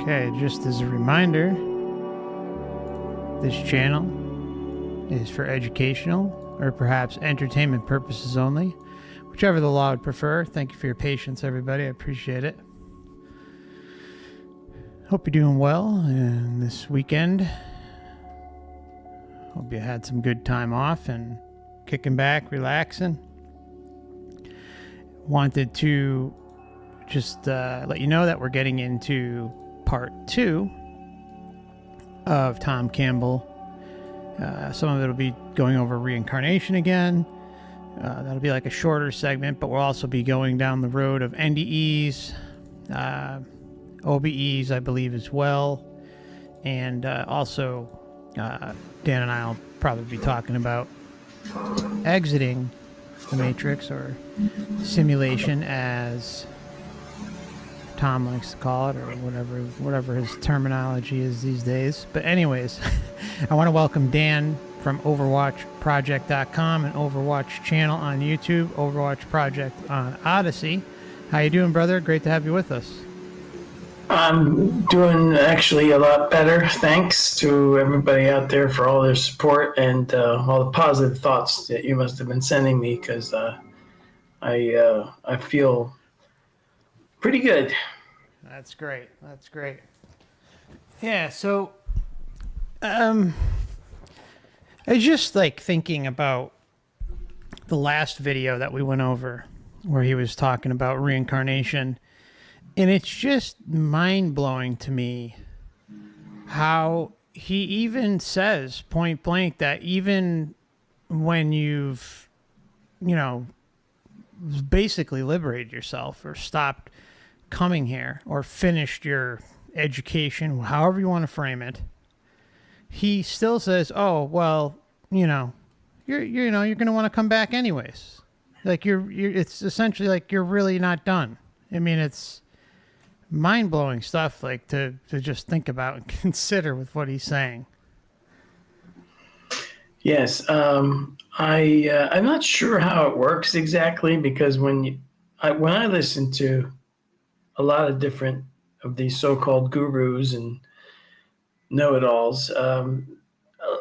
Okay, just as a reminder, this channel is for educational or perhaps entertainment purposes only, whichever the law would prefer. Thank you for your patience, everybody. I appreciate it. Hope you're doing well this weekend. Hope you had some good time off and kicking back, relaxing. Wanted to just let you know that we're getting into part 2 of Tom Campbell. Some of it will be going over reincarnation again. That'll be like a shorter segment, but we'll also be going down the road of NDEs, OBEs, I believe, as well. And also, Dan and I will probably be talking about exiting the Matrix, or simulation, as Tom likes to call it, or whatever his terminology is these days. But anyways, I want to welcome Dan from OverwatchProject.com and Overwatch channel on YouTube, Overwatch Project on Odysee. How you doing, brother? Great to have you with us. I'm doing actually a lot better. Thanks to everybody out there for all their support and all the positive thoughts that you must have been sending me, because I feel pretty good. That's great. That's great. Yeah, so I was just like thinking about the last video that we went over where he was talking about reincarnation, and it's just mind-blowing to me how he even says point blank that even when you've, basically liberated yourself or stopped coming here or finished your education, however you want to frame it, he still says, "Oh, well, you're going to want to come back anyways." Like it's essentially like you're really not done. I mean, it's mind-blowing stuff, like to just think about and consider with what he's saying. Yes, I'm not sure how it works exactly, because when I listen to a lot of different of these so-called gurus and know-it-alls, a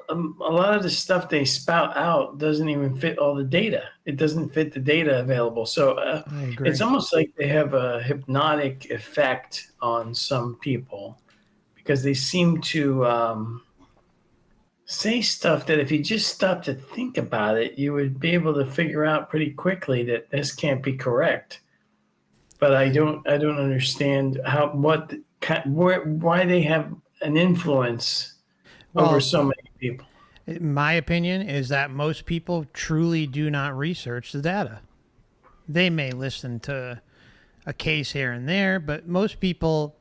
lot of the stuff they spout out doesn't even fit all the data. It doesn't fit the data available. So it's almost like they have a hypnotic effect on some people, because they seem to say stuff that if you just stop to think about it, you would be able to figure out pretty quickly that this can't be correct. But I don't understand why they have an influence over so many people. My opinion is that most people truly do not research the data. They may listen to a case here and there, but most people,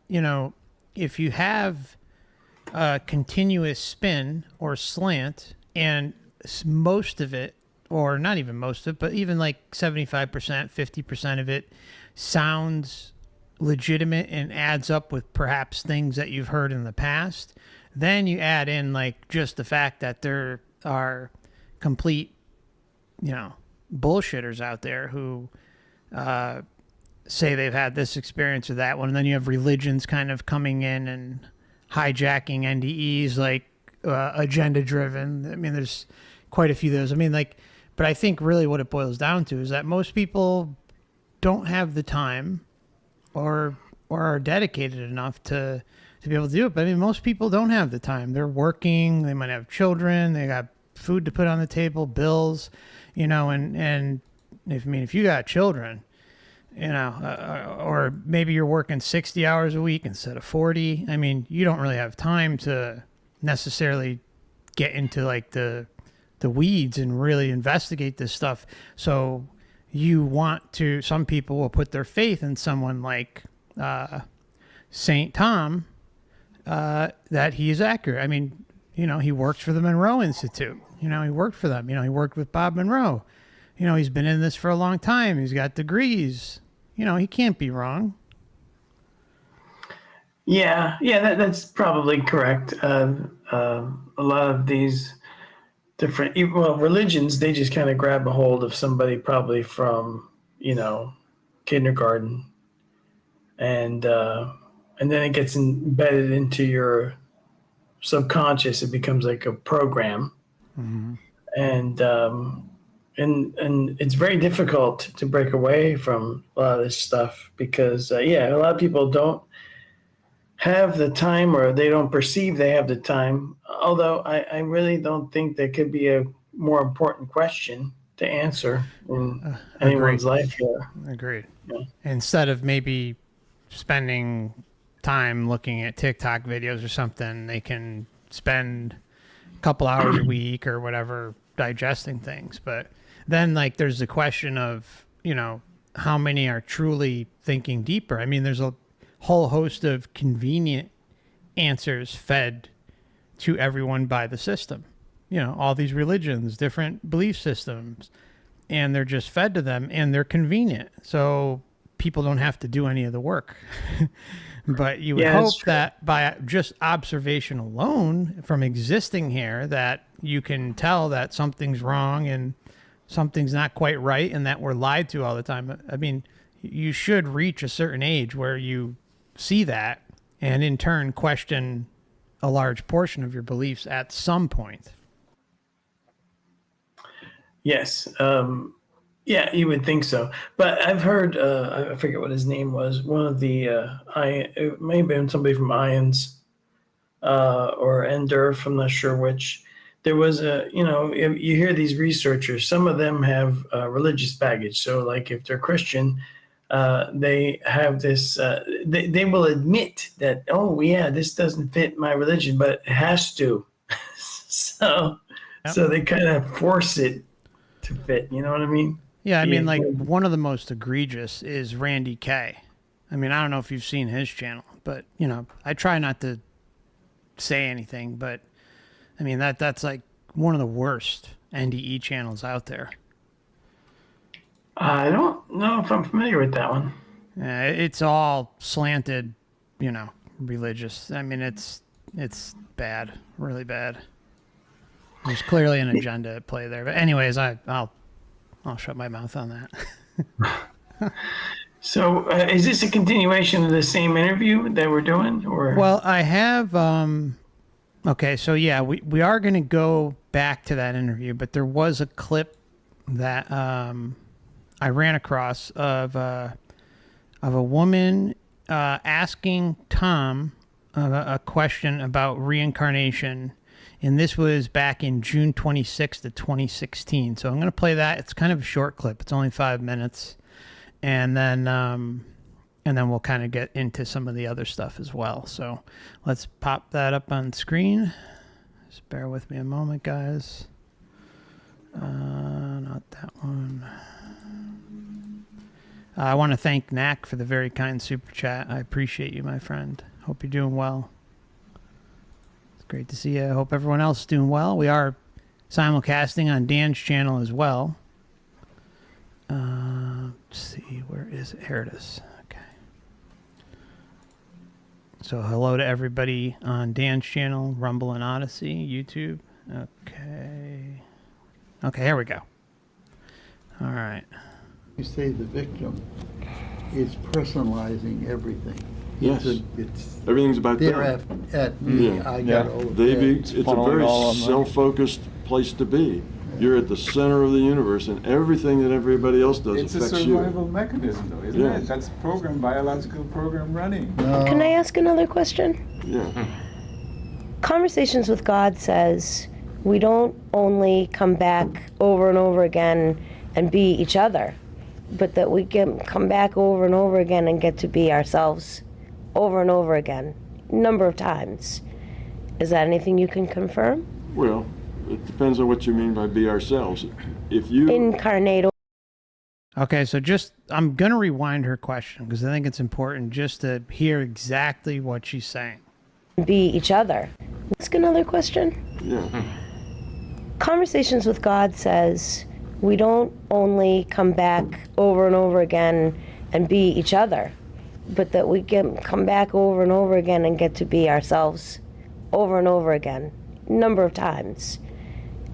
if you have a continuous spin or slant, and most of it, or not even most of it, but even like 75%, 50% of it sounds legitimate and adds up with perhaps things that you've heard in the past, then you add in like just the fact that there are complete, bullshitters out there who say they've had this experience or that one, and then you have religions kind of coming in and hijacking NDEs, like agenda driven. I mean, there's quite a few of those. I mean, but I think really what it boils down to is that most people don't have the time or are dedicated enough to be able to do it. But I mean, most people don't have the time. They're working, they might have children, they got food to put on the table, bills, and if you got children, or maybe you're working 60 hours a week instead of 40. I mean, you don't really have time to necessarily get into like the weeds and really investigate this stuff. So some people will put their faith in someone like St. Tom, that he is accurate. I mean, he works for the Monroe Institute. He worked for them. He worked with Bob Monroe. He's been in this for a long time. He's got degrees. He can't be wrong. Yeah, that's probably correct. A lot of these different, religions, they just kind of grab a hold of somebody probably from, kindergarten, and and then it gets embedded into your subconscious. It becomes like a program, and it's very difficult to break away from a lot of this stuff because a lot of people don't have the time, or they don't perceive they have the time. Although I really don't think there could be a more important question to answer in anyone's life here. Agreed. Yeah. Instead of maybe spending time looking at TikTok videos or something, they can spend a couple hours a week or whatever digesting things. But then, like, there's the question of, how many are truly thinking deeper? I mean, there's a whole host of convenient answers fed to everyone by the system. All these religions, different belief systems, and they're just fed to them, and they're convenient. So people don't have to do any of the work. But you would hope that by just observation alone from existing here, that you can tell that something's wrong and something's not quite right, and that we're lied to all the time. I mean, you should reach a certain age where you see that and in turn question a large portion of your beliefs at some point. Yes. You would think so. But I've heard, I forget what his name was, one of the, it may have been somebody from Ions or Endurf, I'm not sure which. There was you hear these researchers, some of them have religious baggage. So like if they're Christian, they have this, they will admit that, this doesn't fit my religion, but it has to. So they kind of force it to fit, you know what I mean? Yeah, I mean, like, one of the most egregious is Randy K. I mean, I don't know if you've seen his channel, but, I try not to say anything, but, I mean, that's like one of the worst NDE channels out there. I don't know if I'm familiar with that one. Yeah, it's all slanted, religious. I mean, it's bad, really bad. There's clearly an agenda at play there. But anyways, I'll shut my mouth on that. So is this a continuation of the same interview that we're doing? Or? Well, I have... okay, so yeah, we are going to go back to that interview, but there was a clip that I ran across of a woman asking Tom a question about reincarnation. And this was back in June 26th of 2016. So I'm going to play that. It's kind of a short clip. It's only 5 minutes. And then we'll kind of get into some of the other stuff as well. So let's pop that up on screen. Just bear with me a moment, guys. Not that one. I want to thank Knack for the very kind super chat. I appreciate you, my friend. Hope you're doing well. Great to see you. I hope everyone else is doing well. We are simulcasting on Dan's channel as well. Let's see, where is it? Here it is. Okay. So hello to everybody on Dan's channel, Rumble and Odysee, YouTube. Okay. Okay, here we go. All right. You say the victim is personalizing everything. Yes. It's everything's about they're them. at me. Yeah. I got all of that. It's a very self-focused place to be. You're at the center of the universe, and everything that everybody else does it's affects a you. survival mechanism, though, isn't it? That's program, biological program running. No. Can I ask another question? Yeah. Conversations with God says we don't only come back over and over again and be each other, but that we can come back over and over again and get to be ourselves over and over again, number of times. Is that anything you can confirm? Well, it depends on what you mean by be ourselves. If you Incarnate. Okay, so I'm going to rewind her question because I think it's important just to hear exactly what she's saying. Be each other. Ask another question. Yeah. Conversations with God says we don't only come back over and over again and be each other, but that we can come back over and over again and get to be ourselves over and over again, number of times.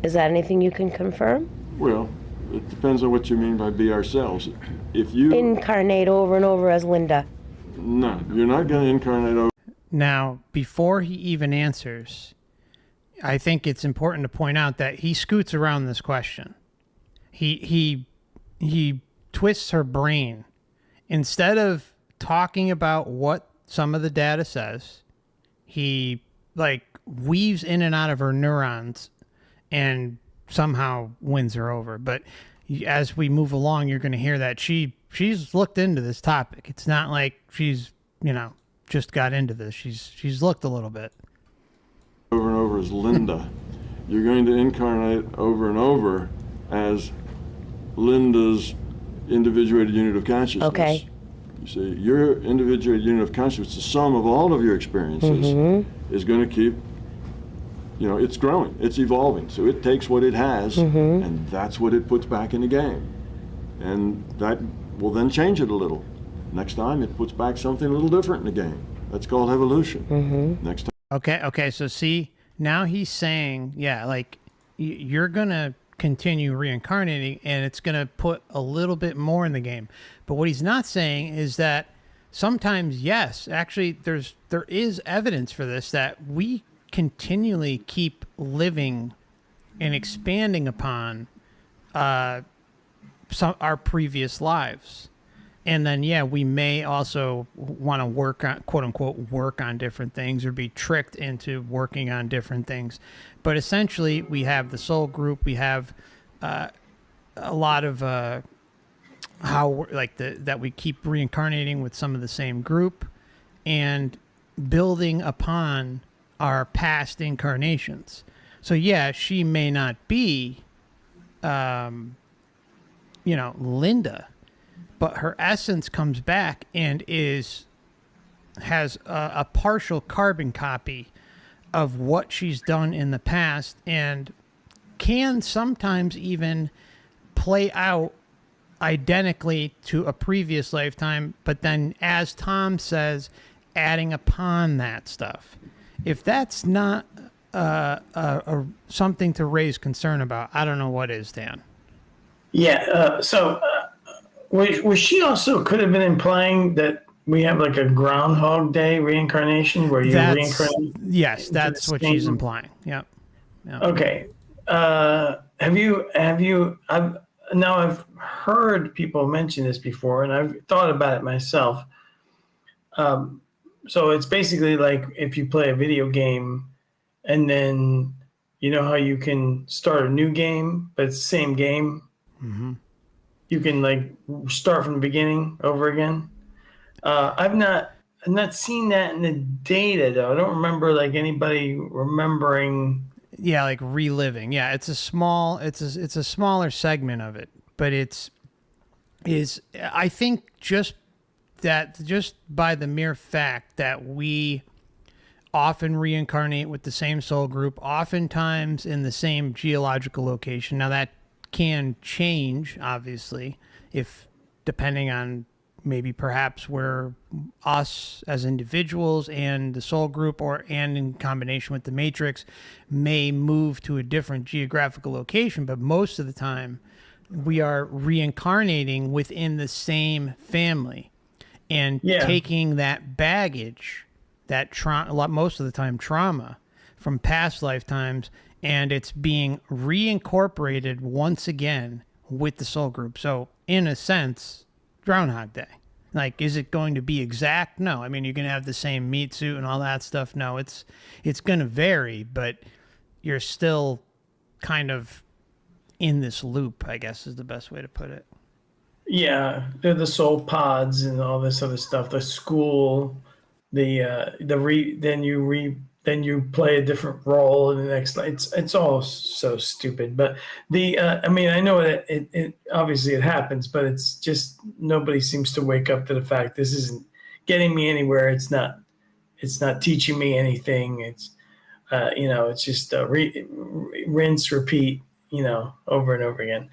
Is that anything you can confirm? Well, it depends on what you mean by be ourselves. If you Incarnate over and over as Linda. No, you're not going to incarnate over. Now, before he even answers, I think it's important to point out that he scoots around this question. He twists her brain. Instead of talking about what some of the data says, he like weaves in and out of her neurons and somehow wins her over. But as we move along, you're going to hear that she's looked into this topic. It's not like she's, just got into this. She's looked a little bit. Over and over as Linda. You're going to incarnate over and over as Linda's individuated unit of consciousness. Okay. You see, your individuated unit of consciousness, the sum of all of your experiences, is going to keep, it's growing, it's evolving. So it takes what it has, and that's what it puts back in the game. And that will then change it a little. Next time, it puts back something a little different in the game. That's called evolution. Next time. Okay, so see, now he's saying, you're going to continue reincarnating, and it's going to put a little bit more in the game. But what he's not saying is that sometimes, yes, actually, there is evidence for this, that we continually keep living and expanding upon our previous lives. And then, we may also want to work on, quote unquote, work on different things or be tricked into working on different things. But essentially, we have the soul group. We have a lot of how that we keep reincarnating with some of the same group and building upon our past incarnations. So she may not be, Linda, but her essence comes back and has a partial carbon copy of what she's done in the past, and can sometimes even play out identically to a previous lifetime, but then, as Tom says, adding upon that stuff. If that's not something to raise concern about, I don't know what is, Dan. Yeah, was she also could have been implying that we have like a Groundhog Day reincarnation where you reincarnate? Yes, that's what she's implying. Yep. Okay. Have you? I've heard people mention this before, and I've thought about it myself. So it's basically like if you play a video game, and then you know how you can start a new game, but it's the same game. Mm-hmm. You can like start from the beginning over again. I've not seen that in the data though. I don't remember like anybody remembering. Yeah, like reliving. Yeah, it's a smaller segment of it, but I think just by the mere fact that we often reincarnate with the same soul group, oftentimes in the same geological location. Now that can change, obviously, if depending on maybe perhaps where us as individuals and the soul group and in combination with the matrix may move to a different geographical location, but most of the time we are reincarnating within the same family and taking that baggage, that most of the time trauma from past lifetimes, and it's being reincorporated once again with the soul group. So in a sense, Groundhog Day. Like, is it going to be exact? No. I mean, you're going to have the same meat suit and all that stuff. No, it's going to vary, but you're still kind of in this loop, I guess is the best way to put it. Yeah, they're the soul pods and all this other stuff. The school, then you play a different role in the next. It's all so stupid. But I know that it obviously it happens, but it's just nobody seems to wake up to the fact this isn't getting me anywhere. It's not teaching me anything. It's it's just rinse, repeat, over and over again.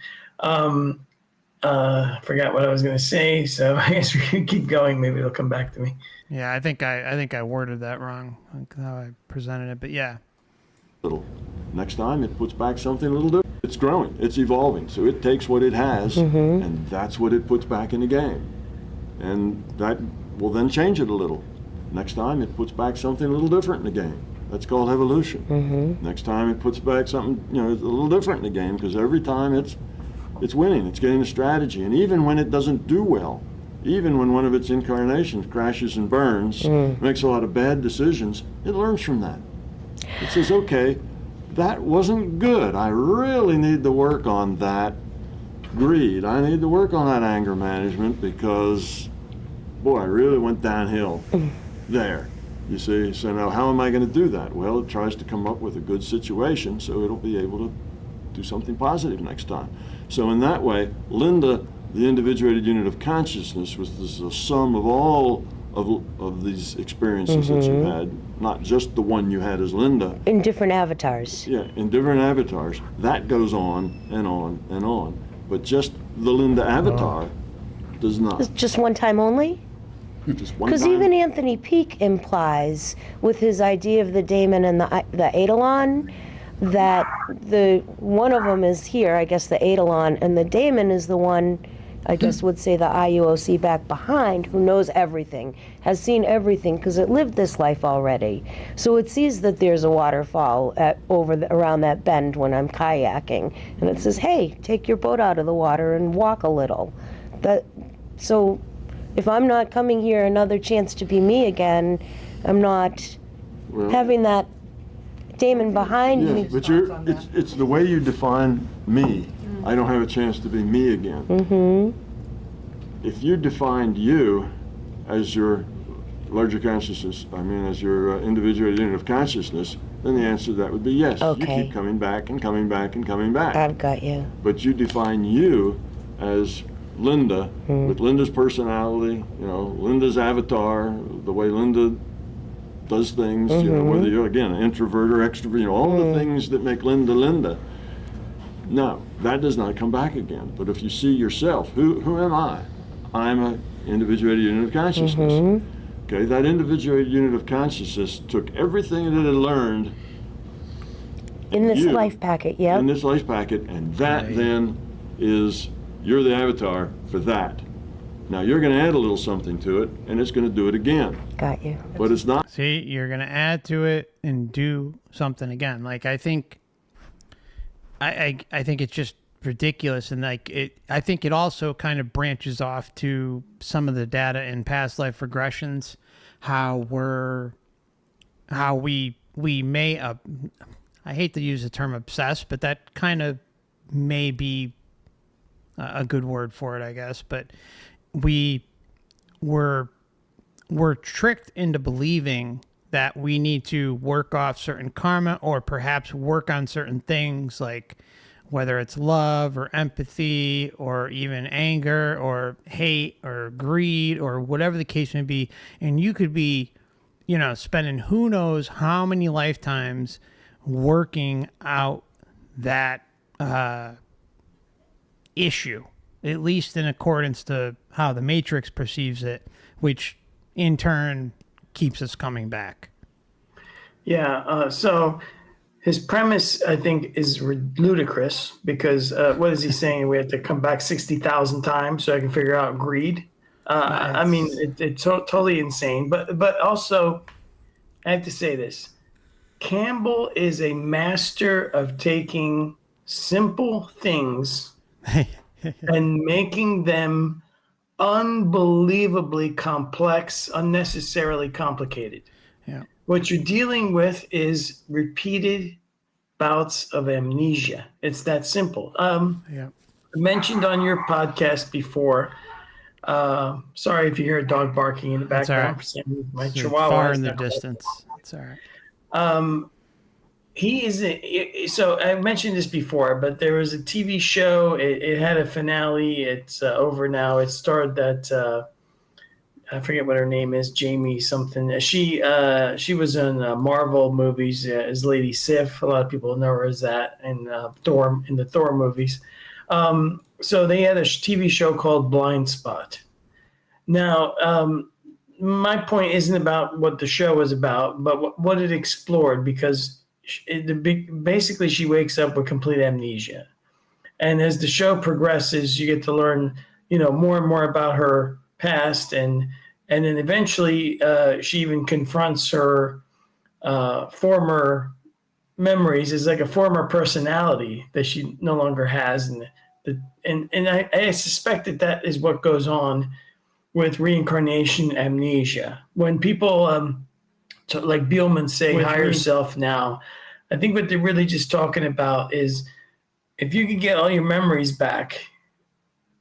Forgot what I was going to say, so I guess we can keep going. Maybe it'll come back to me. Yeah, I think I worded that wrong, like how I presented it, but yeah. Little. Next time, it puts back something a little different. It's growing, it's evolving, so it takes what it has, and that's what it puts back in the game. And that Well, then change it a little. Next time it puts back something a little different in the game. That's called evolution. Next time it puts back something, you know, a little different in the game, because every time it's winning, it's getting a strategy. And even when it doesn't do well, even when one of its incarnations crashes and burns, makes a lot of bad decisions, it learns from that. It says, okay, that wasn't good. I really need to work on that greed. I need to work on that anger management, because, boy, I really went downhill there. You see, so now how am I going to do that? Well, it tries to come up with a good situation so it'll be able to do something positive next time. So in that way, Linda, the individuated unit of consciousness, was the sum of all of these experiences that you had, not just the one you had as Linda. In different avatars. Yeah, in different avatars. That goes on and on and on. But just the Linda avatar does not. It's just one time only? Just one Because time. even Anthony Peake implies, with his idea of the daemon and the eidolon, that the one of them is here, I guess the eidolon, and the daemon is the one, I guess would say the IUOC back behind, who knows everything, has seen everything, because it lived this life already. So it sees that there's a waterfall around that bend when I'm kayaking, and it says, hey, take your boat out of the water and walk a little. So if I'm not coming here another chance to be me again, I'm not having that daemon behind me. Yes, but it's the way you define me. I don't have a chance to be me again. If you defined you as your larger consciousness, as your individual unit of consciousness, then the answer to that would be yes. Okay. You keep coming back and coming back and coming back. I've got you. But you define you as Linda, with Linda's personality, you know, Linda's avatar, the way Linda does things, you know, whether you're, again, an introvert or extrovert, you know, all the things that make Linda Linda. No, that does not come back again. But if you see yourself, who am I? I'm an individuated unit of consciousness. Okay, that individuated unit of consciousness took everything that it had learned In this you, life packet, yep. in this life packet, and that then is, you're the avatar for that. Now you're going to add a little something to it, and it's going to do it again. Got you. But it's not. See, you're going to add to it and do something again. Like, I think it's just ridiculous. And I think it also kind of branches off to some of the data in past life regressions, how we may, I hate to use the term obsessed, but that kind of may be a good word for it, I guess. But we're tricked into believing that we need to work off certain karma, or perhaps work on certain things, like whether it's love or empathy or even anger or hate or greed or whatever the case may be. And you could be, you know, spending who knows how many lifetimes working out that issue, at least in accordance to how the Matrix perceives it, which in turn keeps us coming back. Yeah, so his premise, I think, is ludicrous, because what is he saying? We have to come back 60,000 times so I can figure out greed. I mean, it's totally insane. But also, I have to say this. Campbell is a master of taking simple things and making them unbelievably complex, unnecessarily complicated. Yeah. What you're dealing with is repeated bouts of amnesia. It's that simple. Yeah. I mentioned on your podcast before, sorry if you hear a dog barking in the That's all background. right. For some reason, my It's chihuahua far is in the not- distance. It's all right. He is so I mentioned this before, but there was a TV show. It had a finale. It's over now. It starred that I forget what her name is, Jamie something. She was in Marvel movies as Lady Sif. A lot of people know her as that, and Thor in the Thor movies. So they had a TV show called Blind Spot. Now, my point isn't about what the show was about, but what it explored, because basically she wakes up with complete amnesia. And as the show progresses, you get to learn, more and more about her past, and And then eventually she even confronts her former memories as like a former personality that she no longer has. And I suspect that is what goes on with reincarnation amnesia. When people, like Bielman say, higher self now, I think what they're really just talking about is if you could get all your memories back,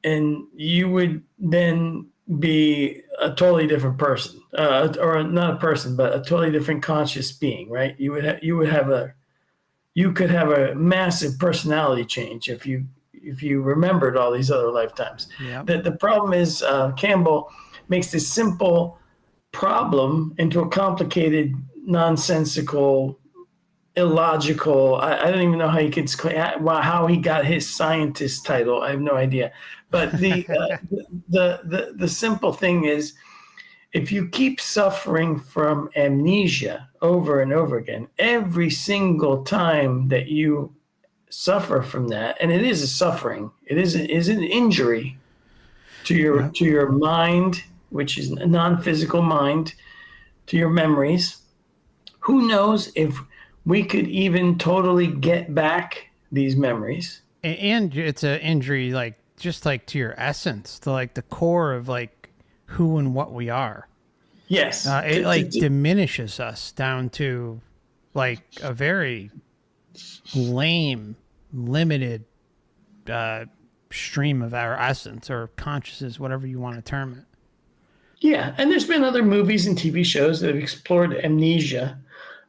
and you would then be a totally different person, or not a person, but a totally different conscious being, right? You could have a massive personality change if you remembered all these other lifetimes. Yep. The problem is Campbell makes this simple problem into a complicated, nonsensical, illogical. I don't even know how how he got his scientist title. I have no idea. But the simple thing is, if you keep suffering from amnesia over and over again, every single time that you suffer from that, and it is a suffering, it is an injury to your mind, which is a non-physical mind, to your memories. Who knows if we could even totally get back these memories? And it's an injury, like just like to your essence, to like the core of like who and what we are. Yes. It diminishes us down to like a very lame, limited stream of our essence or consciousness, whatever you want to term it. Yeah, and there's been other movies and TV shows that have explored amnesia,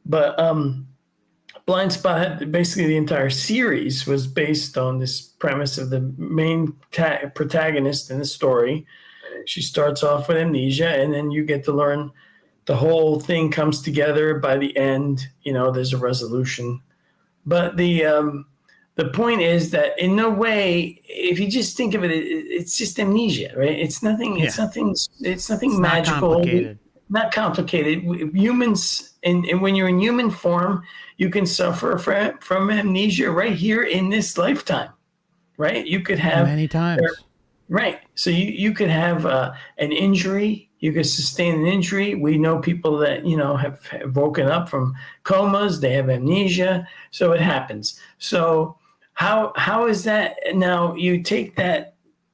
but Blind Spot, basically the entire series was based on this premise of the main protagonist in the story. She starts off with amnesia, and then you get to learn the whole thing comes together by the end. There's a resolution. But the point is that in no way, if you just think of it, it's just amnesia, right? It's nothing. Yeah. It's nothing. It's nothing It's magical. not complicated. Not complicated. Humans, and when you're in human form, you can suffer from amnesia right here in this lifetime, right? You could have many times. Right. So you could have an injury. You could sustain an injury. We know people that, have woken up from comas. They have amnesia. So it happens. So how is that? Now you take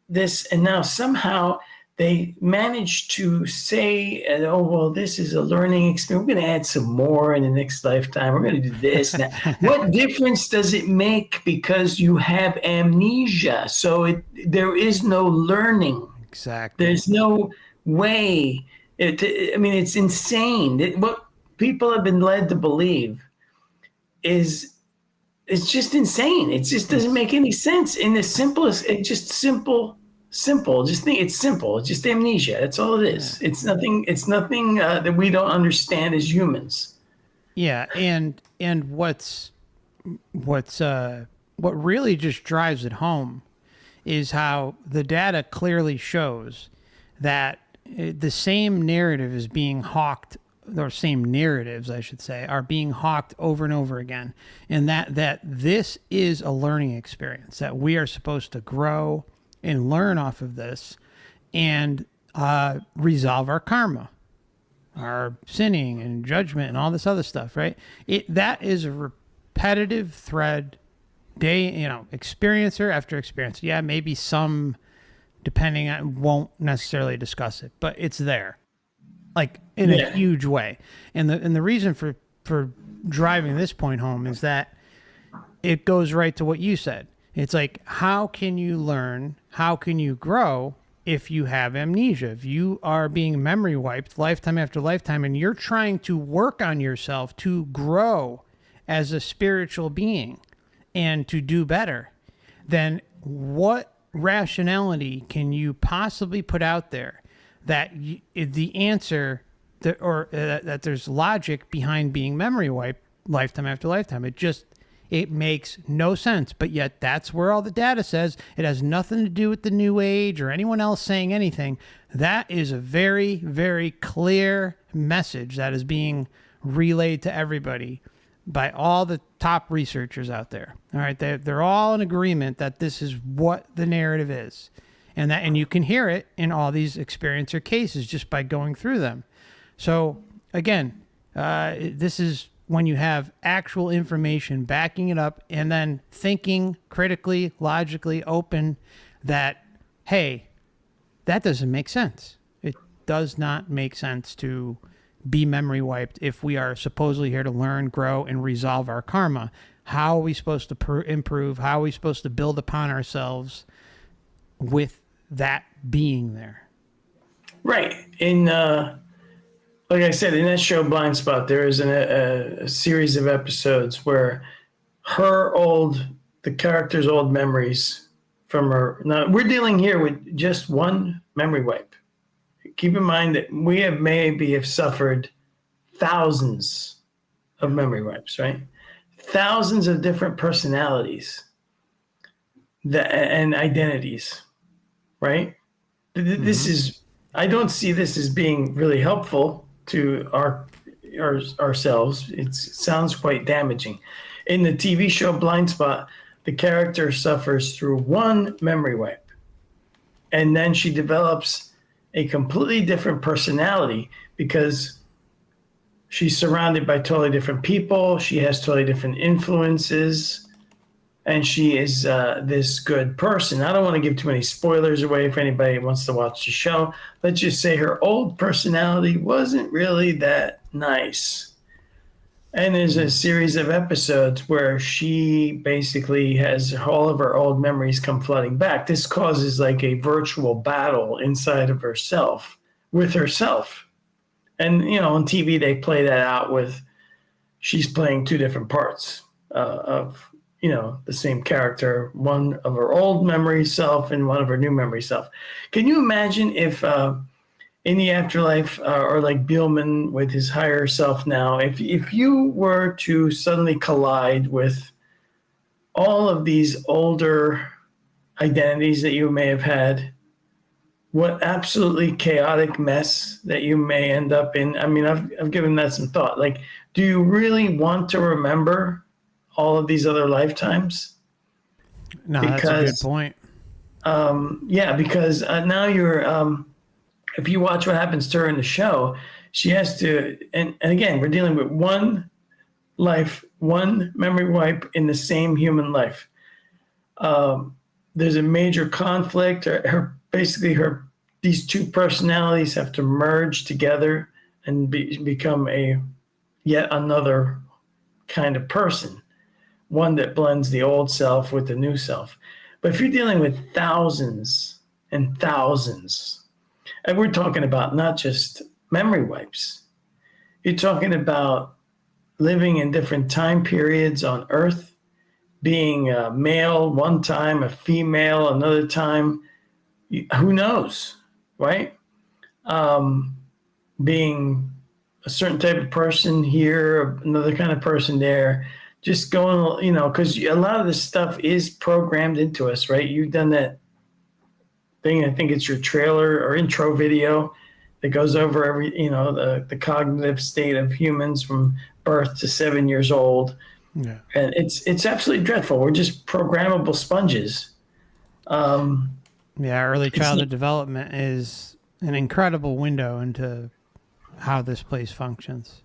this, and now somehow they manage to say, oh, well, this is a learning experience. We're going to add some more in the next lifetime. We're going to do this. Now, what difference does it make because you have amnesia? So there is no learning. Exactly. There's no way. It's insane. What people have been led to believe is it's just insane. It just doesn't make any sense. In the simplest, it's just simple. Just think it's simple. It's just amnesia. That's all it is. Yeah. It's nothing that we don't understand as humans. Yeah, and what really just drives it home is how the data clearly shows that the same narrative is being hawked, or same narratives, I should say, are being hawked over and over again, and that this is a learning experience, that we are supposed to grow and learn off of this and resolve our karma, our sinning and judgment and all this other stuff, right? That is a repetitive thread, experiencer after experiencer. Yeah, maybe some, depending on, won't necessarily discuss it, but it's there, like in a huge way. And the reason for driving this point home is that it goes right to what you said. It's like, how can you learn? How can you grow if you have amnesia? If you are being memory wiped lifetime after lifetime, and you're trying to work on yourself to grow as a spiritual being and to do better, then what rationality can you possibly put out there that the answer that there's logic behind being memory wiped lifetime after lifetime? It makes no sense, but yet that's where all the data says. It has nothing to do with the New Age or anyone else saying anything. That is a very, very clear message that is being relayed to everybody by all the top researchers out there. All right, they're all in agreement that this is what the narrative is. and you can hear it in all these experiencer cases just by going through them. So again, this is when you have actual information backing it up, and then thinking critically, logically, open that, hey, that doesn't make sense. It does not make sense to be memory wiped if we are supposedly here to learn, grow, and resolve our karma. How are we supposed to improve? How are we supposed to build upon ourselves with that being there? Right. In like I said, in that show Blind Spot, there is a series of episodes where the character's old memories from her. Now, we're dealing here with just one memory wipe. Keep in mind that we have suffered thousands of memory wipes, right? Thousands of different personalities and identities, right? This is, I don't see this as being really helpful to ourselves. It sounds quite damaging. In the TV show Blind Spot, the character suffers through one memory wipe, and then she develops a completely different personality because she's surrounded by totally different people. She has totally different influences, and she is this good person. I don't want to give too many spoilers away if anybody wants to watch the show. Let's just say her old personality wasn't really that nice. And there's a series of episodes where she basically has all of her old memories come flooding back. This causes like a virtual battle inside of herself, with herself. And, on TV, they play that out with she's playing two different parts of, the same character, one of her old memory self and one of her new memory self. Can you imagine if in the afterlife, or like Bielman with his higher self now, if you were to suddenly collide with all of these older identities that you may have had, what absolutely chaotic mess that you may end up in. I mean, I've given that some thought. Like, do you really want to remember all of these other lifetimes? No, that's a good point. Because now you're, if you watch what happens to her in the show, she has to, and again, we're dealing with one life, one memory wipe in the same human life. There's a major conflict. These two personalities have to merge together and become yet another kind of person, one that blends the old self with the new self. But if you're dealing with thousands and thousands, and we're talking about not just memory wipes, you're talking about living in different time periods on Earth, being a male one time, a female another time, who knows, right? Being a certain type of person here, another kind of person there, just going, because a lot of this stuff is programmed into us, right? You've done that thing, I think it's your trailer or intro video that goes over every, the cognitive state of humans from birth to 7 years old. Yeah. And it's absolutely dreadful. We're just programmable sponges. Early childhood development is an incredible window into how this place functions.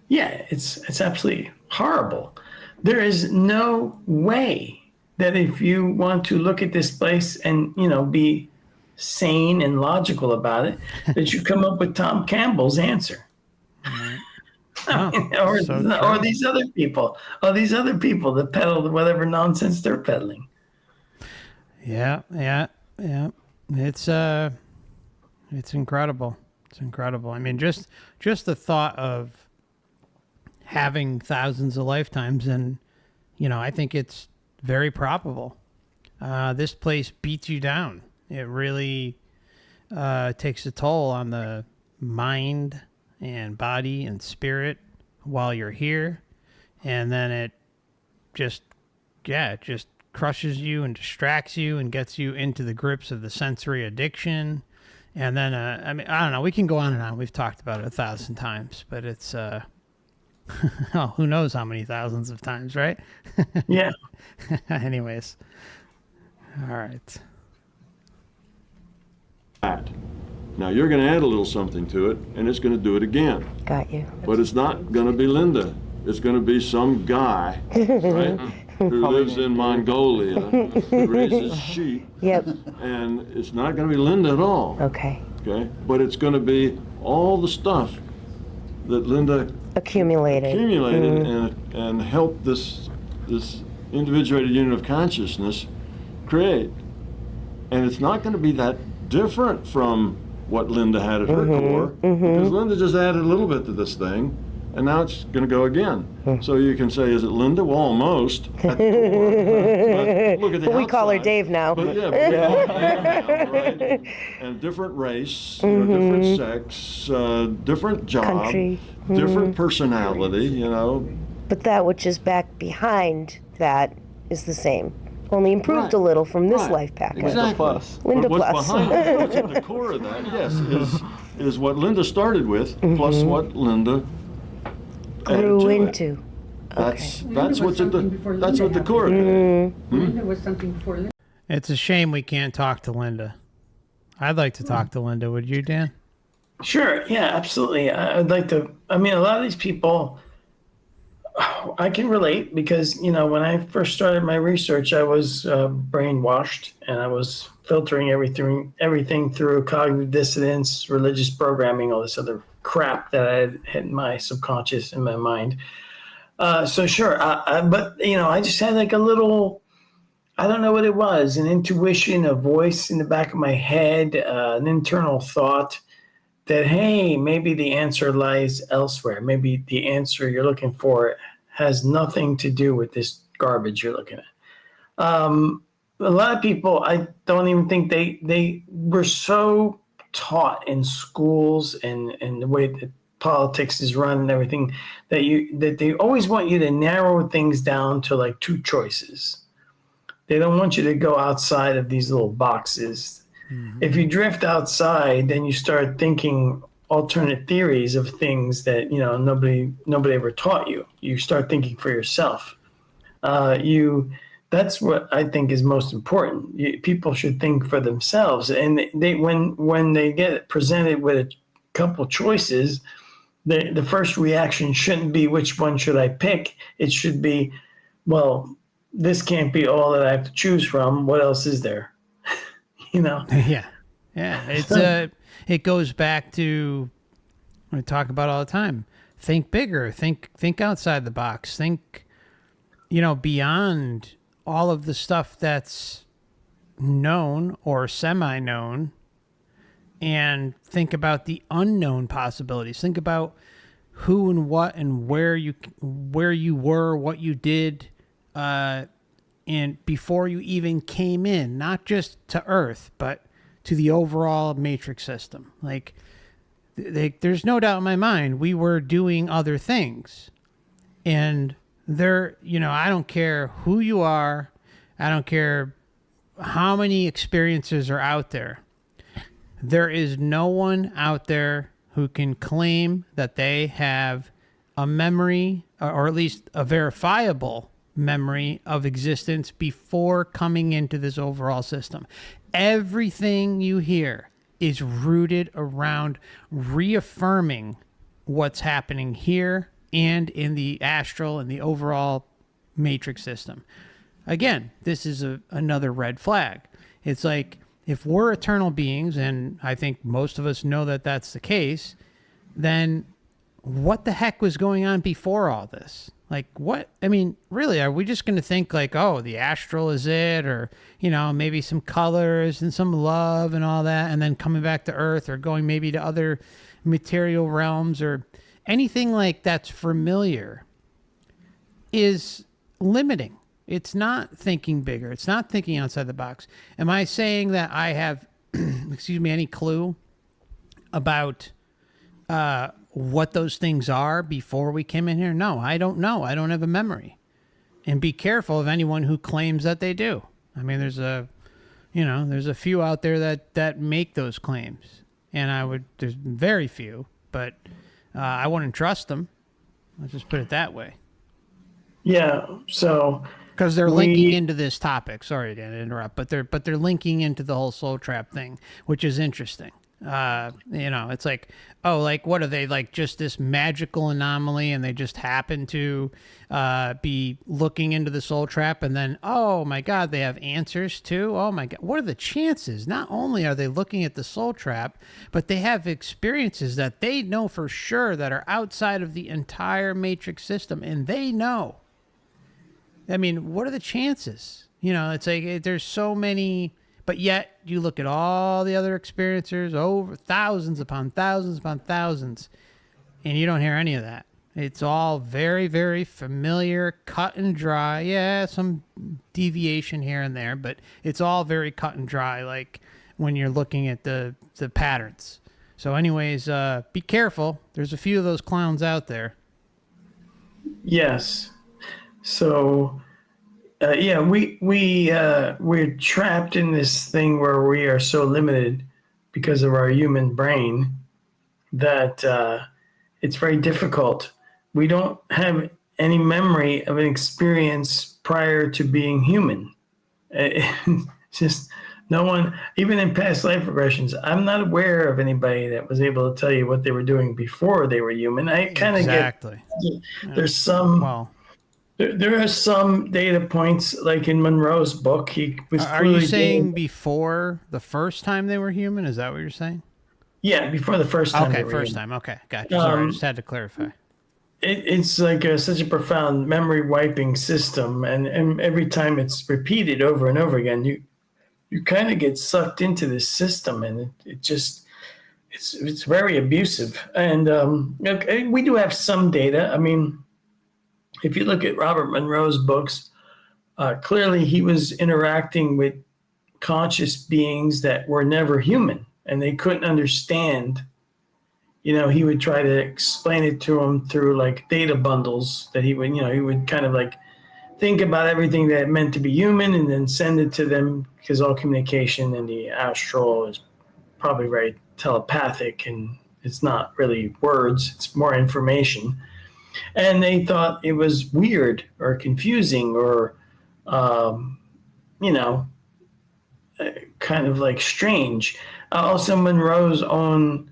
Yeah, it's absolutely horrible. There is no way that if you want to look at this place and, be sane and logical about it, that you come up with Tom Campbell's answer. Or these other people that peddle whatever nonsense they're peddling. Yeah. It's incredible. It's incredible. I mean, just the thought of having thousands of lifetimes, and I think it's very probable. This place beats you down. It really takes a toll on the mind and body and spirit while you're here, and then it just crushes you and distracts you and gets you into the grips of the sensory addiction. And then I don't know, we can go on and on. We've talked about it 1,000 times, but it's who knows how many thousands of times, right? Yeah. Anyways, all right. that. Now you're going to add a little something to it, and it's going to do it again. Got you. But it's not going to be Linda. It's going to be some guy, right, who lives in Mongolia, who raises sheep. Yep. And it's not going to be Linda at all. Okay. Okay? But it's going to be all the stuff that Linda Accumulated. and helped this individuated unit of consciousness create. And it's not going to be that different from what Linda had at her core, because Linda just added a little bit to this thing, and now it's going to go again. So you can say, is it Linda? Well, almost. At the core. But look at the But we call her outside. Dave now. But yeah, but we call her Dave now, right? And different race, different sex, different job, Country. different personality, you know. But that which is back behind that is the same. Only improved a little from this Right. life package. Exactly. Plus. Linda But what's plus. behind what's at the core of that, yes, is what Linda started with, plus what Linda added Grew to it. into. That's Linda was what's at the something before that's Linda what the core did. Linda was something before Linda. It's a shame we can't talk to Linda. I'd like to talk to Linda. Would you, Dan? Sure. Yeah, absolutely. I'd like to. I mean, a lot of these people, I can relate because, you know, when I first started my research, I was brainwashed and I was filtering everything through cognitive dissonance, religious programming, all this other crap that I had in my subconscious, in my mind. So sure. But, you know, I just had like a little, I don't know what it was, an intuition, a voice in the back of my head, an internal thought that, hey, maybe the answer lies elsewhere. Maybe the answer you're looking for has nothing to do with this garbage you're looking at. A lot of people, I don't even think they were so taught in schools and the way that politics is run and everything that they always want you to narrow things down to like two choices. They don't want you to go outside of these little boxes. If you drift outside, then you start thinking alternate theories of things that, you know, nobody ever taught you. You start thinking for yourself. That's what I think is most important. People should think for themselves, and when they get presented with a couple choices, the first reaction shouldn't be which one should I pick. It should be, well, this can't be all that I have to choose from. What else is there? You know? Yeah. It's it goes back to what we talk about all the time. Think bigger. Think outside the box. Think, you know, beyond all of the stuff that's known or semi-known, and think about the unknown possibilities. Think about who and what and where you were, what you did, and before you even came in, not just to Earth, but to the overall matrix system. Like, there's no doubt in my mind we were doing other things. And there, you know, I don't care who you are. I don't care how many experiences are out there. There is no one out there who can claim that they have a memory, or at least a verifiable memory of existence before coming into this overall system. Everything you hear is rooted around reaffirming what's happening here and in the astral and the overall matrix system. Again, this is another red flag. It's like, if we're eternal beings, and I think most of us know that that's the case, then what the heck was going on before all this? Like, what? I mean, really, are we just going to think like, oh, the astral is it? Or, you know, maybe some colors and some love and all that, and then coming back to Earth, or going maybe to other material realms, or anything like that's familiar is limiting. It's not thinking bigger. It's not thinking outside the box. Am I saying that I have, any clue about what those things are before we came in here? No, I don't know. I don't have a memory. And be careful of anyone who claims that they do. I mean, there's a few out there that make those claims. And there's very few, but I wouldn't trust them. Let's just put it that way. Yeah. So Because they're linking into this topic. Sorry to interrupt, but they're linking into the whole soul trap thing, which is interesting. It's like, oh, like what are they, like just this magical anomaly, and they just happen to be looking into the soul trap, and then oh my God, they have answers too. Oh my God, what are the chances? Not only are they looking at the soul trap, but they have experiences that they know for sure that are outside of the entire matrix system, and they know. I mean, what are the chances? It's like there's so many, but yet you look at all the other experiencers, over thousands upon thousands upon thousands, and you don't hear any of that. It's all very, very familiar, cut and dry. Yeah, some deviation here and there, but it's all very cut and dry, like when you're looking at the patterns. So anyways, be careful. There's a few of those clowns out there. Yes. So, we're trapped in this thing where we are so limited because of our human brain that it's very difficult. We don't have any memory of an experience prior to being human. It's just no one, even in past life regressions, I'm not aware of anybody that was able to tell you what they were doing before they were human. I kind of get there's some. Well, There are some data points, like in Monroe's book. He was. Are you saying before the first time they were human? Is that what you're saying? Yeah, before the first time. Okay, they were first human. time. Okay, gotcha. Sorry, I just had to clarify. It's like such a profound memory wiping system, and every time it's repeated over and over again, you kind of get sucked into this system, and it's very abusive. And we do have some data. I mean, if you look at Robert Monroe's books, clearly he was interacting with conscious beings that were never human, and they couldn't understand. He would try to explain it to them through like data bundles that he would kind of like think about everything that it meant to be human and then send it to them, because all communication in the astral is probably very telepathic, and it's not really words, it's more information. And they thought it was weird or confusing or, kind of like strange. Also, Monroe's own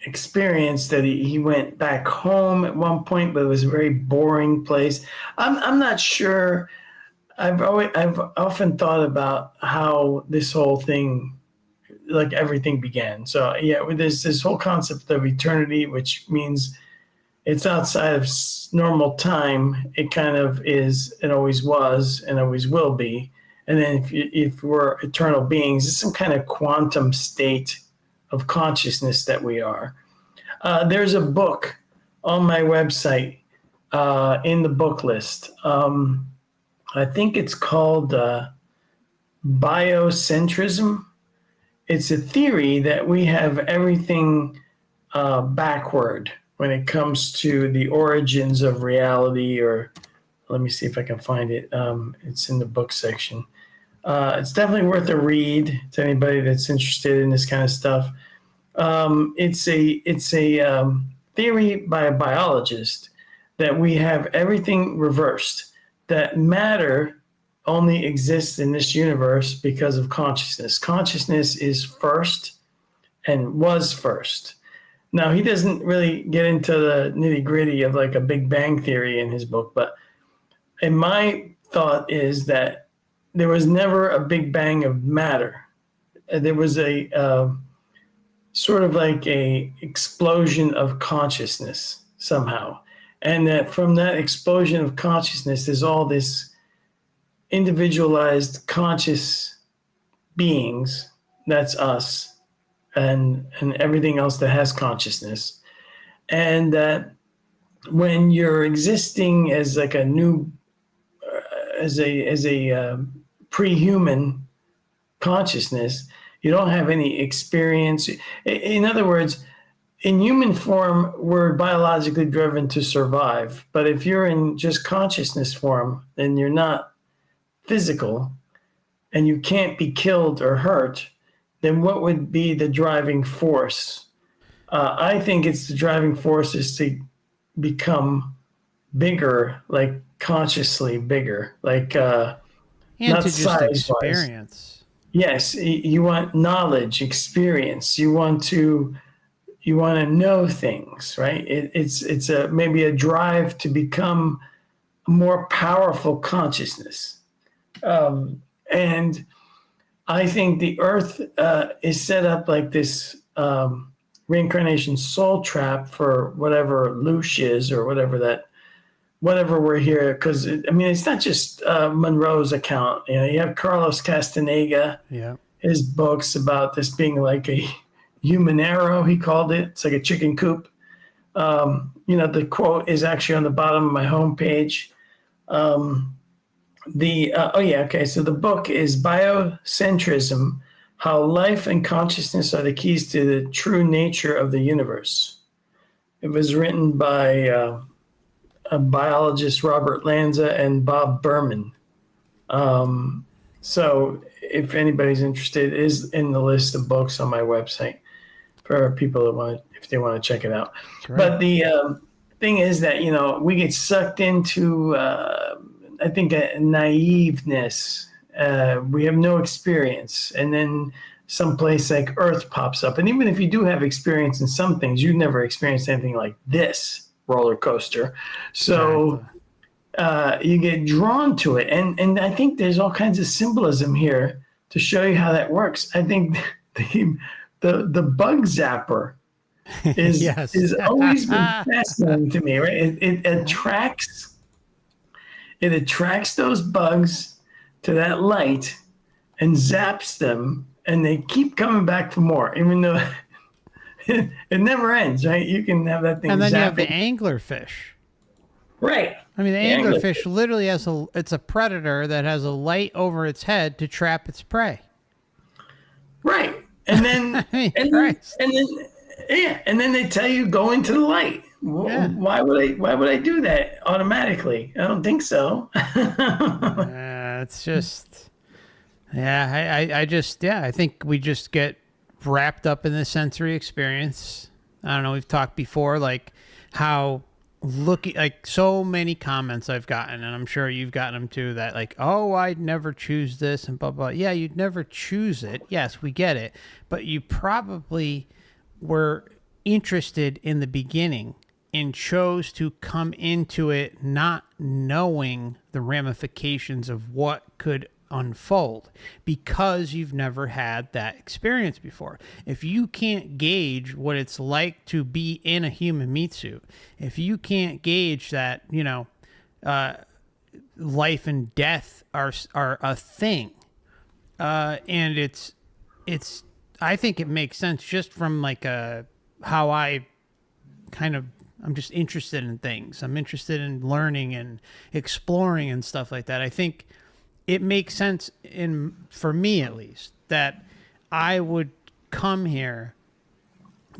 experience that he went back home at one point, but it was a very boring place. I'm not sure. I've often thought about how this whole thing, like everything began. So yeah, there's this whole concept of eternity, which means it's outside of normal time. It kind of is, it always was and always will be. And then if we're eternal beings, it's some kind of quantum state of consciousness that we are. There's a book on my website in the book list. I think it's called biocentrism. It's a theory that we have everything backward when it comes to the origins of reality, or let me see if I can find it. It's in the book section. It's definitely worth a read to anybody that's interested in this kind of stuff. It's a theory by a biologist that we have everything reversed, that matter only exists in this universe because of consciousness. Consciousness is first and was first. Now, he doesn't really get into the nitty-gritty of like a Big Bang theory in his book, but in my thought is that there was never a Big Bang of matter. There was a sort of like a explosion of consciousness somehow. And that from that explosion of consciousness, there's all this individualized conscious beings, that's us, and everything else that has consciousness. And that when you're existing as like a new, as a pre-human consciousness, you don't have any experience. In other words, in human form, we're biologically driven to survive. But if you're in just consciousness form, then you're not physical and you can't be killed or hurt, then what would be the driving force? I think it's the driving force is to become bigger, like consciously bigger, like And not to just size-wise. experience. Yes, you want knowledge, experience. You want to know things, right? It's a maybe a drive to become a more powerful consciousness. And I think the Earth is set up like this reincarnation soul trap for whatever Lush is, or whatever we're here. Because I mean, it's not just Monroe's account. You know, you have Carlos Castaneda. Yeah. His books about this being like a human arrow, he called it. It's like a chicken coop. You know, the quote is actually on the bottom of my homepage. So the book is Biocentrism: How Life and Consciousness Are the Keys to the True Nature of the Universe. It was written by a biologist, Robert Lanza, and Bob Berman. So if anybody's interested, it is in the list of books on my website for people that if they want to check it out. Great. But the thing is that, you know, we get sucked into, I think, a naiveness. We have no experience. And then someplace like Earth pops up. And even if you do have experience in some things, you've never experienced anything like this roller coaster. So... Exactly. You get drawn to it, and I think there's all kinds of symbolism here to show you how that works. I think the bug zapper is Yes. is always been fascinating to me. Right? It attracts those bugs to that light and zaps them, and they keep coming back for more, even though it never ends. Right? You can have that thing. And then you have zapping. the anglerfish. Right. I mean, the The anglerfish literally it's a predator that has a light over its head to trap its prey. Right. And then, I mean, and Christ. then they tell you go into the light. Yeah. Why would I do that automatically? I don't think so. It's just, I think we just get wrapped up in the sensory experience. I don't know. We've talked before, like how like so many comments I've gotten, and I'm sure you've gotten them too, that like, oh, I'd never choose this and blah, blah. Yeah, you'd never choose it. Yes, we get it. But you probably were interested in the beginning and chose to come into it not knowing the ramifications of what could unfold because you've never had that experience before. If you can't gauge what it's like to be in a human meat suit, if you can't gauge that, you know, life and death are a thing, and it's I think it makes sense just from like how I'm just interested in things. I'm interested in learning and exploring and stuff like that. I think it makes sense for me at least that I would come here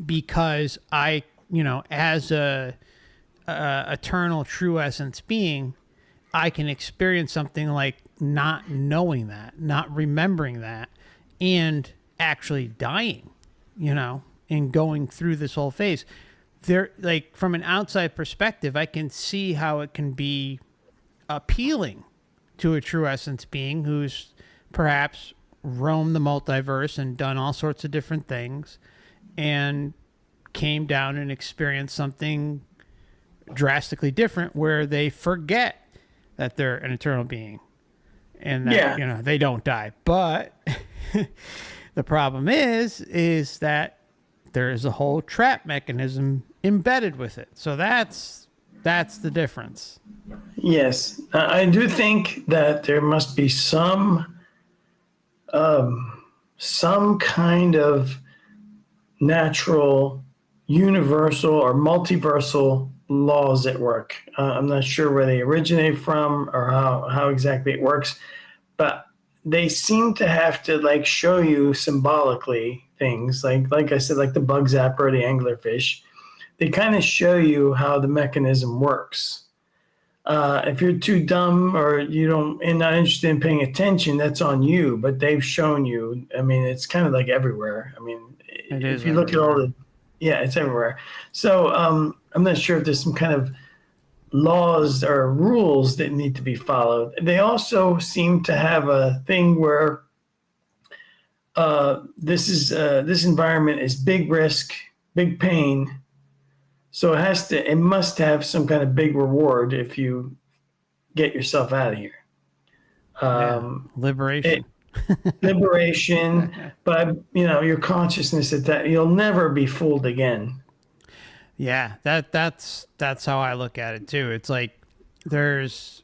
because I, you know, as a eternal true essence being, I can experience something like not knowing that, not remembering that, and actually dying, you know, and going through this whole phase. There, like from an outside perspective, I can see how it can be appealing to a true essence being who's perhaps roamed the multiverse and done all sorts of different things and came down and experienced something drastically different where they forget that they're an eternal being and that, you know, they don't die. But the problem is that there is a whole trap mechanism embedded with it. So that's the difference. Yes, I do think that there must be some kind of natural, universal, or multiversal laws at work. I'm not sure where they originate from or how exactly it works, but they seem to have to like show you symbolically things like I said, like the bug zapper, the anglerfish. They kind of show you how the mechanism works. If you're too dumb or and not interested in paying attention, that's on you. But they've shown you. I mean, it's kind of like everywhere. I mean, if you look at all it's everywhere. So I'm not sure if there's some kind of laws or rules that need to be followed. They also seem to have a thing where this environment is big risk, big pain. So it must have some kind of big reward if you get yourself out of here. Liberation. Liberation, but your consciousness that you'll never be fooled again. Yeah, that's how I look at it too. It's like there's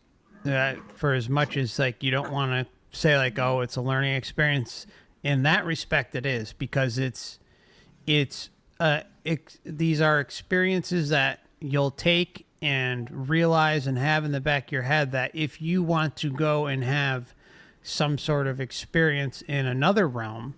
for as much as like you don't want to say like, oh, it's a learning experience. In that respect, it is, because these are experiences that you'll take and realize and have in the back of your head that if you want to go and have some sort of experience in another realm,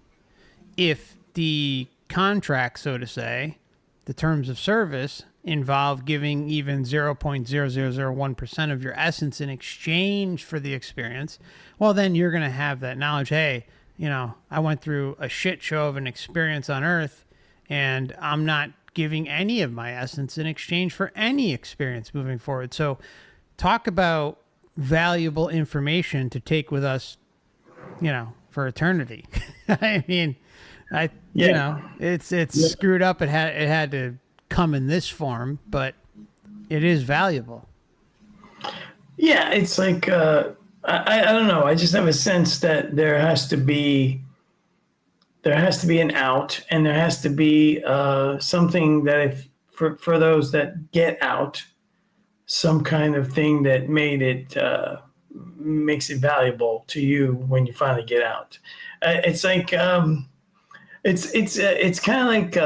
if the contract, so to say, the terms of service involve giving even 0.0001% of your essence in exchange for the experience, well, then you're going to have that knowledge. Hey, I went through a shit show of an experience on Earth, and I'm not giving any of my essence in exchange for any experience moving forward. So talk about valuable information to take with us, for eternity. I mean, it's screwed up. It had to come in this form, but it is valuable. Yeah, it's like I don't know. I just have a sense that there has to be an out, and there has to be something that if for those that get out, some kind of thing that makes it valuable to you when you finally get out. It's like it's kind of like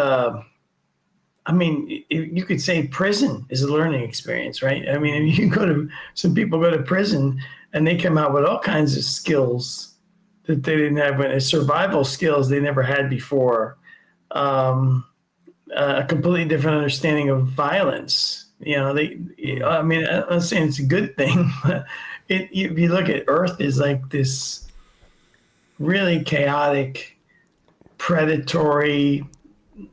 I mean, you could say prison is a learning experience, right? I mean, if some people go to prison and they come out with all kinds of skills that they didn't have, survival skills they never had before, a completely different understanding of violence. I'm not saying it's a good thing, but if you look at Earth is like this really chaotic, predatory,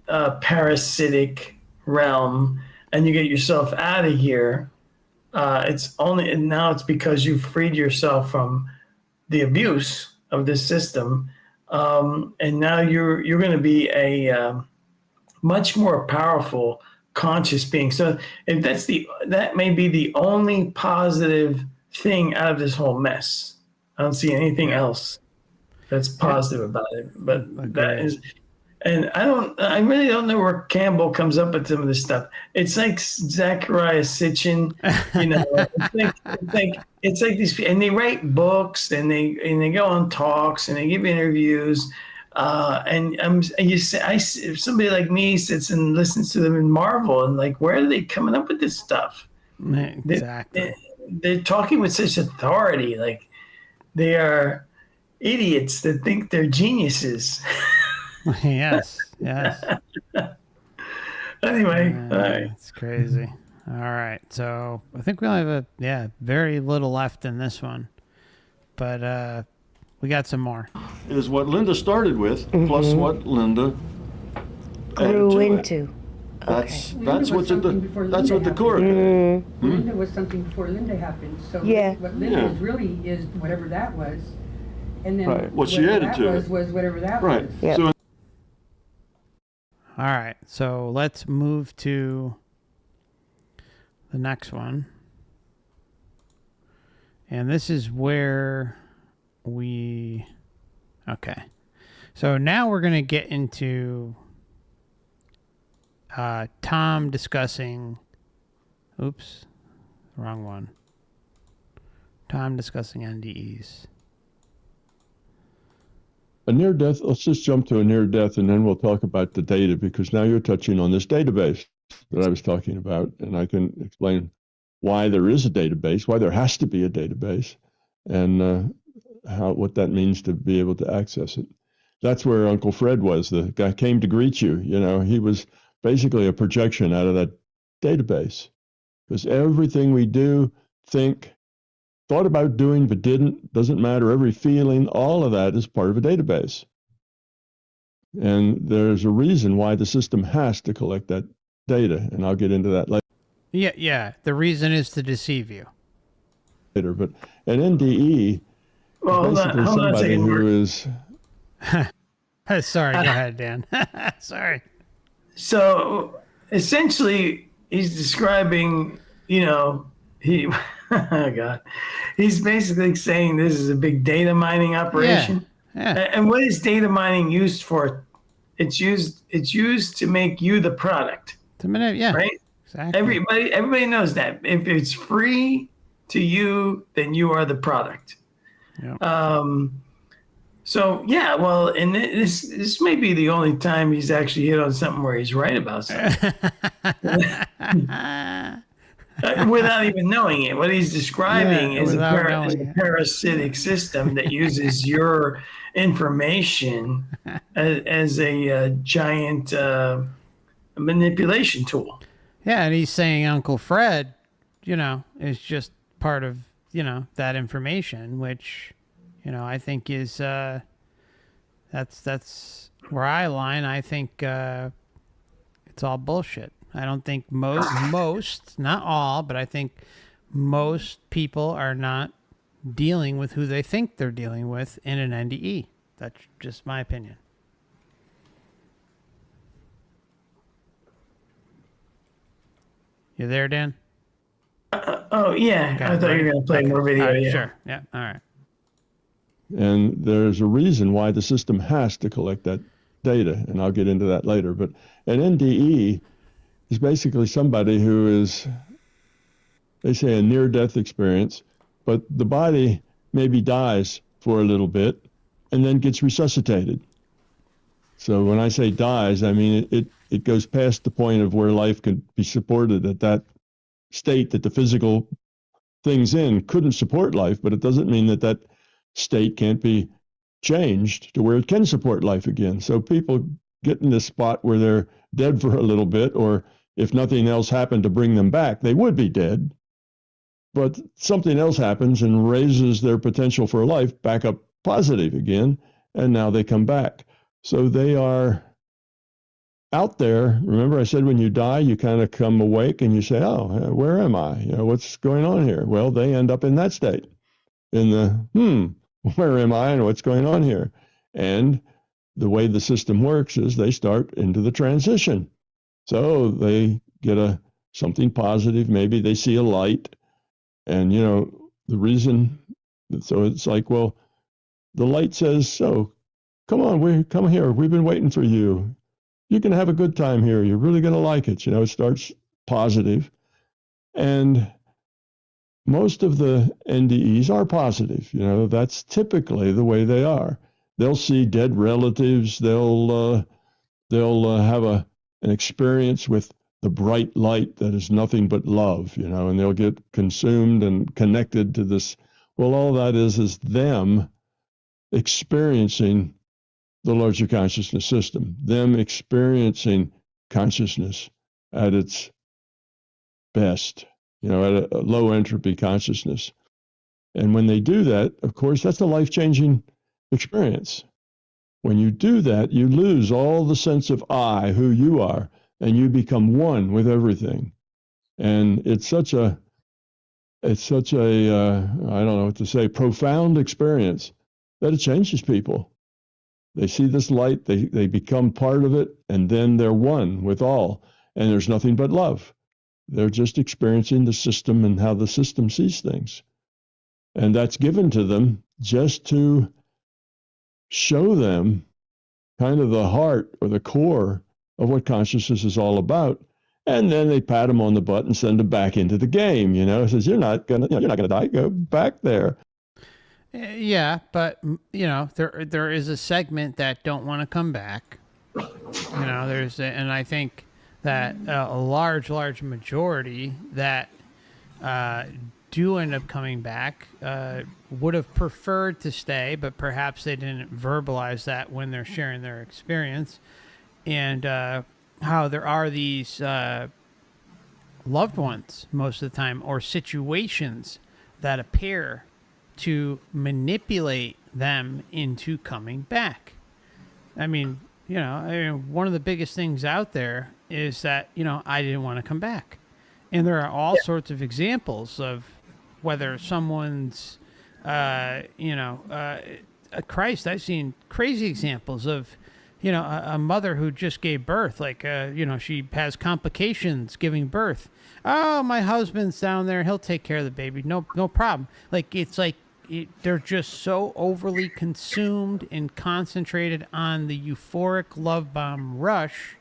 parasitic realm, and you get yourself out of here. It's because you've freed yourself from the abuse of this system, and now you're going to be a much more powerful conscious being. So if that may be the only positive thing out of this whole mess. I don't see anything else that's positive about it. But that is, and I really don't know where Campbell comes up with some of this stuff. It's like Zachariah Sitchin, it's like these, and they write books, and they go on talks, and they give interviews. If somebody like me sits and listens to them and marvel, and like, where are they coming up with this stuff? Exactly. They're talking with such authority, like they are idiots that think they're geniuses. Yes. Anyway, all right. It's crazy. All right, so I think we only have very little left in this one, but we got some more. Is what Linda started with, plus what Linda Grew added to into. it. That's what's at That's what the core did. Linda was something before Linda happened. So Yeah. what Linda is really is whatever that was, and then Right. What she added to it was whatever that Right. was. Yep. So All right, so let's move to the next one. And this is where okay. So now we're going to get into Tom discussing, wrong one. Tom discussing NDEs. A near death, let's just jump to a near death and then we'll talk about the data, because now you're touching on this database that I was talking about, and I can explain why there is a database, why there has to be a database, and what that means to be able to access it. That's where Uncle Fred was. The guy came to greet you. He was basically a projection out of that database, because everything we do, think, thought about doing but didn't, doesn't matter, every feeling, all of that is part of a database. And there's a reason why the system has to collect that data, and I'll get into that later. Yeah. The reason is to deceive you. later. But an NDE Well, is basically hold on a somebody second, Mark. who is. Sorry, go ahead, Dan. Sorry. So essentially, he's describing, he, oh God, he's basically saying this is a big data mining operation. Yeah. And what is data mining used for? It's used to make you the product, Yeah. right? Exactly. Everybody knows that. If it's free to you, then you are the product. Yeah. So yeah, well, and this may be the only time he's actually hit on something where he's right about something. Without even knowing it. What he's describing is a parasitic system that uses your information as a giant manipulation tool. Yeah, and he's saying Uncle Fred, is just part of, that information, which, I think is that's where I line. I think it's all bullshit. I don't think most, not all, but I think most people are not dealing with who they think they're dealing with in an NDE. That's just my opinion. You there, Dan? Oh yeah, Okay, I thought you were going to play more video. All right, yeah. Sure. Yeah. All right. And there's a reason why the system has to collect that data, and I'll get into that later. But an NDE is basically somebody who is, they say, a near-death experience, but the body maybe dies for a little bit and then gets resuscitated. So when I say dies, I mean it goes past the point of where life could be supported at that state that the physical things in couldn't support life, but it doesn't mean that that state can't be changed to where it can support life again. So people get in this spot where they're dead for a little bit, or if nothing else happened to bring them back, they would be dead. But something else happens and raises their potential for life back up positive again, and now they come back. So they are out there. Remember I said when you die, you kind of come awake and you say, oh, where am I? What's going on here? Well, they end up in that state, in the, where am I and what's going on here? And the way the system works is they start into the transition. So they get something positive. Maybe they see a light. And, the reason, so it's like, well, the light says, so come on, come here. We've been waiting for you. You can have a good time here. You're really going to like it. It starts positive. And most of the NDEs are positive. That's typically the way they are. They'll see dead relatives. They'll have an experience with the bright light that is nothing but love, and they'll get consumed and connected to this. Well, all that is them experiencing the larger consciousness system, them experiencing consciousness at its best, at a low entropy consciousness. And when they do that, of course, that's a life-changing experience. When you do that, you lose all the sense of I, who you are, and you become one with everything. And it's such a I don't know what to say, profound experience that it changes people. They see this light, they become part of it, and then they're one with all. And there's nothing but love. They're just experiencing the system and how the system sees things. And that's given to them just to show them kind of the heart or the core of what consciousness is all about. And then they pat them on the butt and send them back into the game. It says, you're not gonna die. Go back there. Yeah, but there is a segment that don't want to come back. And I think that a large majority that do end up coming back would have preferred to stay, but perhaps they didn't verbalize that when they're sharing their experience. And how there are these loved ones most of the time, or situations that appear to manipulate them into coming back. I mean, one of the biggest things out there is that, I didn't want to come back. And there are all sorts of examples of whether someone's, Christ, I've seen crazy examples of, a mother who just gave birth, like, she has complications giving birth. Oh, my husband's down there. He'll take care of the baby. No problem. Like, it's like they're just so overly consumed and concentrated on the euphoric love bomb rush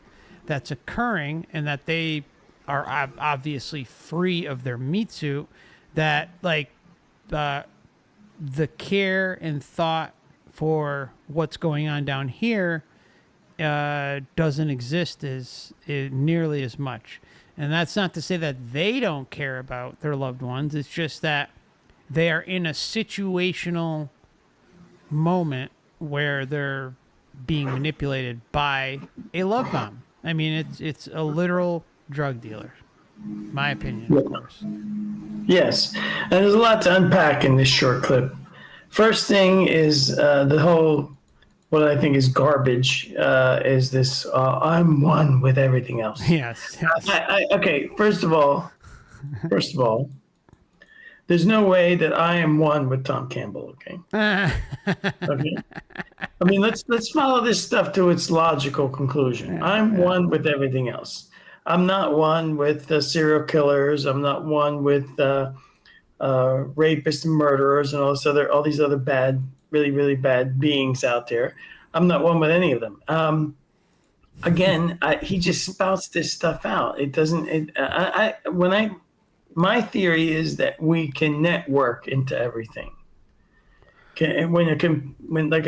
that's occurring, and that they are obviously free of their meat suit, that like the care and thought for what's going on down here doesn't exist nearly as much. And that's not to say that they don't care about their loved ones. It's just that they are in a situational moment where they're being manipulated by a love bomb. I mean, it's a literal drug dealer. My opinion, of course. Yes, and there's a lot to unpack in this short clip. First thing is the whole, what I think is garbage, is this, I'm one with everything else. Yes. Okay, first of all, there's no way that I am one with Tom Campbell, okay? Okay. I mean, let's follow this stuff to its logical conclusion. I'm one with everything else. I'm not one with serial killers. I'm not one with rapists and murderers and all these other bad, really, really bad beings out there. I'm not one with any of them. Again, he just spouts this stuff out. It doesn't. My theory is that we can network into everything. When a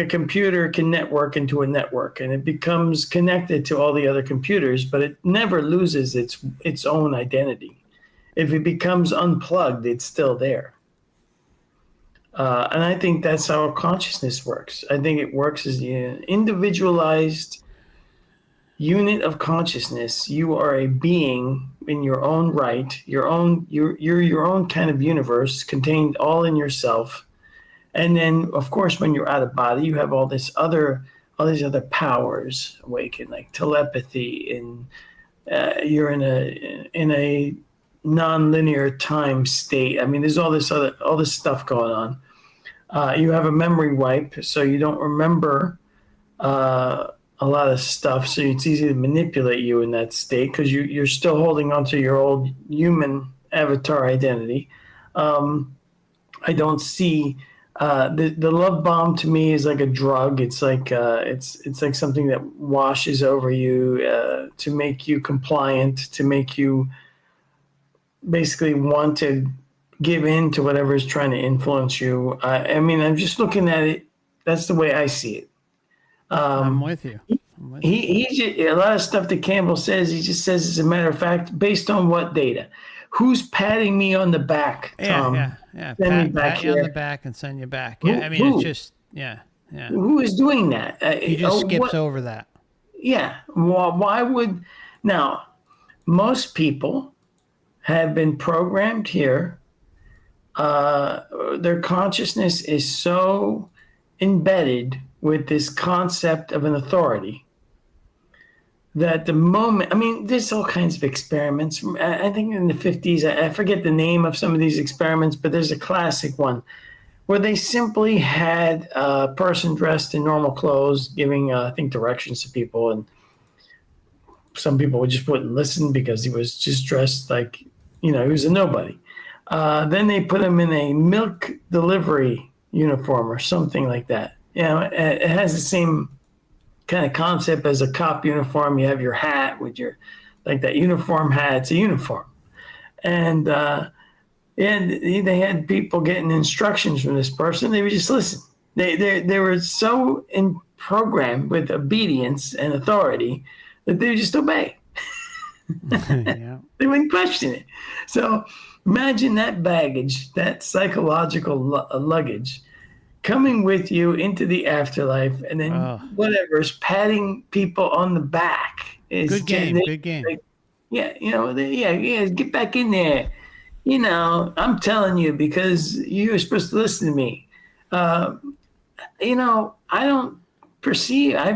computer can network into a network, and it becomes connected to all the other computers, but it never loses its own identity. If it becomes unplugged, it's still there. And I think that's how consciousness works. I think it works as an individualized unit of consciousness. You are a being in your own right, you're your own kind of universe, contained all in yourself. And then, of course, when you're out of body, you have all these other powers awaken, like telepathy, and you're in a non-linear time state. I mean, there's all this stuff going on. You have a memory wipe, so you don't remember a lot of stuff. So it's easy to manipulate you in that state because you're still holding on to your old human avatar identity. I don't see the love bomb to me is like a drug. It's like it's like something that washes over you to make you compliant, to make you basically want to give in to whatever is trying to influence you. I mean, I'm just looking at it. That's the way I see it. I'm with you. He just, a lot of stuff that Campbell says, he just says, as a matter of fact, based on what data? Who's patting me on the back, Tom? Yeah. Pat you on the back and send you back. Yeah, I mean, it's just, yeah. Who is doing that? He just skips over that. Yeah. Why would... Now, most people have been programmed here. Their consciousness is so embedded with this concept of an authority that the moment, I mean, there's all kinds of experiments. I think in the 50s, I forget the name of some of these experiments, but there's a classic one where they simply had a person dressed in normal clothes giving, I think, directions to people. And some people just wouldn't listen because he was just dressed like, he was a nobody. Then they put him in a milk delivery uniform or something like that. It has the same kind of concept as a cop uniform. You have your hat with your, like that uniform hat. It's a uniform. And they had people getting instructions from this person. They would just listen. They were so programmed with obedience and authority that they would just obey. Yeah. They wouldn't question it. So imagine that baggage, that psychological luggage, coming with you into the afterlife, and then whatever's patting people on the back is good game. Good game. Like, get back in there. I'm telling you because you're supposed to listen to me. I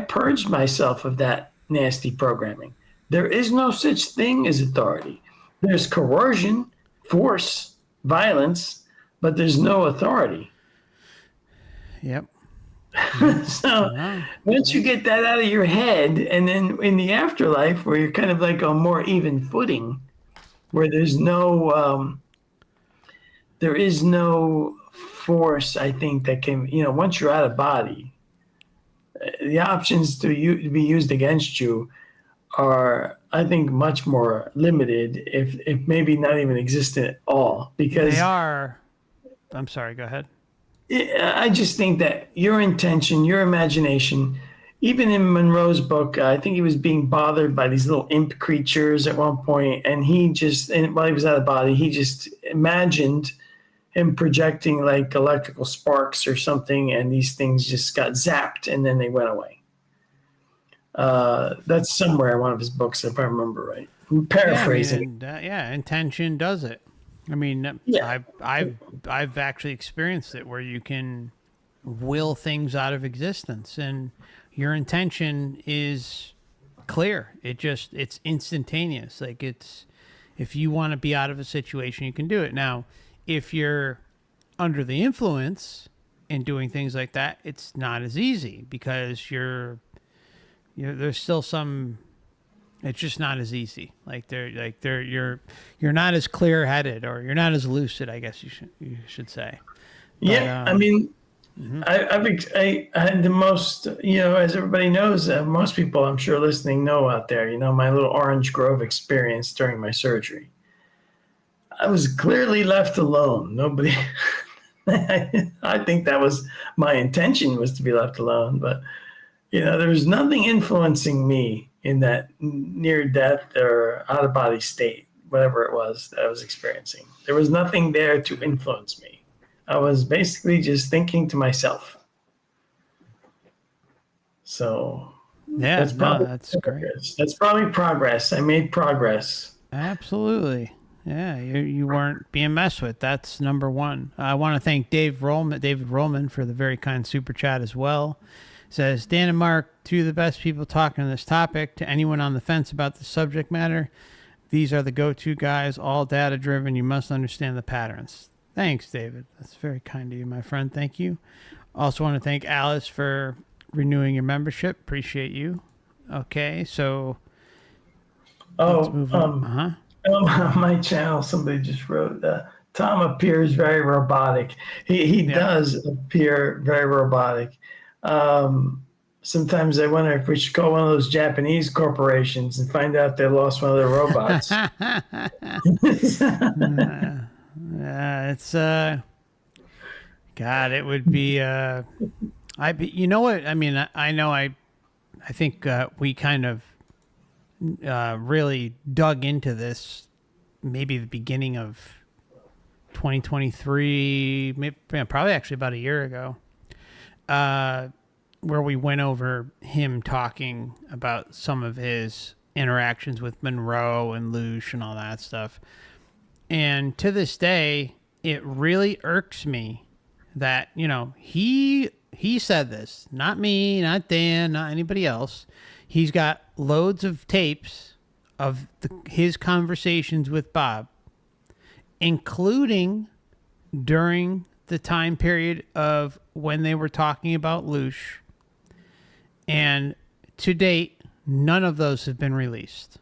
purged myself of that nasty programming. There is no such thing as authority. There's coercion, force, violence, but there's no authority. Yep. So once you get that out of your head, and then in the afterlife, where you're kind of like on more even footing, where there is no force, I think, that can, once you're out of body, the options to be used against you are, I think, much more limited, if maybe not even existent at all. Because they are. I'm sorry. Go ahead. I just think that your intention, your imagination, even in Monroe's book, I think he was being bothered by these little imp creatures at one point, and while he was out of body, he just imagined him projecting like electrical sparks or something, and these things just got zapped, and then they went away. That's somewhere in one of his books, if I remember right. I'm paraphrasing. Intention does it. I mean, Yeah. I've actually experienced it, where you can will things out of existence, and your intention is clear. It's instantaneous. Like, if you want to be out of a situation, you can do it. Now, if you're under the influence and doing things like that, it's not as easy, because there's still some. It's just not as easy. You're not as clear-headed, or you're not as lucid, I guess you should say. But, Yeah, I mean, I had the most, as everybody knows, most people I'm sure listening know out there, my little Orange Grove experience during my surgery. I was clearly left alone. Nobody, I think that was my intention, was to be left alone, but there was nothing influencing me in that near death or out of body state, whatever it was that I was experiencing. There was nothing there to influence me. I was basically just thinking to myself. So that's great. That's probably progress. I made progress. Absolutely. Yeah, you weren't being messed with. That's number one. I want to thank David Rollman for the very kind super chat as well. Says, Dan and Mark, two of the best people talking on this topic. To anyone on the fence about the subject matter, these are the go-to guys, all data-driven. You must understand the patterns. Thanks, David. That's very kind of you, my friend. Thank you. Also want to thank Alice for renewing your membership. Appreciate you. Okay, so let's move on. On my channel, somebody just wrote, Tom appears very robotic. He does appear very robotic. Sometimes I wonder if we should call one of those Japanese corporations and find out they lost one of their robots. It's God, it would be you know what I mean, I think we kind of really dug into this maybe the beginning of 2023, probably actually about a year ago, where we went over him talking about some of his interactions with Monroe and Lush and all that stuff. And to this day, it really irks me that, he said this, not me, not Dan, not anybody else. He's got loads of tapes of his conversations with Bob, including during the time period of when they were talking about Lush. And to date, none of those have been released.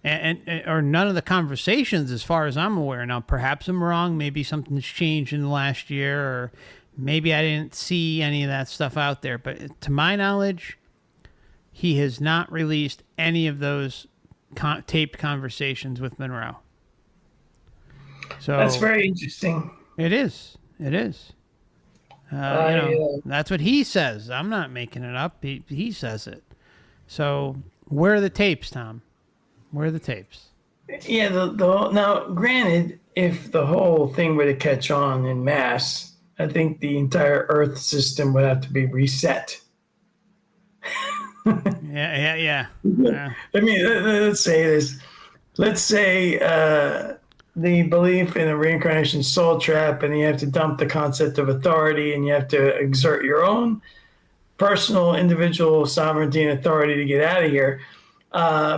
Or none of the conversations, as far as I'm aware. Now, perhaps I'm wrong. Maybe something's changed in the last year, or maybe I didn't see any of that stuff out there. But to my knowledge, he has not released any of those taped conversations with Monroe. So that's very interesting. It is. That's what he says. I'm not making it up. He says it. So where are the tapes, Tom? Where are the tapes? Yeah, now, granted, if the whole thing were to catch on in mass, I think the entire Earth system would have to be reset. Yeah. I mean, let's say this. Let's say the belief in a reincarnation soul trap, and you have to dump the concept of authority, and you have to exert your own personal, individual sovereignty and authority to get out of here.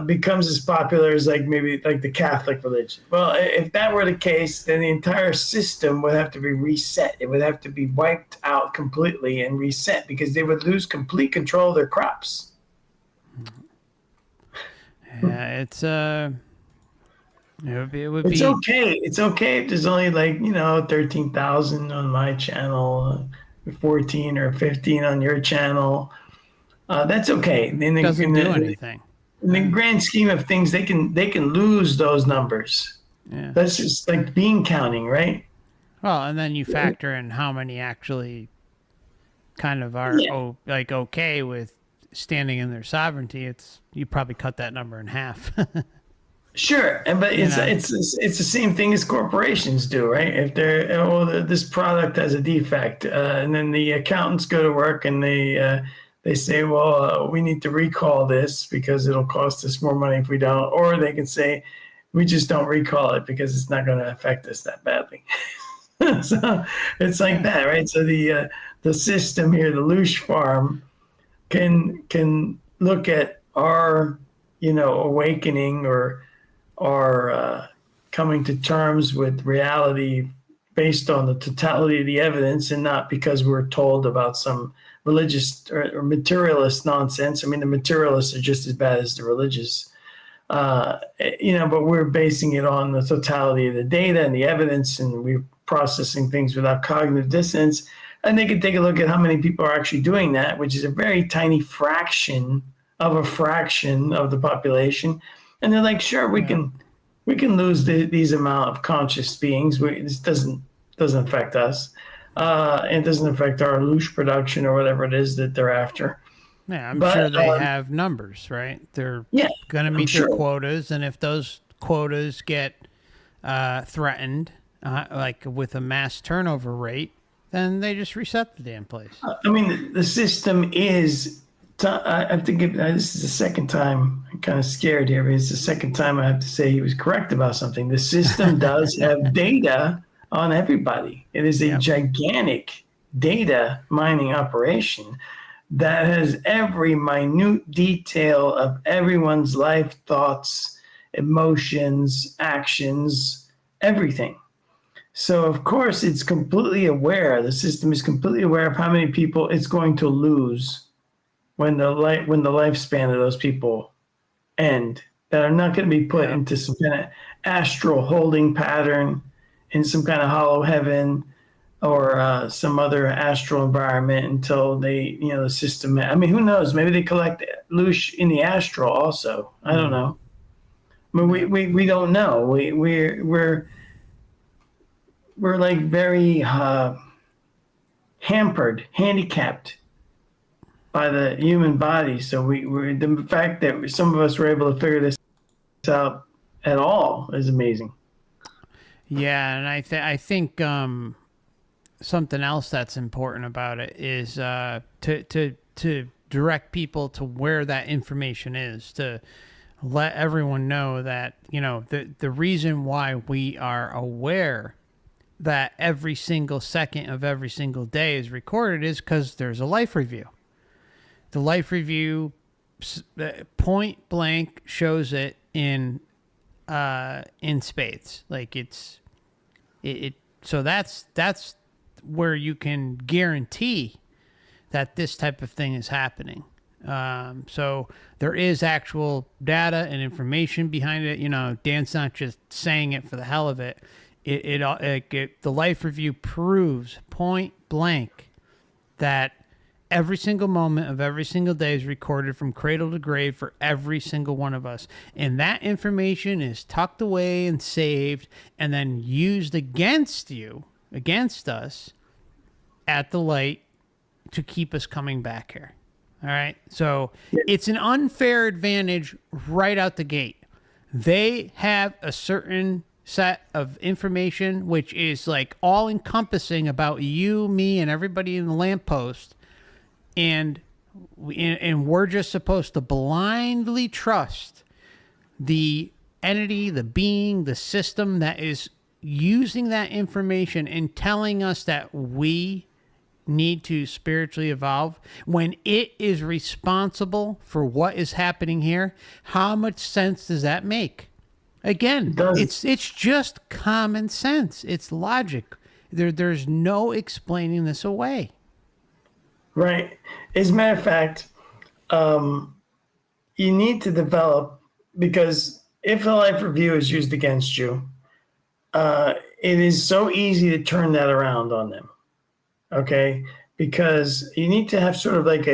becomes as popular as like maybe like the Catholic religion. Well, if that were the case, then the entire system would have to be reset. It would have to be wiped out completely and reset because they would lose complete control of their crops. Yeah, it's it would It's be okay. It's okay if there's only like 13,000 on my channel, 14 or 15 on your channel. That's okay. doesn't do anything. In the grand scheme of things, they can lose those numbers. Yeah. That's just like bean counting, right? Well, and then you factor in how many actually kind of are like okay with standing in their sovereignty. You probably cut that number in half. Sure, but it's the same thing as corporations do, right? If this product has a defect, and then the accountants go to work and they say, well, we need to recall this because it'll cost us more money if we don't, or they can say, we just don't recall it because it's not going to affect us that badly. So it's like that, right? So the system here, the Loosh farm, can look at our awakening or coming to terms with reality based on the totality of the evidence and not because we're told about some religious or materialist nonsense. I mean, the materialists are just as bad as the religious, but we're basing it on the totality of the data and the evidence, and we're processing things without cognitive dissonance. And they can take a look at how many people are actually doing that, which is a very tiny fraction of the population. And they're like, sure, we can lose these amount of conscious beings. This doesn't affect us. It doesn't affect our Loosh production or whatever it is that they're after. Yeah, I'm sure they have numbers, right? They're going to meet their quotas, and if those quotas get threatened, like with a mass turnover rate, then they just reset the damn place. I mean, the system is. I have to give. This is the second time. I'm kind of scared here, but it's the second time I have to say he was correct about something. The system does have data on everybody. It is a gigantic data mining operation that has every minute detail of everyone's life, thoughts, emotions, actions, everything. So of course it's completely aware. The system is completely aware of how many people it's going to lose when the lifespan of those people end, that are not going to be put into some kind of astral holding pattern in some kind of hollow heaven or some other astral environment until they, the system. I mean, who knows? Maybe they collect Loosh in the astral also. I don't know. I mean, we don't know. We're like very handicapped by the human body. So we're the fact that some of us were able to figure this out at all is amazing. Yeah, and I think something else that's important about it is to direct people to where that information is, to let everyone know that the reason why we are aware that every single second of every single day is recorded is because there's a life review. The life review point blank shows it in spades. Like so that's where you can guarantee that this type of thing is happening. So there is actual data and information behind it. Dan's not just saying it for the hell of it. The life review proves point blank that every single moment of every single day is recorded from cradle to grave for every single one of us. And that information is tucked away and saved and then used against us at the light to keep us coming back here. All right. So it's an unfair advantage right out the gate. They have a certain set of information which is like all encompassing about you, me, and everybody in the lamppost. And we're just supposed to blindly trust the entity, the being, the system that is using that information and telling us that we need to spiritually evolve, when it is responsible for what is happening here, how much sense does that make? Again, it's just common sense. It's logic. There's no explaining this away. Right. As a matter of fact, you need to develop, because if the life review is used against you, it is so easy to turn that around on them. Okay? Because you need to have sort of like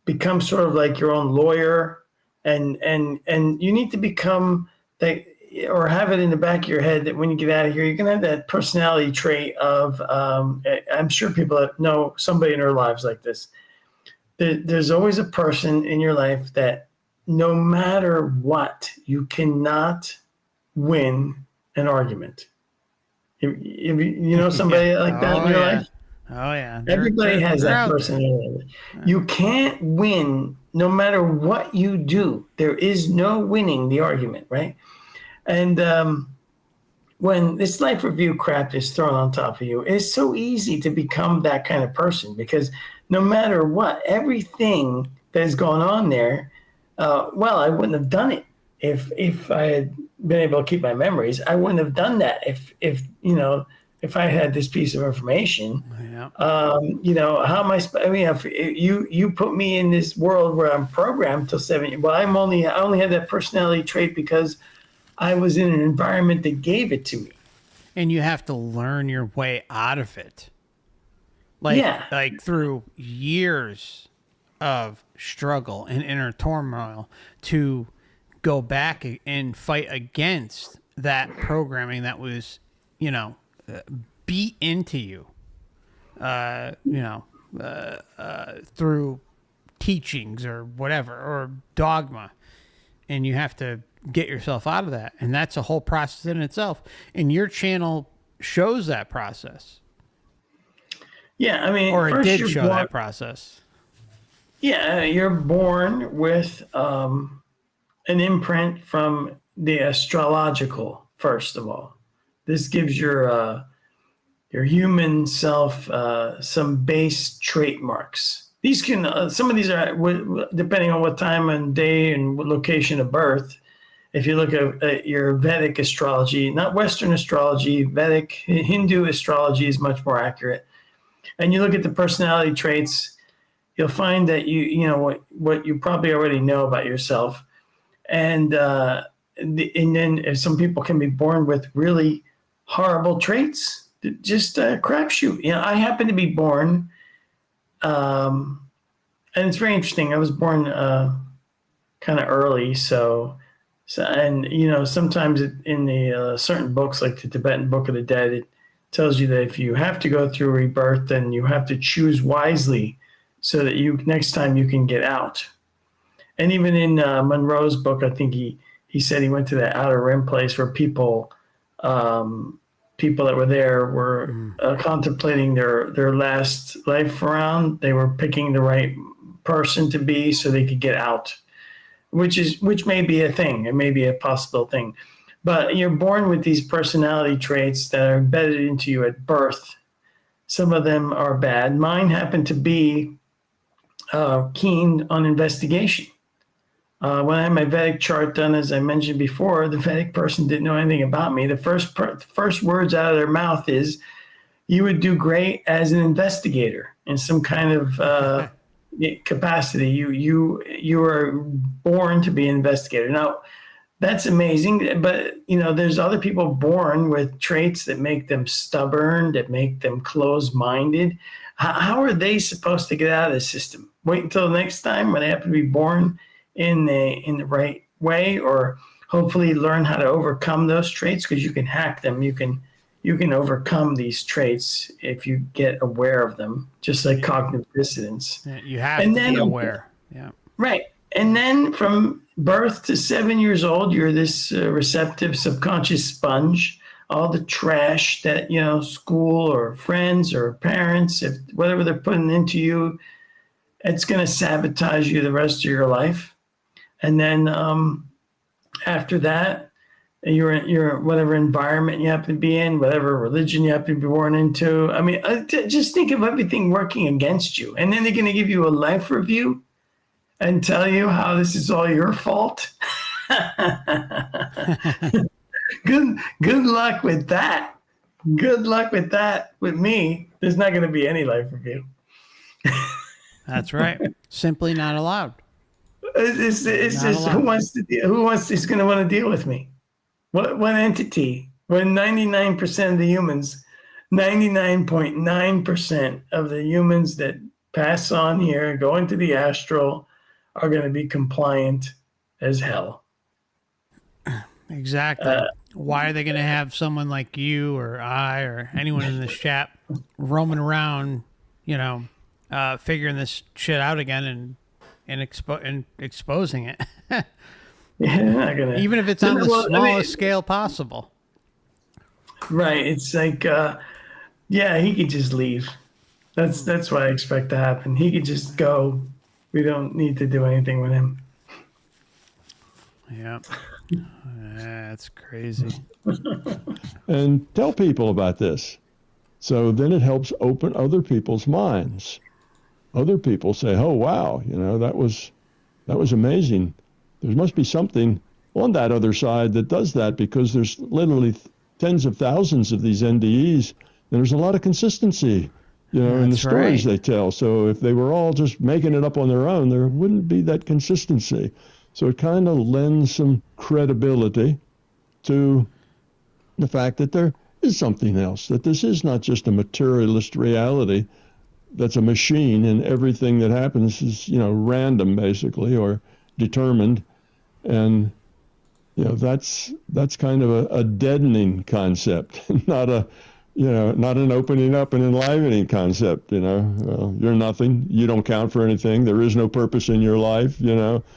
become sort of like your own lawyer, and you need to become that, or have it in the back of your head that when you get out of here, you're going to have that personality trait of, I'm sure people that know somebody in their lives like this. There's always a person in your life that no matter what, you cannot win an argument. If you know somebody like that in your life? Oh, yeah. Everybody has that out person in their life. You can't win no matter what you do. There is no winning the argument, right? And when this life review crap is thrown on top of you, it's so easy to become that kind of person, because no matter what, everything that is going on there, well, I wouldn't have done it if I had been able to keep my memories. I wouldn't have done that if I had this piece of information. Yeah. How am if you put me in this world where I'm programmed till 7, well, I only had that personality trait because I was in an environment that gave it to me. And you have to learn your way out of it. Like through years of struggle and inner turmoil to go back and fight against that programming that was, beat into you, through teachings or whatever, or dogma. And you have to get yourself out of that. And that's a whole process in itself. And your channel shows that process. Yeah, I mean, or it did show that process. Yeah, you're born with an imprint from the astrological, first of all. This gives your human self some base trademarks. These can some of these are, depending on what time and day and what location of birth. If you look at your Vedic astrology, not Western astrology, Vedic Hindu astrology is much more accurate. And you look at the personality traits, you'll find that you know what you probably already know about yourself. And then some people can be born with really horrible traits, just a crapshoot. I happen to be born, and it's very interesting. I was born kind of early, so sometimes in the certain books, like the Tibetan Book of the Dead, it tells you that if you have to go through rebirth, then you have to choose wisely so that next time you can get out. And even in Monroe's book, I think he said he went to that outer rim place where people that were there were contemplating their last life around. They were picking the right person to be so they could get out, which may be a thing. It may be a possible thing. But you're born with these personality traits that are embedded into you at birth. Some of them are bad. Mine happened to be keen on investigation. When I had my Vedic chart done, as I mentioned before, the Vedic person didn't know anything about me. The first words out of their mouth is, "You would do great as an investigator in some kind of capacity. You are born to be an investigator." Now, that's amazing, but there's other people born with traits that make them stubborn, that make them closed-minded. How are they supposed to get out of the system? Wait until the next time when they happen to be born in the right way, or hopefully learn how to overcome those traits, because you can hack them. You can overcome these traits if you get aware of them, just like cognitive dissonance. Yeah, you have to be aware. Yeah. Right. And then from birth to 7 years old, you're this receptive subconscious sponge. All the trash that, school or friends or parents, if whatever they're putting into you, it's going to sabotage you the rest of your life. And then after that, your whatever environment you happen to be in, whatever religion you happen to be born into. I mean, just think of everything working against you, and then they're going to give you a life review and tell you how this is all your fault. Good luck with that. Good luck with that. With me, there's not going to be any life review. That's right. Simply not allowed. It's Not just allowed. who's going to want to deal with me? What entity? When 99% of the humans, 99.9% of the humans that pass on here, go into the astral, are going to be compliant as hell. Exactly. Why are they going to have someone like you or I or anyone in this chat roaming around, figuring this shit out again and exposing it? Yeah, they're not gonna, Even if it's on the Well, I mean, smallest scale possible. right. It's like, he could just leave. That's what I expect to happen. He could just go. We don't need to do anything with him. Yeah. That's crazy. And tell people about this. So then it helps open other people's minds. Other people say, oh, wow, that was amazing. There must be something on that other side that does that, because there's literally tens of thousands of these NDEs, and there's a lot of consistency, in the stories they tell. So if they were all just making it up on their own, there wouldn't be that consistency. So it kind of lends some credibility to the fact that there is something else, that this is not just a materialist reality that's a machine and everything that happens is, random basically, or determined. And, that's kind of a deadening concept, not an opening up and enlivening concept, Well, you're nothing. You don't count for anything. There is no purpose in your life,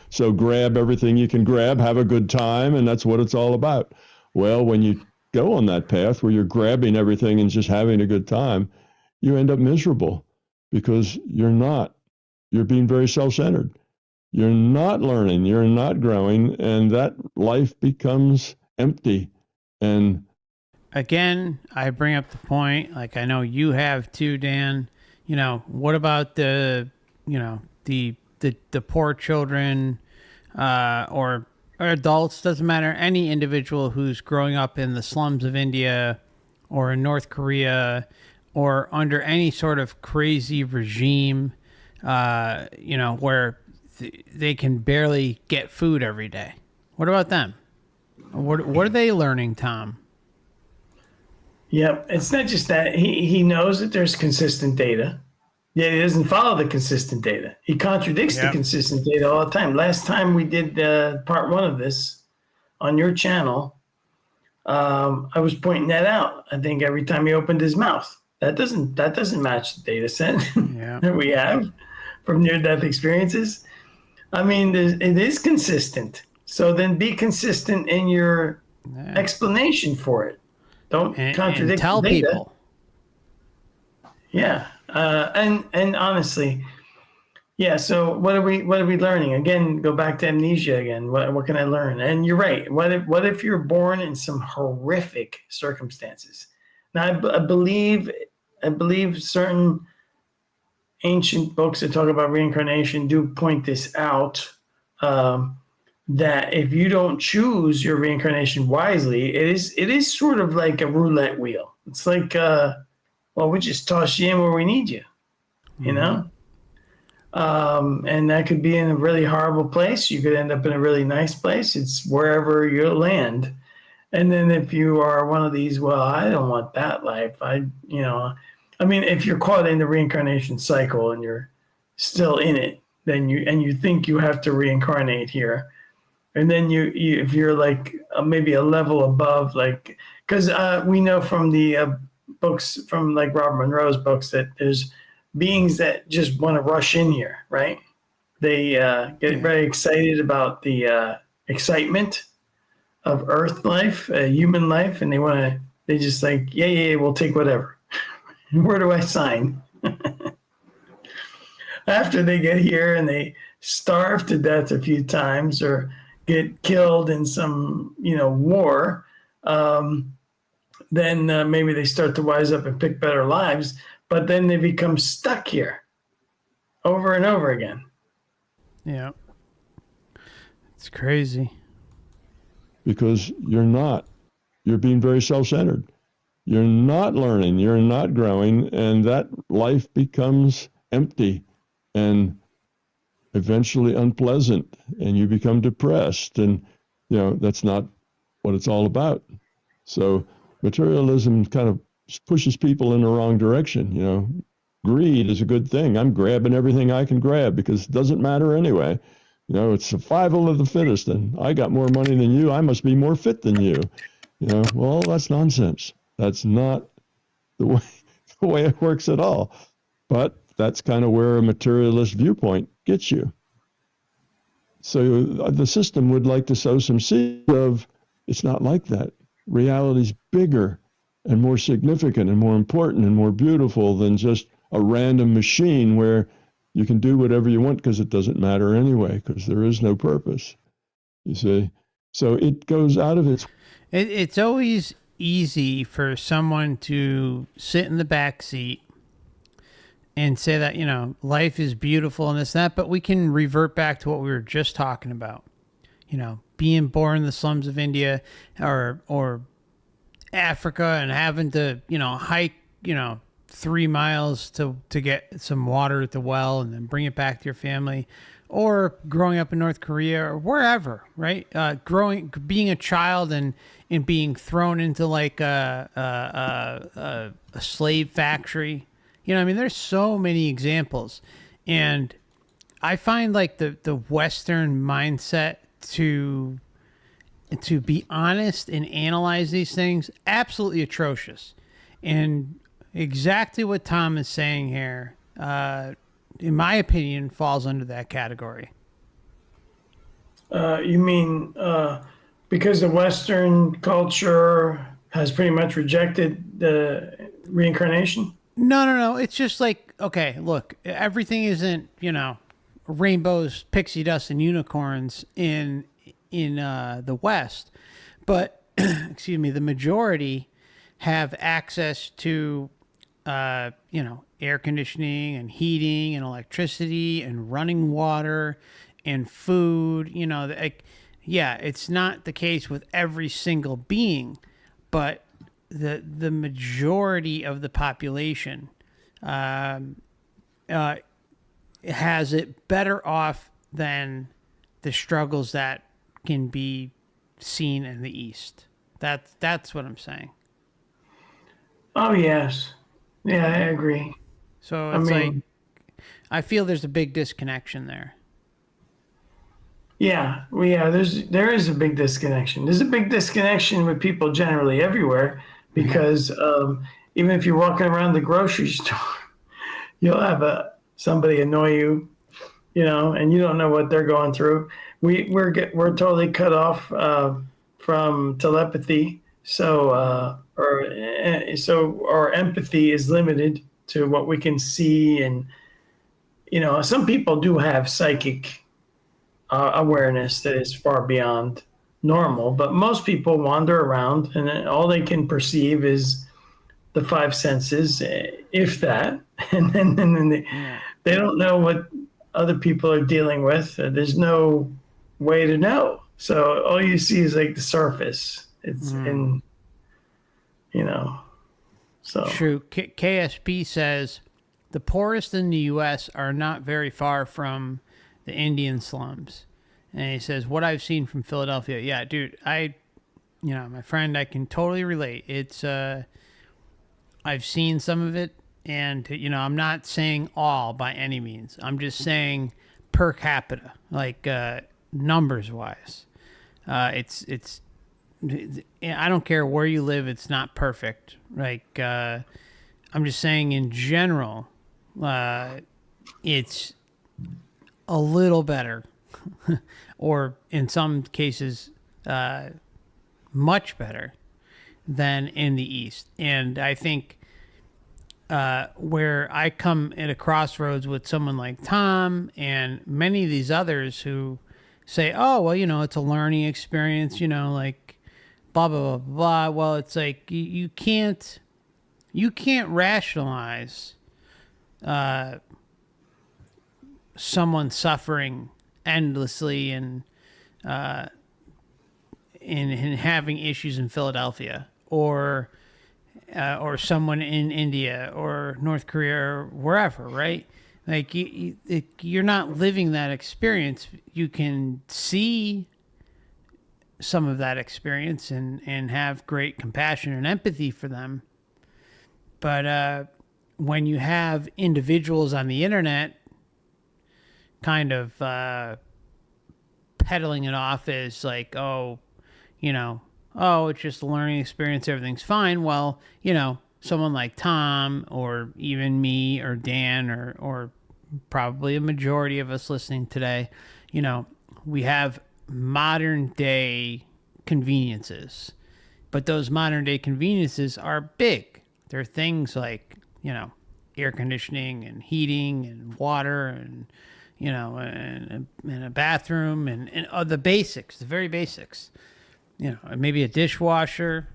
So grab everything you can grab, have a good time, and that's what it's all about. Well, when you go on that path where you're grabbing everything and just having a good time, you end up miserable, because you're being very self-centered. You're not learning, you're not growing, and that life becomes empty. And Again, I bring up the point, like I know you have too, Dan. What about the poor children, or adults, doesn't matter, any individual who's growing up in the slums of India or in North Korea or under any sort of crazy regime, where they can barely get food every day. What about them? What are they learning, Tom? Yep. It's not just that. He knows that there's consistent data, yet he doesn't follow the consistent data. He contradicts the consistent data all the time. Last time we did part 1 of this on your channel, I was pointing that out. I think every time he opened his mouth, that doesn't match the data set that we have from near-death experiences. I mean, it is consistent. So then be consistent in your explanation for it. Don't contradict and tell the data. people. Yeah, and honestly, yeah. So what are we learning? Again, go back to amnesia again. What can I learn? And you're right. What if you're born in some horrific circumstances? Now, I believe certain ancient books that talk about reincarnation do point this out. That if you don't choose your reincarnation wisely, it is sort of like a roulette wheel. It's like, we just toss you in where we need you, and that could be in a really horrible place. You could end up in a really nice place. It's wherever you land. And then if you are one of these, well, I don't want that life. If you're caught in the reincarnation cycle and you're still in it, then you think you have to reincarnate here. And then you if you're like maybe a level above, like, because we know from the books, from like Robert Monroe's books, that there's beings that just want to rush in here, right? They get very excited about the excitement of Earth life, human life, and they just like, yeah, we'll take whatever. Where do I sign? After they get here and they starve to death a few times or get killed in some, war, then maybe they start to wise up and pick better lives. But then they become stuck here over and over again. Yeah. It's crazy. Because you're being very self-centered. You're not learning, you're not growing, and that life becomes empty and eventually unpleasant, and you become depressed, and that's not what it's all about. So materialism kind of pushes people in the wrong direction. Greed is a good thing. I'm grabbing everything I can grab because it doesn't matter anyway. It's survival of the fittest, and I got more money than you, I must be more fit than you. Well, that's nonsense. That's not the way it works at all. But that's kind of where a materialist viewpoint gets you. So the system would like to sow some seed of, it's not like that. Reality's bigger and more significant and more important and more beautiful than just a random machine where you can do whatever you want because it doesn't matter anyway, because there is no purpose. You see? So it goes out of its... It's always easy for someone to sit in the back seat and say that, life is beautiful and this and that, but we can revert back to what we were just talking about. Being born in the slums of India or Africa and having to, hike, 3 miles to get some water at the well and then bring it back to your family, or growing up in North Korea or wherever, right? Being a child and being thrown into like a slave factory. There's so many examples. And I find like the Western mindset to be honest and analyze these things absolutely atrocious. And exactly what Tom is saying here, in my opinion, falls under that category. You mean because the Western culture has pretty much rejected the reincarnation? No. It's just like, okay, look, everything isn't, rainbows, pixie dust, and unicorns in the West, but excuse me, the majority have access to air conditioning and heating and electricity and running water and food. It's not the case with every single being, but the majority of the population has it better off than the struggles that can be seen in the East. That's what I'm saying. Oh, yes. Yeah, I agree. So it's I feel there's a big disconnection there. Yeah, there is a big disconnection. There's a big disconnection with people generally everywhere because even if you're walking around the grocery store, you'll have somebody annoy you, and you don't know what they're going through. We're totally cut off from telepathy, so our empathy is limited to what we can see, and some people do have psychic awareness that is far beyond normal, but most people wander around and all they can perceive is the five senses, if that, and then they don't know what other people are dealing with. There's no way to know, so all you see is like the surface. It's in so true. KSP says the poorest in the U.S. are not very far from the Indian slums. And he says, what I've seen from Philadelphia. Yeah, dude, my friend, I can totally relate. It's, I've seen some of it, and, I'm not saying all by any means. I'm just saying per capita, like, numbers wise. It's, I don't care where you live. It's not perfect. Like, I'm just saying in general, it's a little better or in some cases, much better than in the East. And I think, where I come at a crossroads with someone like Tom and many of these others who say, oh, well, it's a learning experience, like blah, blah, blah, blah. Well, it's like you can't rationalize someone suffering endlessly and in having issues in Philadelphia or someone in India or North Korea or wherever, right? Like you're not living that experience. You can see some of that experience and have great compassion and empathy for them. But when you have individuals on the internet kind of peddling it off as like, oh, it's just a learning experience, everything's fine. Well, someone like Tom or even me or Dan or probably a majority of us listening today, we have modern day conveniences, but those modern day conveniences are big. They're things like, air conditioning and heating and water and, and a bathroom and the basics, the very basics. Maybe a dishwasher.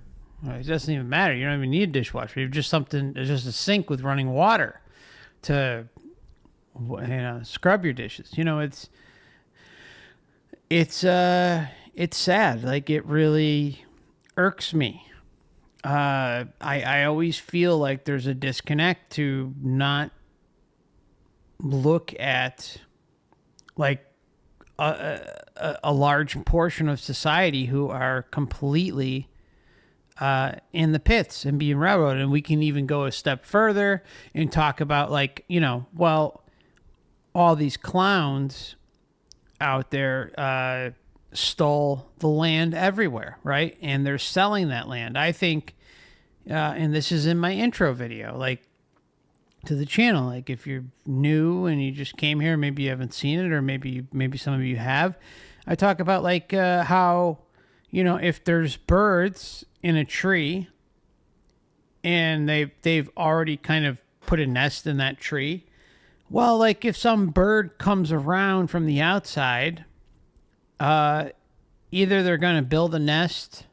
Well, it doesn't even matter. You don't even need a dishwasher. You have just just a sink with running water to, scrub your dishes. It's sad. Like, it really irks me. I always feel like there's a disconnect to not look at like a large portion of society who are completely in the pits and being railroaded. And we can even go a step further and talk about like, all these clowns out there stole the land everywhere, right? And they're selling that land. I think, and this is in my intro video, like, to the channel, like if you're new and you just came here, maybe you haven't seen it, or maybe some of you have. I talk about like how, if there's birds in a tree and they've already kind of put a nest in that tree. Well, like if some bird comes around from the outside, either they're going to build a nest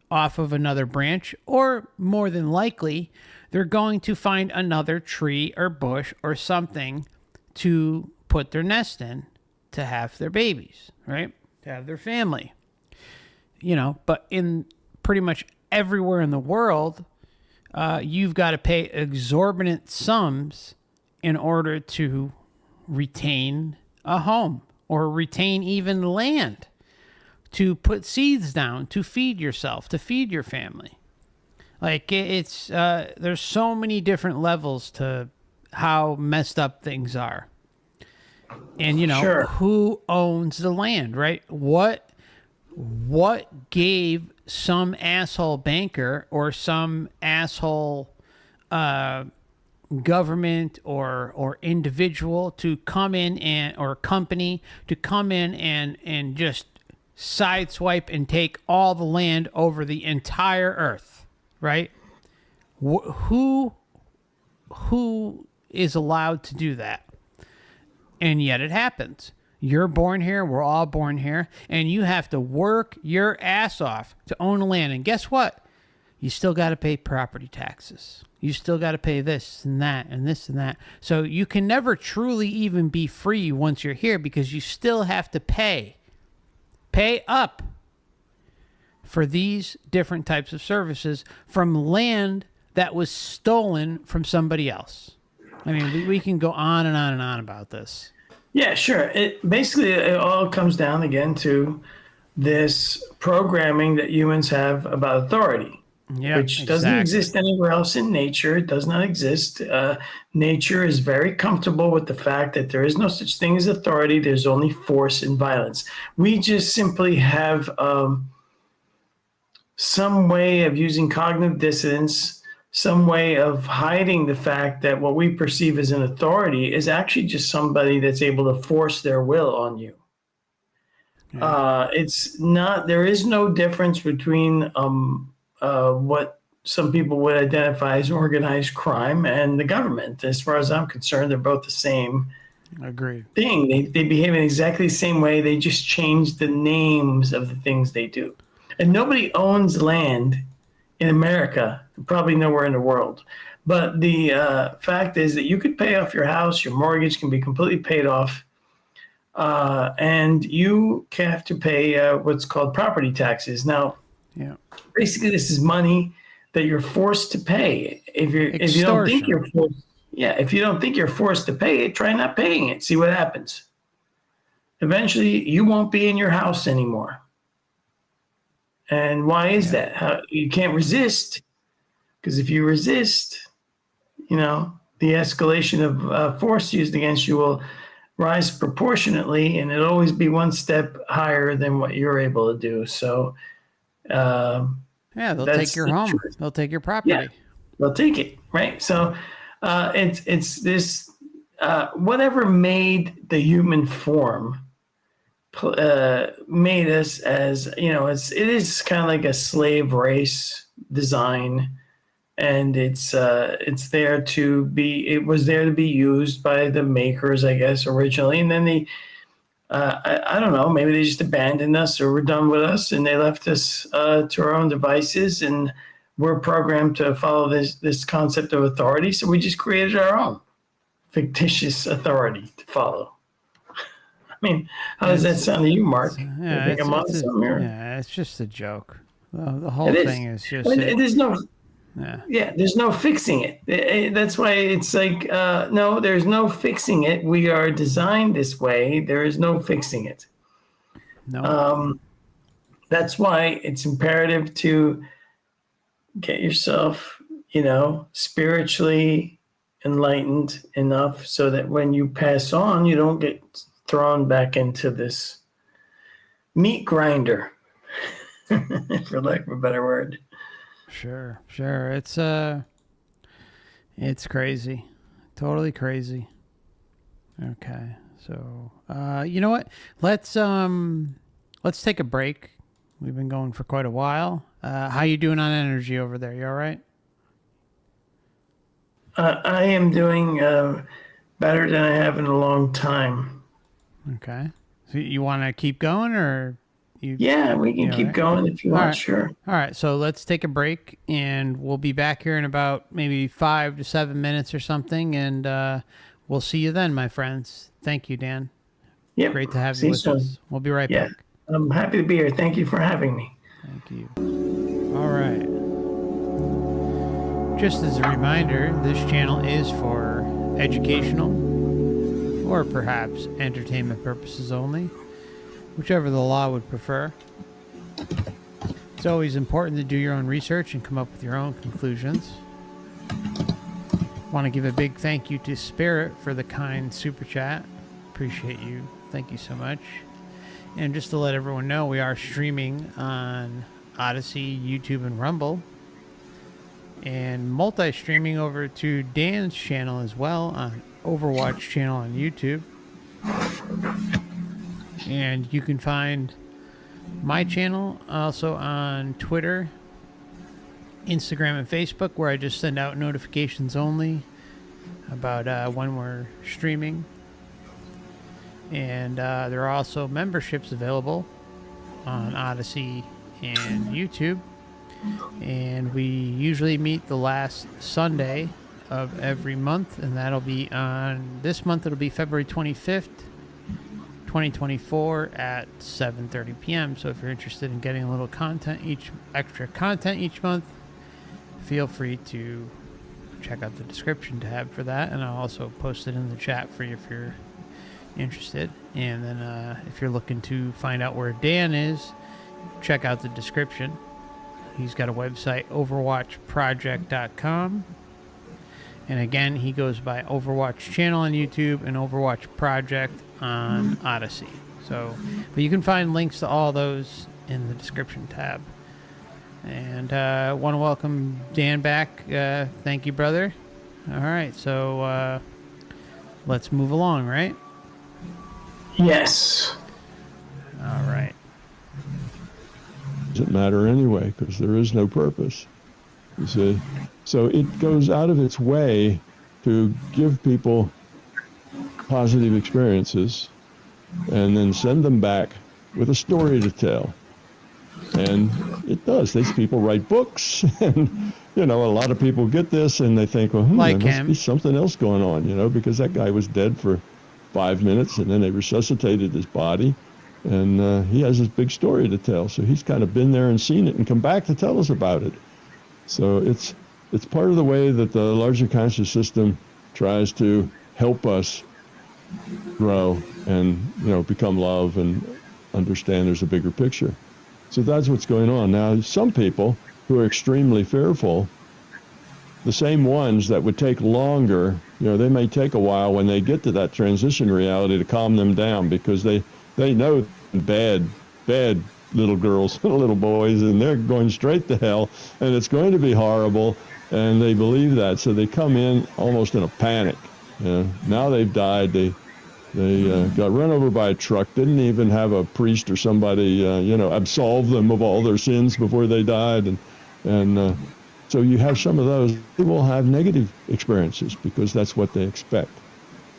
off of another branch, or more than likely, they're going to find another tree or bush or something to put their nest in to have their babies, right? To have their family. But in pretty much everywhere in the world, you've got to pay exorbitant sums in order to retain a home or retain even land to put seeds down, to feed yourself, to feed your family. Like it's there's so many different levels to how messed up things are. And Sure. Who owns the land, right? What gave some asshole banker or some asshole government or individual to come in or company to come in and just sideswipe and take all the land over the entire earth, right? Who is allowed to do that? And yet it happens. You're born here. We're all born here. And you have to work your ass off to own the land. And guess what? You still got to pay property taxes. You still got to pay this and that and this and that. So you can never truly even be free once you're here, because you still have to pay up for these different types of services from land that was stolen from somebody else. I mean, we can go on and on and on about this. Yeah, sure. It all comes down again to this programming that humans have about authority, which doesn't exist anywhere else in nature. It does not exist. Nature is very comfortable with the fact that there is no such thing as authority. There's only force and violence. We just simply have some way of using cognitive dissonance, some way of hiding the fact that what we perceive as an authority is actually just somebody that's able to force their will on you. Yeah. There is no difference between what some people would identify as organized crime and the government. As far as I'm concerned, they're both the same. Agreed. thing. They behave in exactly the same way. They just change the names of the things they do. And nobody owns land in America, probably nowhere in the world. But the fact is that you could pay off your house, your mortgage can be completely paid off, and you have to pay what's called property taxes. Now, Yeah. basically, this is money that you're forced to pay. If you don't think Extortion. you're forced, yeah, if you don't think you're forced to pay it, try not paying it. See what happens. Eventually, you won't be in your house anymore. And why is that? You can't resist, because if you resist, the escalation of force used against you will rise proportionately, and it'll always be one step higher than what you're able to do. So, Yeah, they'll that's take your the home. truth. They'll take your property. Yeah, they'll take it, right? So, it's this whatever made the human form made us as it is kind of like a slave race design, and it was there to be used by the makers, I guess, originally, and then I don't know, maybe they just abandoned us or were done with us and they left us to our own devices, and we're programmed to follow this concept of authority, so we just created our own fictitious authority to follow. I mean, how does that sound to you, Mark? Yeah, You think I'm onto something here? yeah, it's just a joke. The whole It is. thing is just. There's no, Yeah. there's no fixing it. That's why it's like, no, there's no fixing it. We are designed this way. There is no fixing it. No. That's why it's imperative to get yourself, spiritually enlightened enough so that when you pass on, you don't get thrown back into this meat grinder, for lack of a better word. Sure. It's crazy. Totally crazy. Okay. So, you know what? Let's take a break. We've been going for quite a while. How you doing on energy over there? You all right? I am doing better than I have in a long time. Okay. So you want to keep going, or you? Yeah, we can keep going if you want. right. Sure. All right. So let's take a break, and we'll be back here in about maybe 5 to 7 minutes or something, and we'll see you then, my friends. Thank you, Dan. Yep. Great to have See you you with soon. us. We'll be right Yeah. back. I'm happy to be here. Thank you for having me. Thank you. All right. Just as a reminder, this channel is for educational or perhaps entertainment purposes only, whichever the law would prefer. It's always important to do your own research and come up with your own conclusions. Want to give a big thank you to Spirit for the kind super chat. Appreciate you. Thank you so much. And just to let everyone know, we are streaming on Odysee, YouTube, and Rumble. And multi-streaming over to Dan's channel as well, on Overwatch channel on YouTube. And you can find my channel also on Twitter, Instagram, and Facebook, where I just send out notifications only about when we're streaming. And there are also memberships available on Odysee and YouTube. And we usually meet the last Sunday of every month, and that'll be on this month. It'll be February 25th, 2024 at 7:30 p.m. So if you're interested in getting a little extra content each month, feel free to check out the description tab for that, and I'll also post it in the chat for you if you're interested. And then if you're looking to find out where Dan is, check out the description. He's got a website, overwatchproject.com. And again, he goes by Overwatch channel on YouTube and Overwatch Project on Odysee. So, but you can find links to all those in the description tab. And I want to welcome Dan back. Thank you, brother. All right, so let's move along, right? Yes. All right. Doesn't matter anyway, because there is no purpose, you see. So it goes out of its way to give people positive experiences and then send them back with a story to tell. And it does. These people write books, and a lot of people get this and they think, well, Like there must him. be something else going on, because that guy was dead for 5 minutes and then they resuscitated his body, and he has this big story to tell. So he's kind of been there and seen it and come back to tell us about it. So it's part of the way that the larger conscious system tries to help us grow and become love and understand there's a bigger picture. So that's what's going on. Now, some people who are extremely fearful, the same ones that would take longer, they may take a while when they get to that transition reality to calm them down, because they know bad little girls and little boys, and they're going straight to hell, and it's going to be horrible, and they believe that. So they come in almost in a panic. Now they've died. They got run over by a truck, didn't even have a priest or somebody, absolve them of all their sins before they died. And so you have some of those. They will have negative experiences because that's what they expect.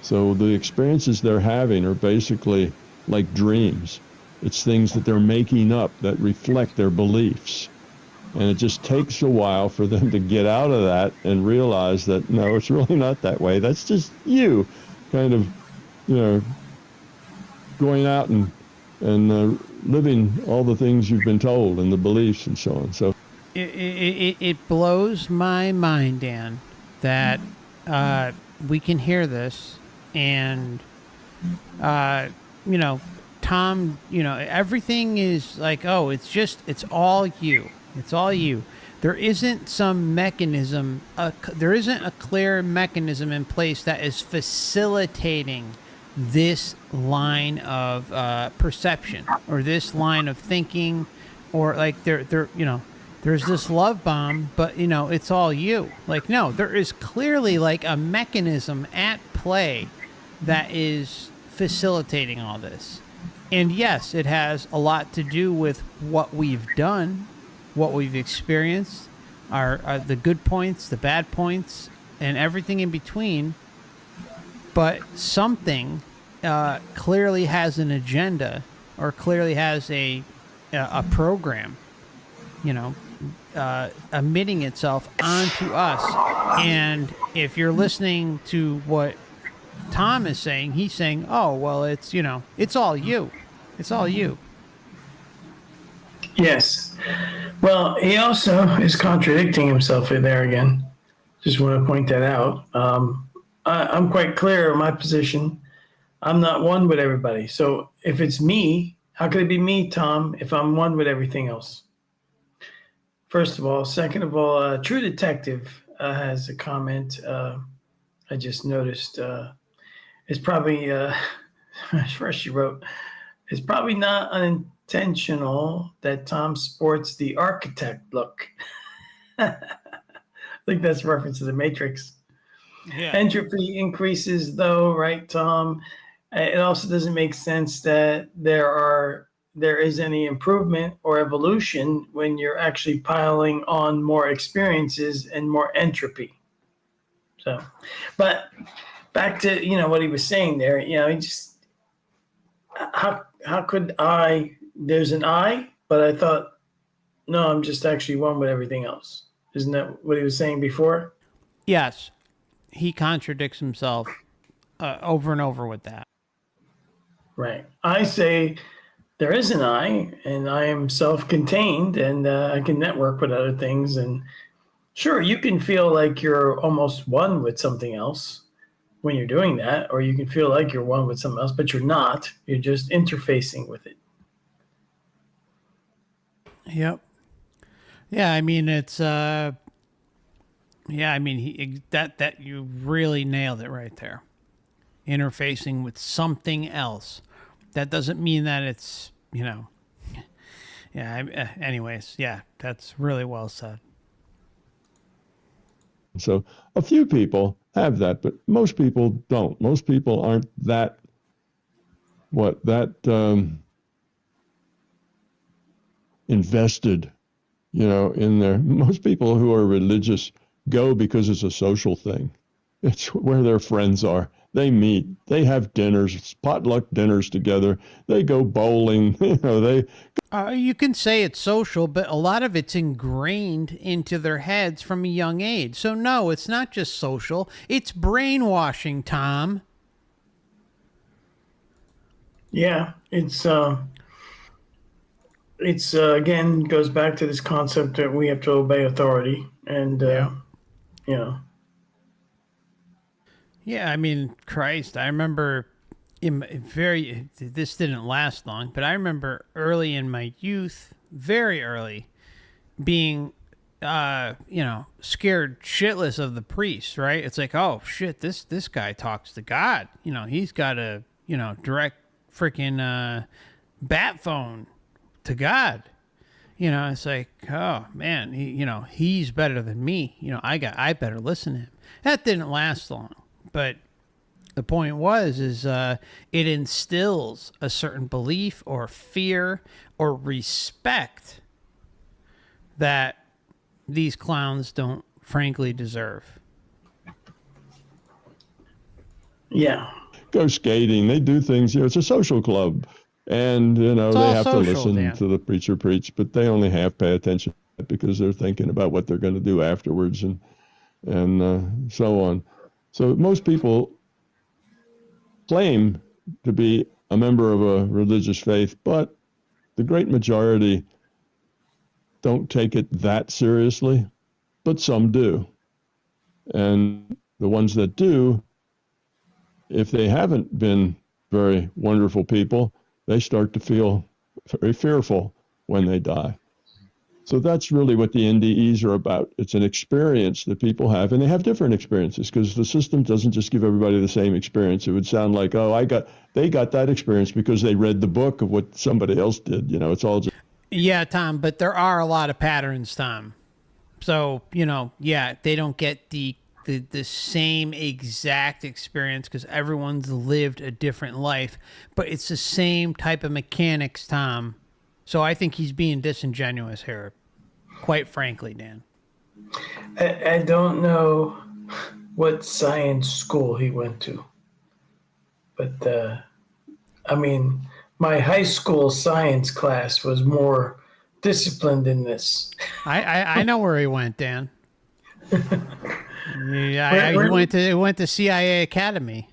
So the experiences they're having are basically like dreams. It's things that they're making up that reflect their beliefs. And it just takes a while for them to get out of that and realize that, no, it's really not that way. That's just you kind of, going out and living all the things you've been told and the beliefs and so on. So it blows my mind, Dan, that we can hear this, and Tom, everything is like, oh, it's all you. It's all you. There isn't some mechanism, there isn't a clear mechanism in place that is facilitating this line of perception or this line of thinking, or like there's this love bomb, but it's all you. Like, no, there is clearly like a mechanism at play that is facilitating all this. And yes, it has a lot to do with what we've done, what we've experienced, are the good points, the bad points, and everything in between. But something clearly has an agenda, or clearly has a program, emitting itself onto us. And if you're listening to what Tom is saying, he's saying, oh, well, it's all you. It's all you. Yes. Well, he also is contradicting himself there again. Just want to point that out. I'm quite clear in my position. I'm not one with everybody. So if it's me, how could it be me, Tom, if I'm one with everything else? First of all. Second of all, True Detective has a comment I just noticed. It's probably, first she wrote, it's probably not unintentional that Tom sports the architect look. I think that's a reference to the Matrix. Yeah. Entropy increases, though, right, Tom? It also doesn't make sense that there is any improvement or evolution when you're actually piling on more experiences and more entropy. So, but back to what he was saying there. He just how could I? There's an I, but I thought, no, I'm just actually one with everything else. Isn't that what he was saying before? Yes, he contradicts himself over and over with that. Right. I say there is an I, and I am self-contained, and I can network with other things. And sure, you can feel like you're almost one with something else when you're doing that, or you can feel like you're one with something else, but you're not. You're just interfacing with it. Yep. Yeah, I mean, it's that you really nailed it right there. Interfacing with something else. That doesn't mean that it's, yeah, anyways, yeah, that's really well said. So a few people have that, but most people don't. Most people aren't that invested, in there. Most people who are religious go because it's a social thing. It's where their friends are. They meet, they have dinners, potluck dinners together. They go bowling. You can say it's social, but a lot of it's ingrained into their heads from a young age. So no, it's not just social. It's brainwashing, Tom. Yeah, it's again goes back to this concept that we have to obey authority, and you know, Yeah, I mean, Christ, I remember this didn't last long, but I remember early in my youth, very early, being, scared shitless of the priest, right? It's like, oh shit, this guy talks to God. He's got a, direct freaking bat phone to God. It's like, oh man, he's better than me. I better listen to him. That didn't last long. But the point is it instills a certain belief or fear or respect that these clowns don't frankly deserve. yeah. Go skating. They do things. It's a social club. And, they have to listen to the preacher preach, but they only half pay attention because they're thinking about what they're going to do afterwards and so on. So most people claim to be a member of a religious faith, but the great majority don't take it that seriously, but some do. And the ones that do, if they haven't been very wonderful people, they start to feel very fearful when they die. So that's really what the NDEs are about. It's an experience that people have, and they have different experiences because the system doesn't just give everybody the same experience. It would sound like, they got that experience because they read the book of what somebody else did. It's all just. Yeah, Tom, but there are a lot of patterns, Tom. So, they don't get the same exact experience because everyone's lived a different life, but it's the same type of mechanics, Tom. So I think he's being disingenuous here, quite frankly, Dan. I don't know what science school he went to, but my high school science class was more disciplined in this. I know where he went, Dan. He went to CIA Academy.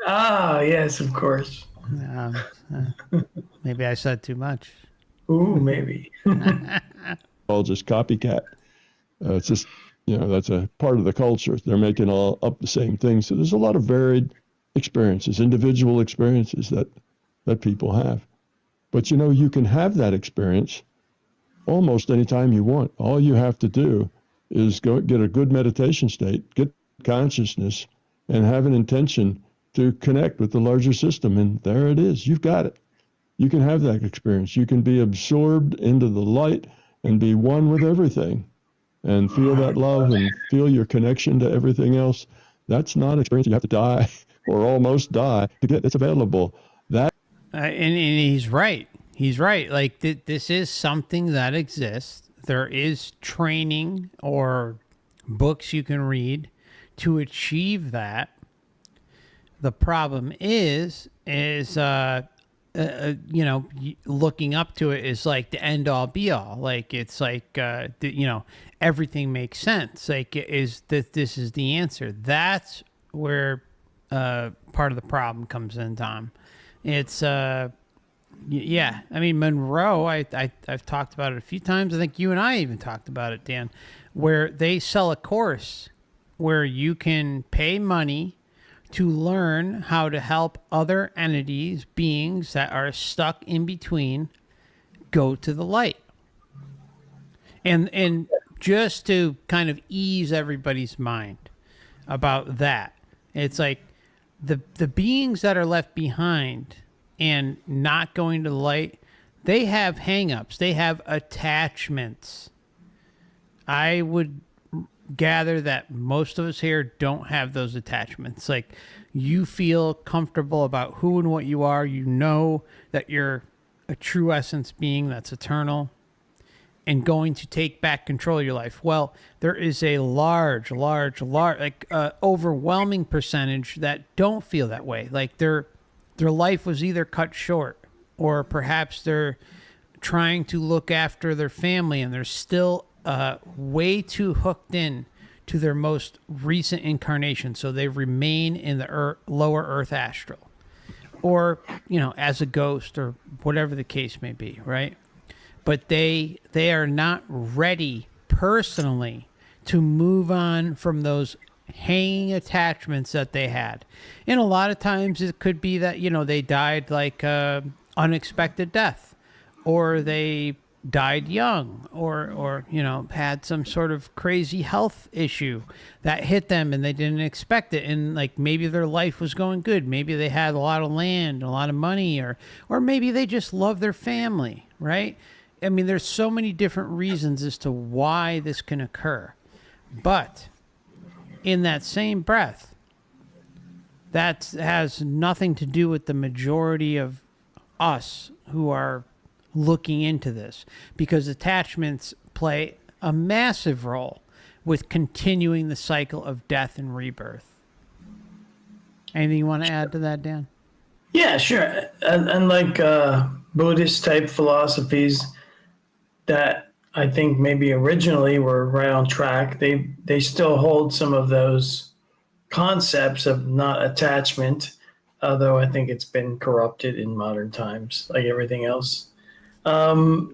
Ah, yes, of course. Maybe I said too much. Ooh, maybe. All just copycat. It's just, that's a part of the culture. They're making all up the same thing. So there's a lot of varied experiences, individual experiences that people have. But, you can have that experience almost anytime you want. All you have to do is go get a good meditation state, get consciousness, and have an intention to connect with the larger system. And there it is. You've got it. You can have that experience. You can be absorbed into the light and be one with everything and feel that love and feel your connection to everything else. That's not an experience you have to die or almost die to get. It's available. And he's right. He's right. Like this is something that exists. There is training or books you can read to achieve that. The problem is looking up to it is like the end all be all. Like it's like everything makes sense. Like this is the answer. That's where part of the problem comes in, Tom. It's yeah. I mean, Monroe. I've talked about it a few times. I think you and I even talked about it, Dan, where they sell a course where you can pay money to learn how to help other entities, beings that are stuck in between, go to the light. And just to kind of ease everybody's mind about that, it's like the beings that are left behind and not going to the light, they have hang-ups. They have attachments. I would gather that most of us here don't have those attachments. Like, you feel comfortable about who and what you are. You know that you're a true essence being that's eternal. and going to take back control of your life. Well, there is a large, overwhelming percentage that don't feel that way. Like their life was either cut short, or perhaps they're trying to look after their family and they're still way too hooked in to their most recent incarnation. So they remain in the lower earth astral, or, as a ghost, or whatever the case may be, right? But they are not ready personally to move on from those hanging attachments that they had. And a lot of times it could be that, they died like unexpected death, or they died young, or had some sort of crazy health issue that hit them and they didn't expect it, and like maybe their life was going good, maybe they had a lot of land, a lot of money, or maybe they just love their family, right? I mean, there's so many different reasons as to why this can occur. But in that same breath, that has nothing to do with the majority of us who are looking into this, because attachments play a massive role with continuing the cycle of death and rebirth. Anything you want to add to that, Dan? Yeah, sure. And like Buddhist type philosophies that I think maybe originally were right on track, they still hold some of those concepts of not attachment, although I think it's been corrupted in modern times, like everything else. You have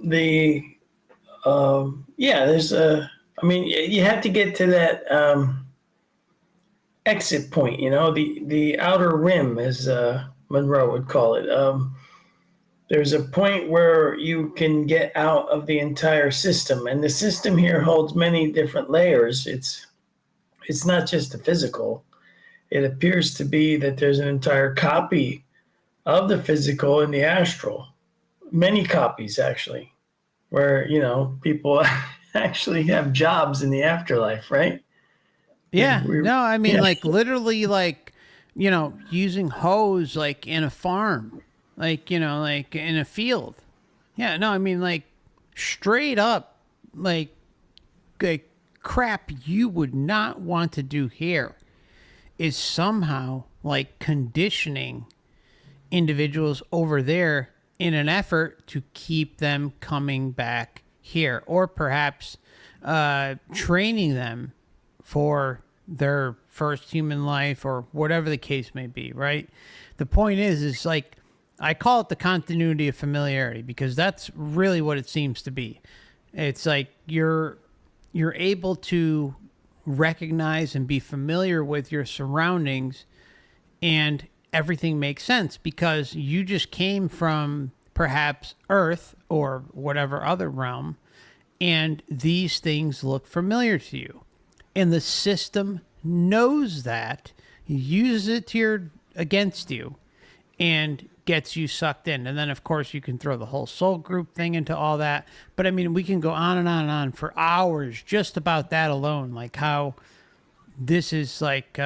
to get to that exit point, the outer rim, as Monroe would call it. There's a point where you can get out of the entire system, and the system here holds many different layers. It's not just the physical. It appears to be that there's an entire copy of the physical in the astral. Many copies, actually, where, people actually have jobs in the afterlife, right? Yeah. Like literally, like, using hose, like in a farm, like, like in a field. Yeah. No, I mean, like straight up, like crap you would not want to do here is somehow like conditioning individuals over there in an effort to keep them coming back here, or perhaps training them for their first human life, or whatever the case may be, right? The point is like, I call it the continuity of familiarity, because that's really what it seems to be. It's like you're able to recognize and be familiar with your surroundings, and everything makes sense because you just came from perhaps Earth or whatever other realm, and these things look familiar to you. And the system knows that, uses it against you, and gets you sucked in. And then, of course, you can throw the whole soul group thing into all that. But, I mean, we can go on and on and on for hours just about that alone, like how this is like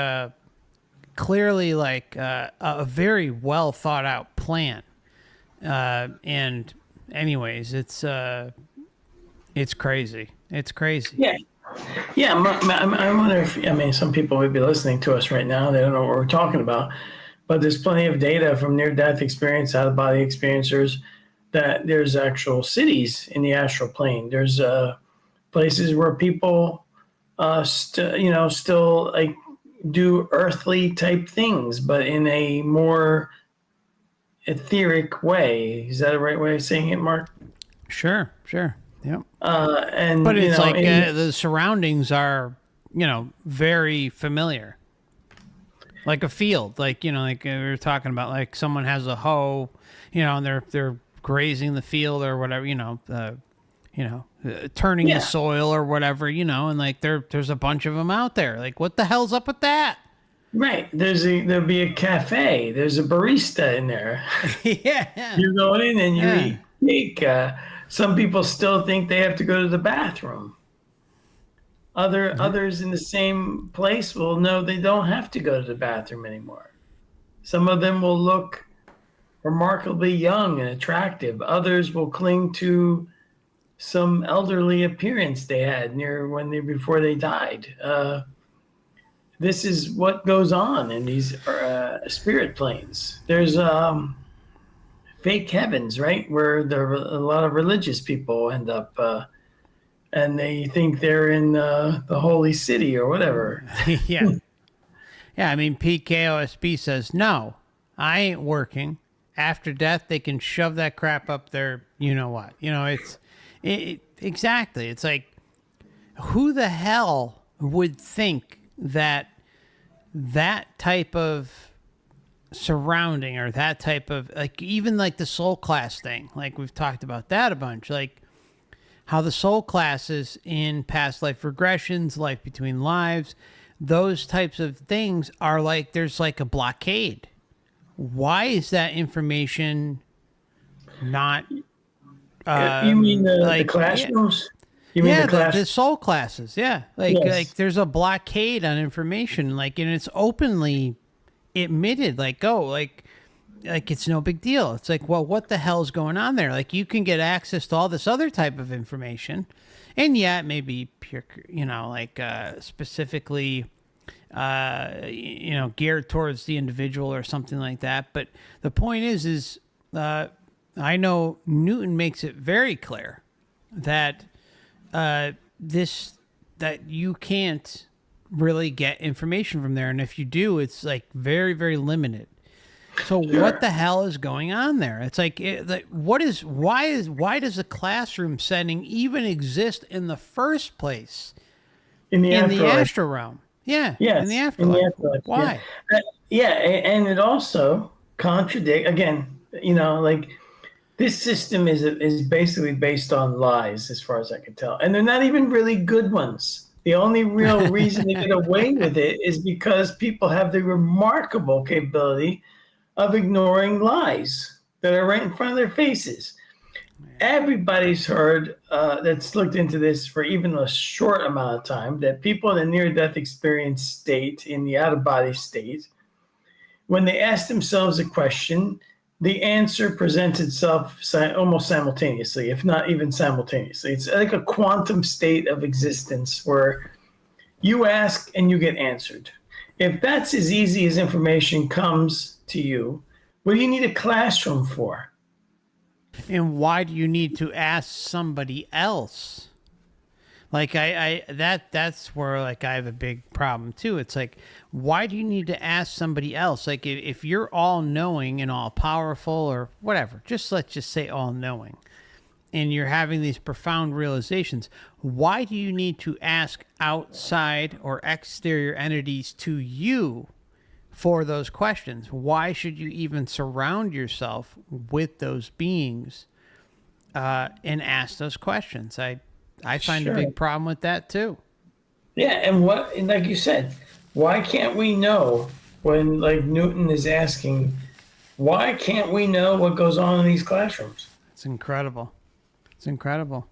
clearly like a very well thought out plan. And anyways, it's crazy. It's crazy. Yeah. Yeah. I wonder if, some people would be listening to us right now. They don't know what we're talking about, but there's plenty of data from near-death experience, out-of-body experiencers, that there's actual cities in the astral plane. There's places where people still like do earthly type things, but in a more etheric way. Is that a right way of saying it, Mark? Sure. Yep. But it's like the surroundings are, very familiar. Like a field, like, like we were talking about, like someone has a hoe, and they're grazing the field or whatever, turning the soil or whatever, and like there's a bunch of them out there. Like, what the hell's up with that? Right. There'll be a cafe. There's a barista in there. Yeah. You're going in and you eat cake. Some people still think they have to go to the bathroom. Others in the same place will know they don't have to go to the bathroom anymore. Some of them will look remarkably young and attractive. Others will cling to some elderly appearance they had before they died. This is what goes on in these spirit planes. There's fake heavens, right, where a lot of religious people end up, and they think they're in the holy city or whatever. Yeah. Yeah, I mean, PKOSB says, no, I ain't working. After death, they can shove that crap up there. You know what? Exactly. It's like, who the hell would think that type of surrounding, or that type of, like, even like the soul class thing, like we've talked about that a bunch, like how the soul classes in past life regressions, life between lives, those types of things are like, there's like a blockade. Why is that information not You mean the classrooms? You mean the soul classes? Yeah, Yes. like there's a blockade on information, like, and it's openly admitted, like, oh, like it's no big deal. It's like, well, what the hell's going on there? Like, you can get access to all this other type of information, and yeah, it may be pure, specifically, geared towards the individual or something like that. But the point is, I know Newton makes it very clear that that you can't really get information from there, and if you do, it's like very, very limited. So Sure. what the hell is going on there? It's like, why does a classroom setting even exist in the first place in the in the afterlife. astral realm? Yeah, Yes, in the afterlife. Why? Yeah, and it also again. Like, this system is basically based on lies, as far as I can tell, and they're not even really good ones. The only real reason to get away with it is because people have the remarkable capability of ignoring lies that are right in front of their faces. Everybody's heard that's looked into this for even a short amount of time, that people in the near-death experience state, in the out-of-body state, when they ask themselves a question, the answer presents itself almost simultaneously, if not even simultaneously. It's like a quantum state of existence where you ask and you get answered. If that's as easy as information comes to you, what do you need a classroom for? And why do you need to ask somebody else? Like, that's where, like, I have a big problem too. It's like, why do you need to ask somebody else? Like, if you're all knowing and all powerful, or whatever, let's just say all knowing, and you're having these profound realizations, why do you need to ask outside or exterior entities to you for those questions? Why should you even surround yourself with those beings and ask those questions? I find a big problem with that too. Yeah, and like you said, why can't we know, when, like, Newton is asking, why can't we know what goes on in these classrooms? It's incredible. It's incredible.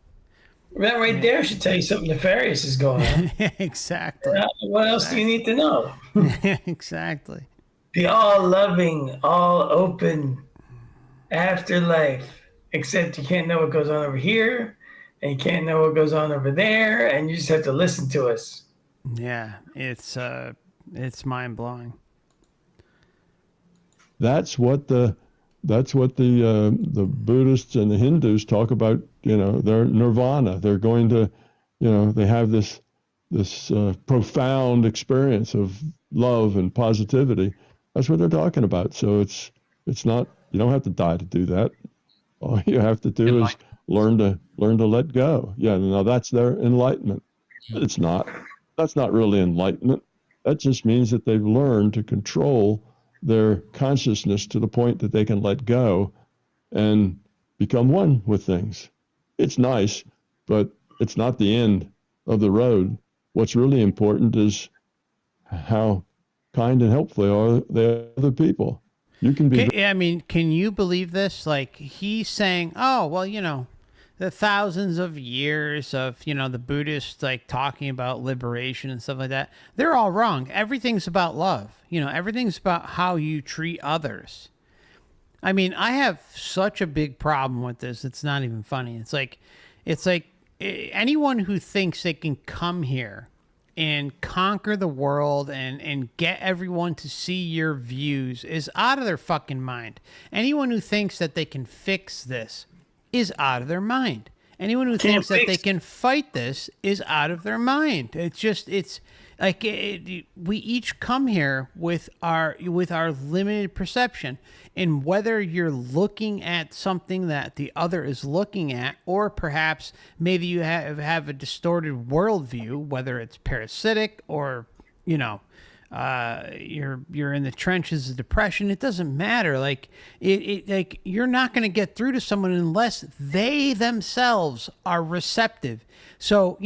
That right there should tell you something nefarious is going on. Exactly. What else do you need to know? Exactly. The all-loving, all-open afterlife, except you can't know what goes on over here, and you can't know what goes on over there, and you just have to listen to us. Yeah, it's mind-blowing. That's what the Buddhists and the Hindus talk about. Their nirvana. They're going to, they have this profound experience of love and positivity. That's what they're talking about. So it's not, you don't have to die to do that. All you have to do is learn to let go. Yeah, now that's their enlightenment. It's not. That's not really enlightenment. That just means that they've learned to control their consciousness to the point that they can let go and become one with things. It's nice, but it's not the end of the road. What's really important is how kind and helpful they are to other people. You can be. Can you believe this? Like, he's saying, oh, well, the thousands of years of, the Buddhists, like, talking about liberation and stuff like that, they're all wrong. Everything's about love. Everything's about how you treat others. I mean, I have such a big problem with this. It's not even funny. It's like, It's like anyone who thinks they can come here and conquer the world and get everyone to see your views is out of their fucking mind. Anyone who thinks that they can fix this is out of their mind. Anyone who thinks that they can fight this is out of their mind. It's like we each come here with our limited perception, and whether you're looking at something that the other is looking at, or perhaps maybe you have a distorted worldview, whether it's parasitic or you're in the trenches of depression. It doesn't matter. Like like you're not going to get through to someone unless they themselves are receptive. So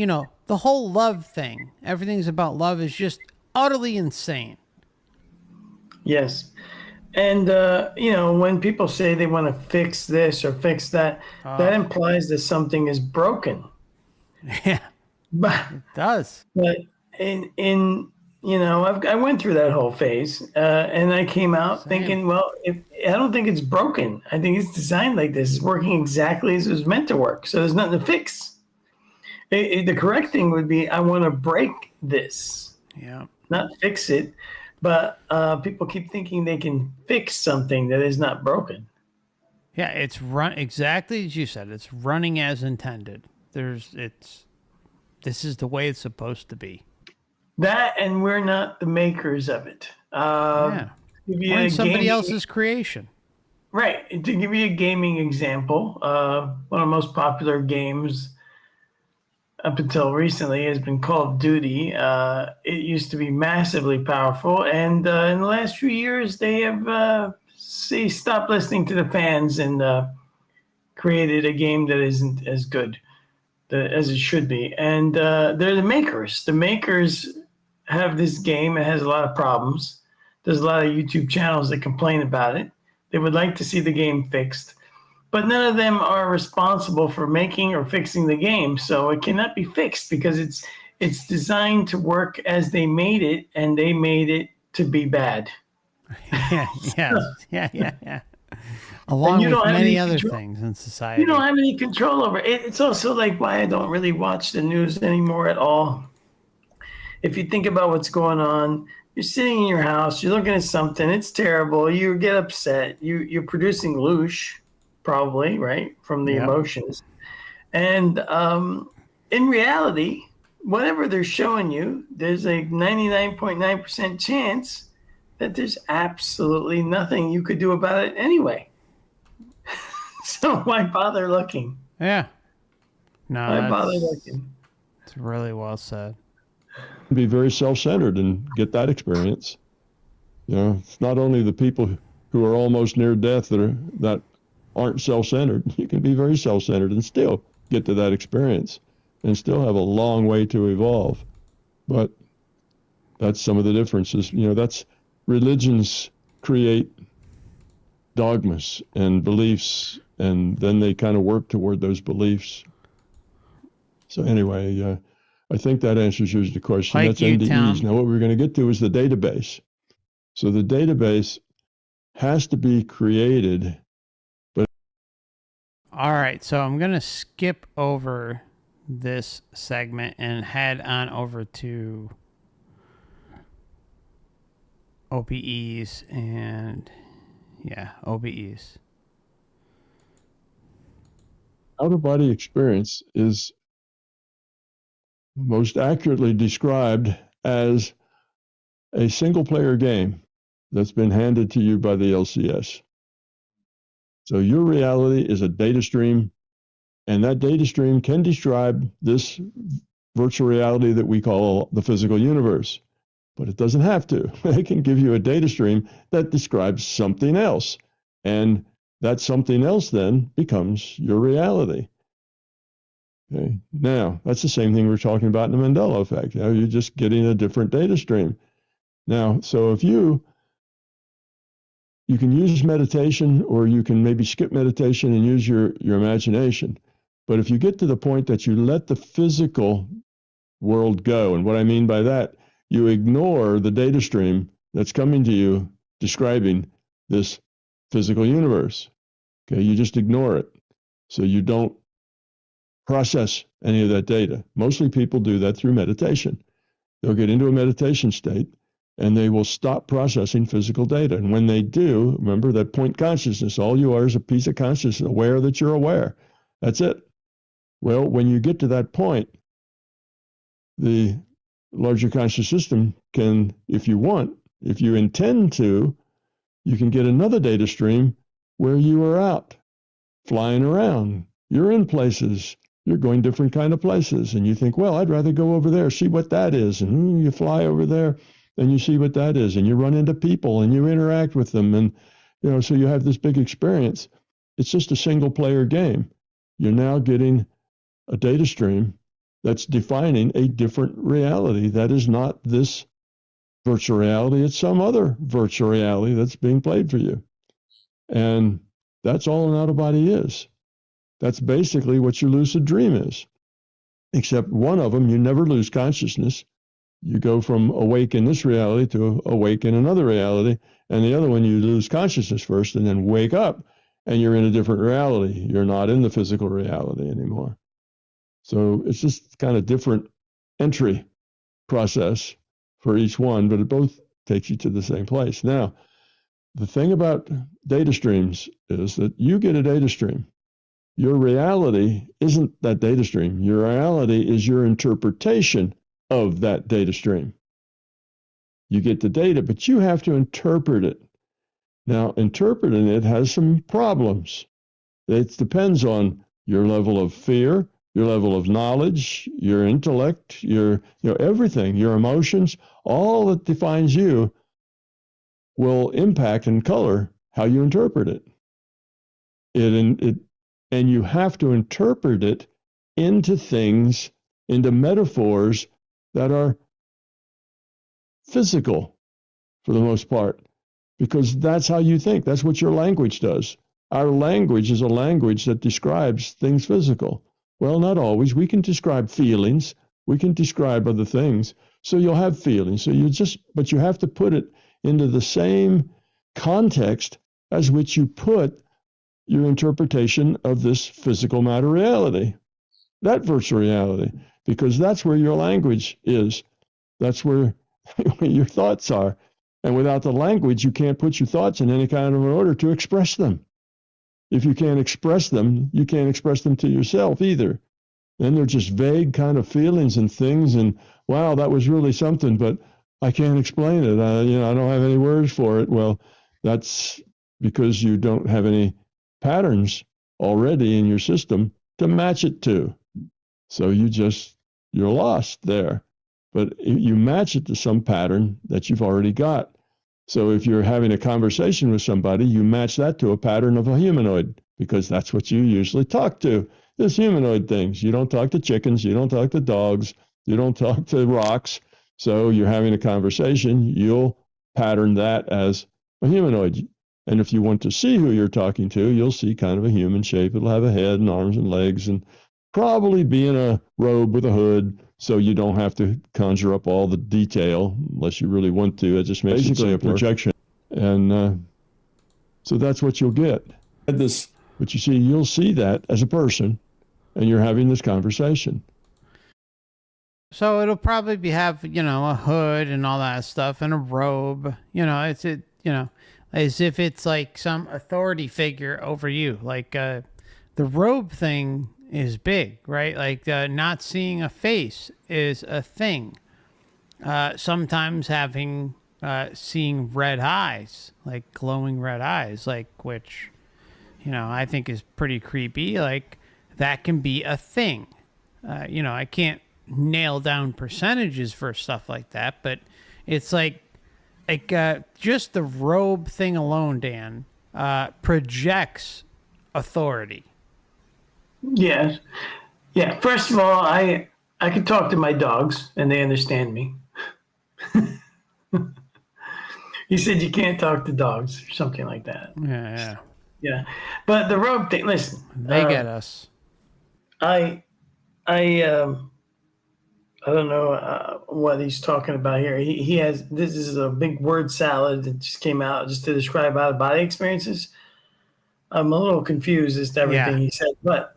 the whole love thing, everything's about love, is just utterly insane. Yes. And, when people say they want to fix this or fix that, that implies that something is broken. Yeah, But it does. But I went through that whole phase, and I came out thinking, well, I don't think it's broken. I think it's designed like this. It's working exactly as it was meant to work. So there's nothing to fix. The correct thing would be, I want to break this, not fix it. But people keep thinking they can fix something that is not broken. Yeah, it's run exactly as you said. It's running as intended. This is the way it's supposed to be. That, and we're not the makers of it. We're in somebody else's creation. Right. To give you a gaming example, one of the most popular games up until recently has been Call of Duty. It used to be massively powerful, and in the last few years, they have stopped listening to the fans and created a game that isn't as good as it should be. And they're the makers. The makers have this game. It has a lot of problems. There's a lot of YouTube channels that complain about it. They would like to see the game fixed. But none of them are responsible for making or fixing the game, so it cannot be fixed because it's designed to work as they made it, and they made it to be bad. Yeah. Along with many other things in society. You don't have any control over it. It's also like why I don't really watch the news anymore at all. If you think about what's going on, you're sitting in your house, you're looking at something, it's terrible, you get upset, you're producing loosh. Probably, right, from the emotions. And in reality, whatever they're showing you, there's a 99.9% chance that there's absolutely nothing you could do about it anyway. So why bother looking? Yeah. No, why bother looking? It's really well said. Be very self-centered and get that experience. It's not only the people who are almost near death that aren't self-centered. You can be very self-centered and still get to that experience and still have a long way to evolve. But that's some of the differences. That's religions create dogmas and beliefs, and then they kind of work toward those beliefs. So anyway, I think that answers your question. That's NDEs. Tom. Now what we're going to get to is the database. So the database has to be created. All right, so I'm going to skip over this segment and head on over to OBEs and, OBEs. Out-of-body experience is most accurately described as a single-player game that's been handed to you by the LCS. So your reality is a data stream, and that data stream can describe this virtual reality that we call the physical universe, but it doesn't have to. It can give you a data stream that describes something else, and that something else then becomes your reality. Okay. Now, that's the same thing we're talking about in the Mandela effect. You're just getting a different data stream. Now, so if you can use meditation, or you can maybe skip meditation and use your imagination. But if you get to the point that you let the physical world go, and what I mean by that, you ignore the data stream that's coming to you describing this physical universe. Okay, you just ignore it. So you don't process any of that data. Mostly people do that through meditation. They'll get into a meditation state and they will stop processing physical data. And when they do, remember that point consciousness, all you are is a piece of consciousness, aware that you're aware. That's it. Well, when you get to that point, the larger conscious system can, if you want, if you intend to, you can get another data stream where you are out, flying around. You're in places. You're going different kind of places. And you think, well, I'd rather go over there, see what that is. And you fly over there and you see what that is. And you run into people and you interact with them. And, so you have this big experience. It's just a single player game. You're now getting a data stream that's defining a different reality that is not this virtual reality. It's some other virtual reality that's being played for you. And that's all an out-of-body is. That's basically what your lucid dream is. Except one of them, you never lose consciousness. You go from awake in this reality to awake in another reality. And the other one, you lose consciousness first and then wake up and you're in a different reality. You're not in the physical reality anymore. So it's just kind of different entry process for each one, but it both takes you to the same place. Now, the thing about data streams is that you get a data stream. Your reality isn't that data stream. Your reality is your interpretation of that data stream. You get the data, but you have to interpret it. Now, interpreting it has some problems. It depends on your level of fear, your level of knowledge, your intellect, your everything, your emotions, all that defines you will impact and color how you interpret it. And you have to interpret it into things, into metaphors that are physical for the most part, because that's how you think. That's what your language does. Our language is a language that describes things physical. Well, not always. We can describe feelings. We can describe other things. So you'll have feelings. But you have to put it into the same context as which you put your interpretation of this physical matter reality, that virtual reality, because that's where your language is. That's where your thoughts are. And without the language, you can't put your thoughts in any kind of an order to express them. If you can't express them, you can't express them to yourself either. Then they're just vague kind of feelings and things. And wow, that was really something, but I can't explain it. I don't have any words for it. Well, that's because you don't have any patterns already in your system to match it to. So you're lost there. But you match it to some pattern that you've already got. So if you're having a conversation with somebody, you match that to a pattern of a humanoid, because that's what you usually talk to, is humanoid things. You don't talk to chickens, you don't talk to dogs, you don't talk to rocks. So you're having a conversation, you'll pattern that as a humanoid. And if you want to see who you're talking to, you'll see kind of a human shape. It'll have a head and arms and legs and probably be in a robe with a hood, so you don't have to conjure up all the detail unless you really want to. It just makes basically a projection. And so that's what you'll get. But you see, you'll see that as a person, and you're having this conversation. So it'll probably have, a hood and all that stuff and a robe. As if it's like some authority figure over you. Like the robe thing is big, right? Like not seeing a face is a thing. Sometimes seeing red eyes, like glowing red eyes, which, I think is pretty creepy. Like that can be a thing. I can't nail down percentages for stuff like that, but it's like just the robe thing alone, Dan, projects authority. Yes. Yeah. First of all, I can talk to my dogs and they understand me. He said you can't talk to dogs or something like that. Yeah. Yeah. But the robe thing, listen. They get us. I don't know what he's talking about here. He has, this is a big word salad that just came out just to describe out-of-body experiences. I'm a little confused as to everything he said, but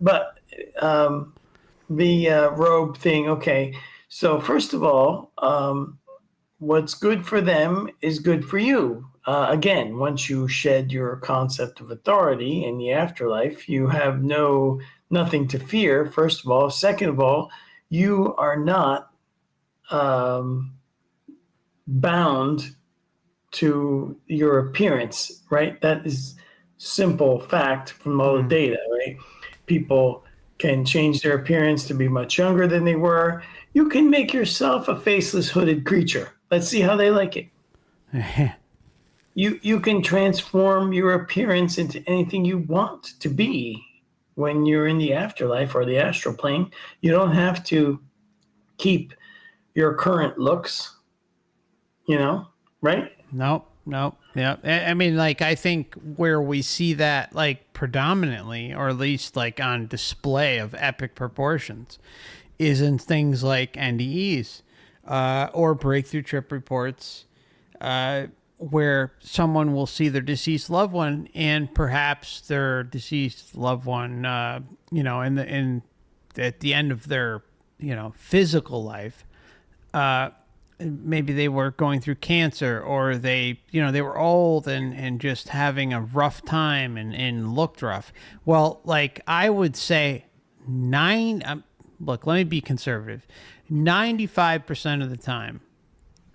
the robe thing. Okay, so first of all, what's good for them is good for you. Again, once you shed your concept of authority in the afterlife, you have nothing to fear. First of all, second of all, you are not bound to your appearance, right? That is simple fact from all the data, right? People can change their appearance to be much younger than they were. You can make yourself a faceless hooded creature. Let's see how they like it. You can transform your appearance into anything you want to be when you're in the afterlife or the astral plane. You don't have to keep your current looks, right? Nope. Yeah. I mean, like, I think where we see that, like, predominantly, or at least, like, on display of epic proportions, is in things like NDEs or breakthrough trip reports, where someone will see their deceased loved one, and perhaps their deceased loved one, at the end of their, physical life, maybe they were going through cancer, or they were old and just having a rough time and looked rough. Well, like, I would say look, let me be conservative. 95% of the time,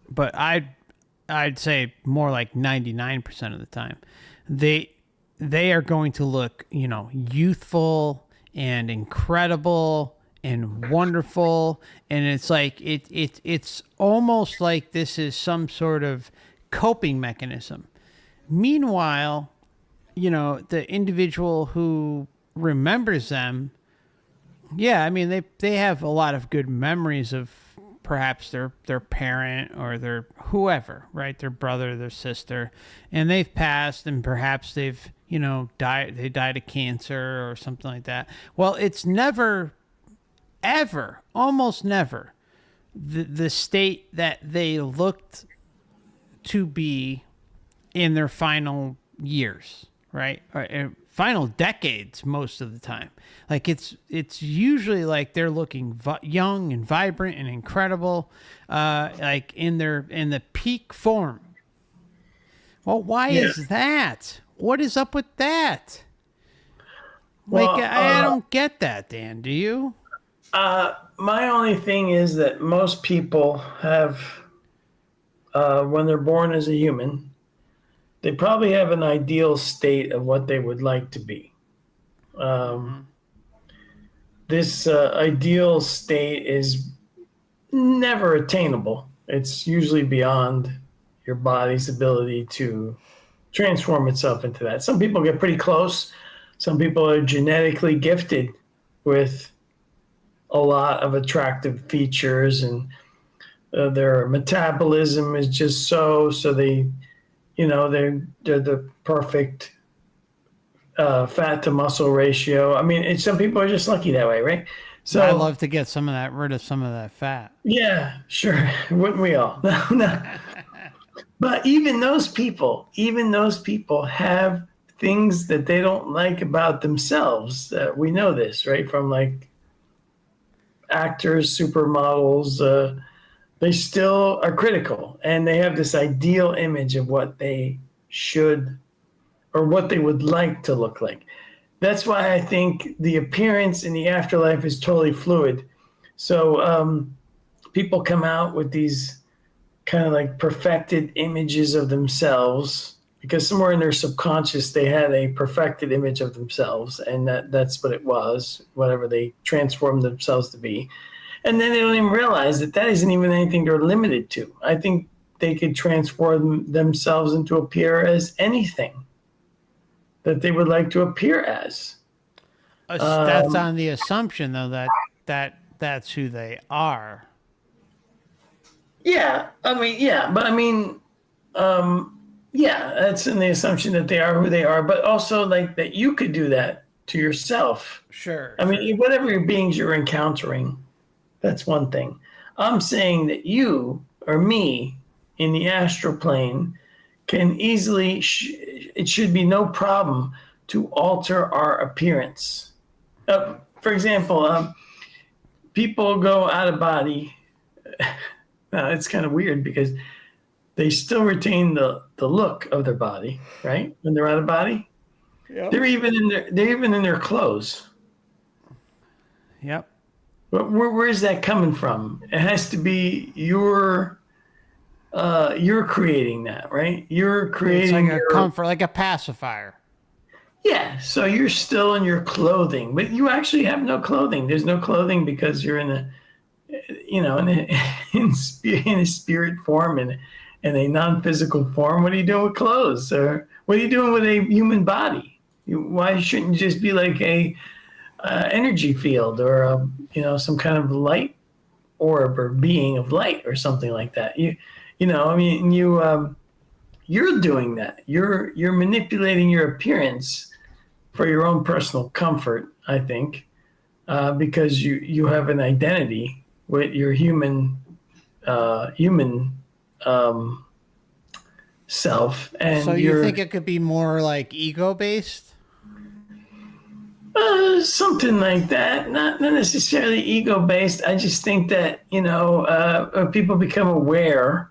but I'd say more like 99% of the time, they are going to look, youthful and incredible and wonderful, and it's like it's almost like this is some sort of coping mechanism. Meanwhile, the individual who remembers them, yeah, I mean, they have a lot of good memories of perhaps their parent or their whoever, right? Their brother, their sister, and they've passed, and perhaps they've died. They died of cancer or something like that. Well, it's never, ever, almost never, the state that they looked to be in their final years, right? Or final decades most of the time. Like, it's usually like they're looking young and vibrant and incredible, like in the peak form. Well, why is that? What is up with that? Like, Well, I don't get that, Dan. Do you? My only thing is that most people have, when they're born as a human, they probably have an ideal state of what they would like to be. This ideal state is never attainable. It's usually beyond your body's ability to transform itself into that. Some people get pretty close. Some people are genetically gifted with a lot of attractive features, and their metabolism is just so they, they're the perfect fat to muscle ratio. I mean, some people are just lucky that way, right? So I love to get rid of some of that fat. Yeah, sure. Wouldn't we all? No. But even those people have things that they don't like about themselves. We know this, right? From like actors, supermodels, they still are critical, and they have this ideal image of what they should or what they would like to look like. That's why I think the appearance in the afterlife is totally fluid. So people come out with these kind of like perfected images of themselves because somewhere in their subconscious they had a perfected image of themselves, and that's what it was, whatever they transformed themselves to be. And then they don't even realize that isn't even anything they're limited to. I think they could transform themselves into appear as anything that they would like to appear as. That's on the assumption, though, that's who they are. Yeah, I mean, that's in the assumption that they are who they are, but also like that you could do that to yourself. Sure. I mean, whatever beings you're encountering, that's one thing. I'm saying that you or me in the astral plane can easily, it should be no problem to alter our appearance. For example, people go out of body, it's kind of weird because they still retain the look of their body, right? When they're out of body, they're even in their clothes. Yep. But where is that coming from? It has to be you're creating that, right? You're creating It's like a comfort, like a pacifier. Yeah, so you're still in your clothing, but you actually have no clothing. There's no clothing because you're in a spirit form and in a non-physical form. What are you doing with clothes? Or what are you doing with a human body? Why shouldn't you just be like a energy field or some kind of light orb or being of light or something like that? You're doing that. You're manipulating your appearance for your own personal comfort, I think, because you have an identity with your human self, and So you think it could be more like ego based? Something like that. Not necessarily ego based. I just think that people become aware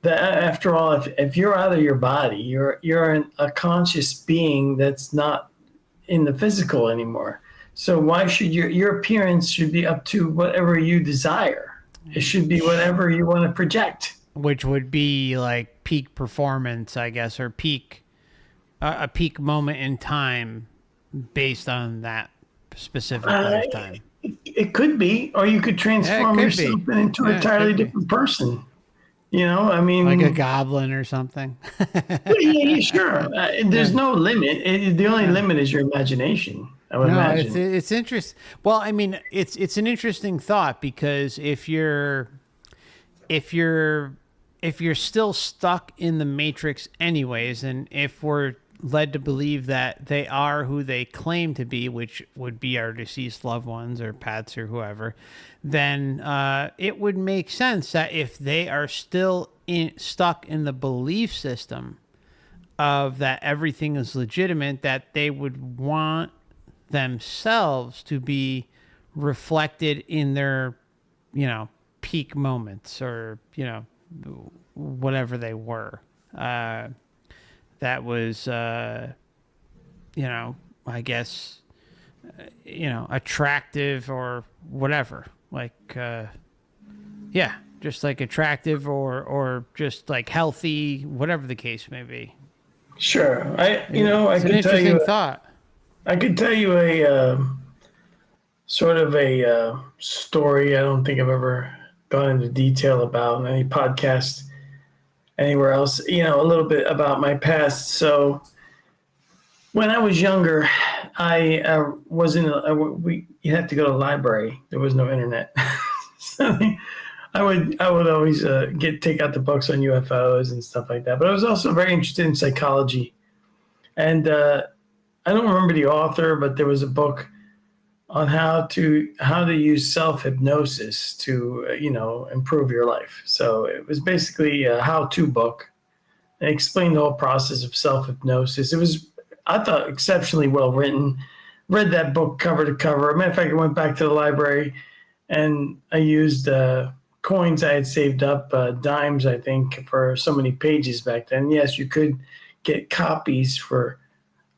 that after all, if you're out of your body, you're a conscious being that's not in the physical anymore. So why should your appearance should be up to whatever you desire? It should be whatever you want to project. Which would be like peak performance, I guess, or a peak moment in time based on that specific lifetime. It could be, or you could transform yourself into an entirely different person. Like a goblin or something. Yeah, sure. There's no limit. The only limit is your imagination, I would imagine. It's interesting. Well, I mean, it's an interesting thought because if you're still stuck in the matrix anyways, and if we're led to believe that they are who they claim to be, which would be our deceased loved ones or pets or whoever, then it would make sense that if they are still stuck in the belief system of that everything is legitimate, that they would want themselves to be reflected in their, peak moments or, whatever they were. That was, I guess, attractive or whatever. Like, just like attractive or just like healthy, whatever the case may be. Sure. It's an interesting thought. I could tell you a sort of a story I don't think I've ever gone into detail about in any podcast anywhere else, a little bit about my past. So when I was younger, I was you had to go to the library. There was no internet. So I would always take out the books on UFOs and stuff like that. But I was also very interested in psychology. And I don't remember the author, but there was a book on how to use self-hypnosis to improve your life. So it was basically a how-to book. It explained the whole process of self-hypnosis. It was, I thought, exceptionally well written. Read that book cover to cover. As a matter of fact, I went back to the library and I used coins I had saved up, dimes, I think, for so many pages back then. Yes, you could get copies for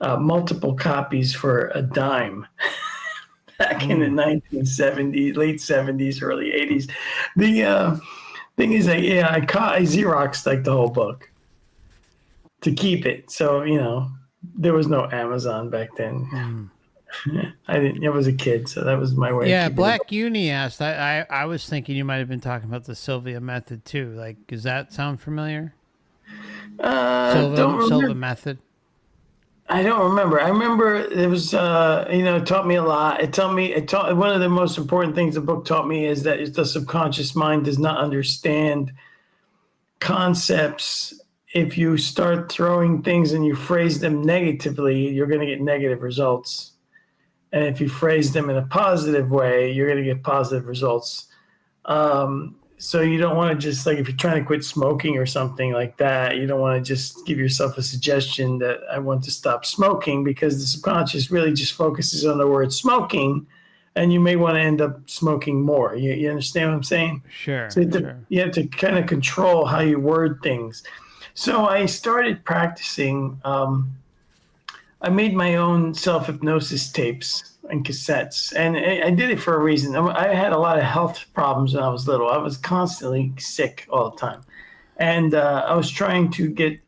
multiple copies for a dime. Back in the 1970s, late 70s, early 80s. The thing is that, I Xeroxed like the whole book to keep it. So, there was no Amazon back then. I was a kid, so that was my way. Yeah, Black Uni asked, I was thinking you might have been talking about the Sylvia method too. Like, does that sound familiar? Sylvia method? I don't remember. I remember it was, it taught me a lot. One of the most important things the book taught me is that the subconscious mind does not understand concepts. If you start throwing things and you phrase them negatively, you're going to get negative results. And if you phrase them in a positive way, you're going to get positive results. So you don't want to just, like, if you're trying to quit smoking or something like that, you don't want to just give yourself a suggestion that I want to stop smoking, because the subconscious really just focuses on the word smoking and you may want to end up smoking more. You understand what I'm saying? Sure. So Sure. you have to kind of control how you word things. So I started practicing. I made my own self hypnosis tapes and cassettes, and I did it for a reason. I had a lot of health problems when I was little. I was constantly sick all the time, and I was trying to get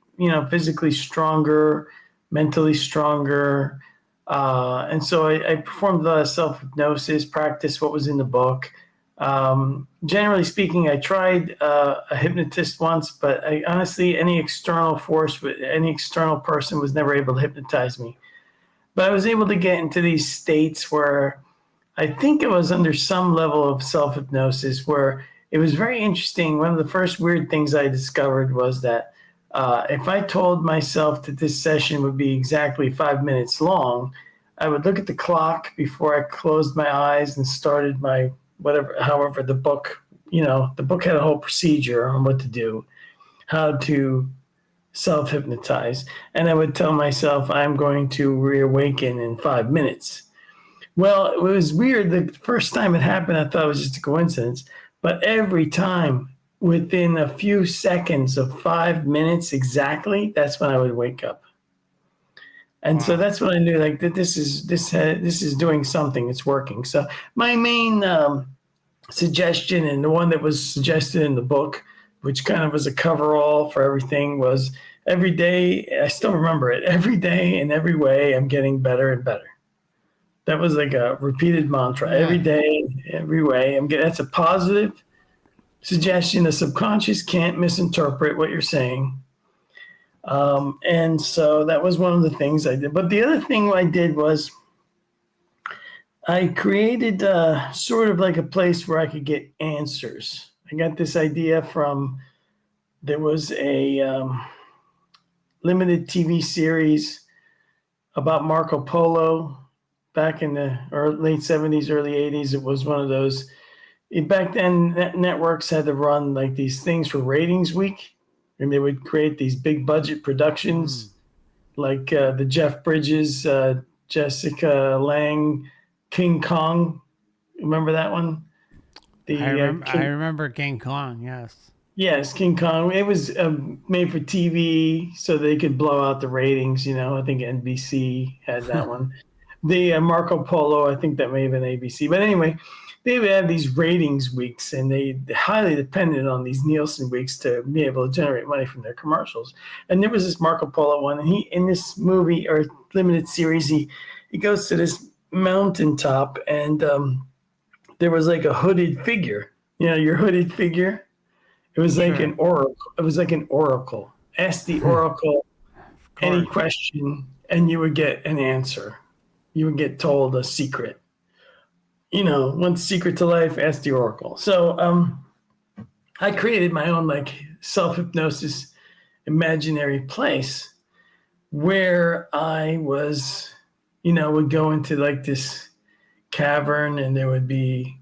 physically stronger, mentally stronger, and so I performed a lot of self hypnosis, practiced what was in the book. Generally speaking, I tried a hypnotist once, but honestly, any external force, any external person was never able to hypnotize me. But I was able to get into these states where I think it was under some level of self hypnosis where it was very interesting. One of the first weird things I discovered was that if I told myself that this session would be exactly 5 minutes long, I would look at the clock before I closed my eyes and started my whatever, however the book, the book had a whole procedure on what to do, how to self-hypnotize. And I would tell myself, I'm going to reawaken in 5 minutes. Well, it was weird. The first time it happened, I thought it was just a coincidence. But every time, within a few seconds of 5 minutes exactly, that's when I would wake up. And so that's when I knew like that this is doing something. It's working. So my main suggestion, and the one that was suggested in the book, which kind of was a coverall for everything, was every day. I still remember it. Every day in every way, I'm getting better and better. That was like a repeated mantra. Yeah. Every day, every way, I'm getting. That's a positive suggestion. The subconscious can't misinterpret what you're saying. And so that was one of the things I did. But the other thing I did was I created sort of like a place where I could get answers. I got this idea from, there was a limited TV series about Marco Polo back in the late 70s, early 80s. It was one of those, back then networks had to run like these things for ratings week. And they would create these big budget productions like the Jeff Bridges, Jessica Lange, King Kong. Remember that one? I remember King Kong, yes. Yes, King Kong. It was made for TV so they could blow out the ratings. I think NBC had that one. The Marco Polo, I think that may have been ABC. But anyway, they would have these ratings weeks, and they highly depended on these Nielsen weeks to be able to generate money from their commercials. And there was this Marco Polo one, and he, in this movie or limited series, he goes to this mountaintop, and there was like a hooded figure. Your hooded figure. It was like an oracle. It was like an oracle. Ask the oracle any question, and you would get an answer. You would get told a secret. One secret to life, ask the oracle. So I created my own like self-hypnosis imaginary place where I was, would go into like this cavern, and there would be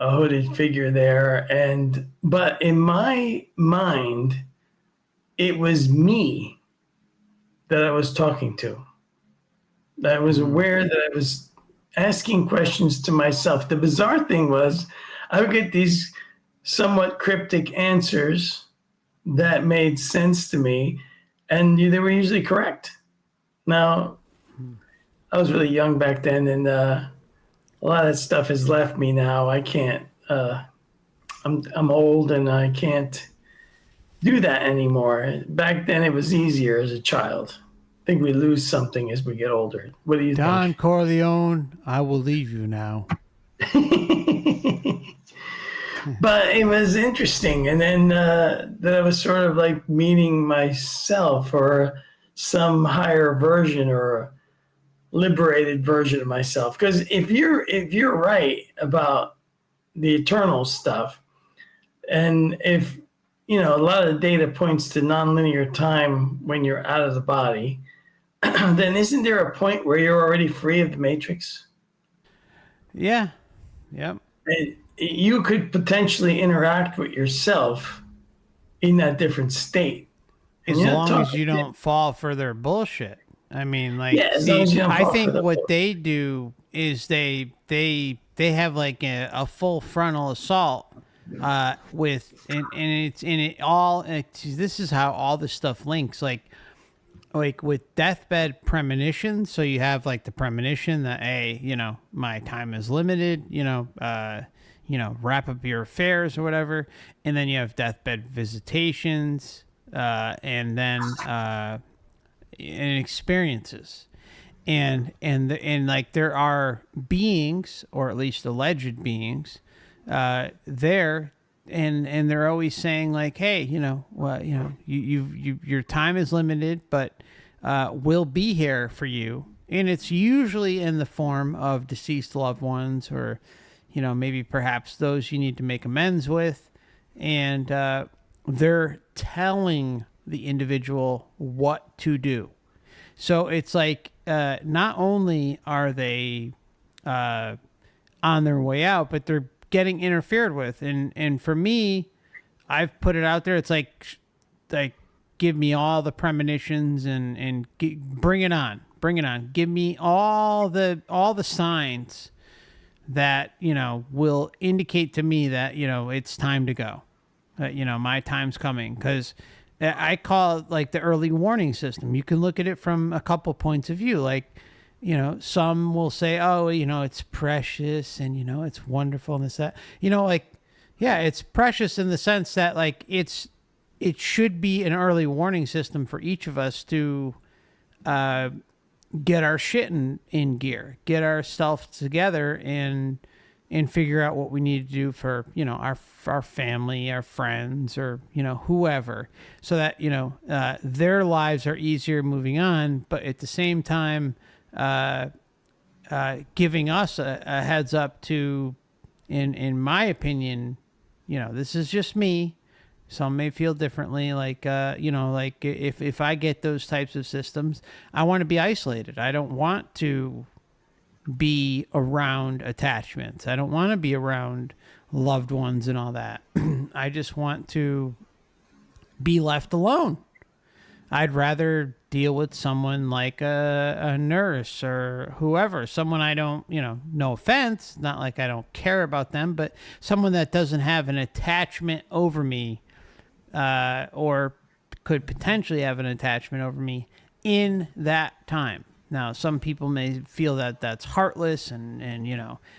a hooded figure there. But in my mind, it was me that I was talking to. I was aware that I was asking questions to myself. The bizarre thing was I would get these somewhat cryptic answers that made sense to me, and they were usually correct. Now, I was really young back then, and a lot of that stuff has left me now. I can't, I'm old, and I can't do that anymore. Back then, it was easier as a child. I think we lose something as we get older. What do you Don think? Corleone, I will leave you now. But it was interesting. And then that I was sort of like meeting myself, or some higher version, or a liberated version of myself. Because if you're right about the eternal stuff, and if a lot of data points to nonlinear time when you're out of the body, then isn't there a point where you're already free of the matrix? Yeah. Yep. And you could potentially interact with yourself in that different state. As long as you don't fall for their bullshit. I mean, like, Yeah, as long as you don't I fall think for the what bullshit. they do is they they have like a full frontal assault with and it's in it all. This is how all this stuff links. Like with deathbed premonitions, so you have like the premonition that, hey, my time is limited, wrap up your affairs or whatever, and then you have deathbed visitations, and then and experiences, and like there are beings, or at least alleged beings, there. And they're always saying like, hey, your time is limited, but we'll be here for you. And it's usually in the form of deceased loved ones, or, maybe perhaps those you need to make amends with. And they're telling the individual what to do. So it's like, not only are they on their way out, but they're getting interfered with. And for me, I've put it out there. It's like give me all the premonitions and bring it on. Give me all the signs that, will indicate to me that, it's time to go. My time's coming. Because I call it like the early warning system. You can look at it from a couple points of view. Like, some will say, oh, it's precious and, it's wonderful and this, that, yeah, it's precious in the sense that like it should be an early warning system for each of us to get our shit in gear, get ourselves together and figure out what we need to do for, our family, our friends, or, whoever, so that, their lives are easier moving on. But at the same time, giving us a heads up to, in my opinion, this is just me. Some may feel differently. Like, like if I get those types of systems, I want to be isolated. I don't want to be around attachments. I don't want to be around loved ones and all that. I just want to be left alone. I'd rather deal with someone like a nurse or whoever, someone I don't, no offense, not like I don't care about them, but someone that doesn't have an attachment over me, or could potentially have an attachment over me in that time. Now, some people may feel that that's heartless and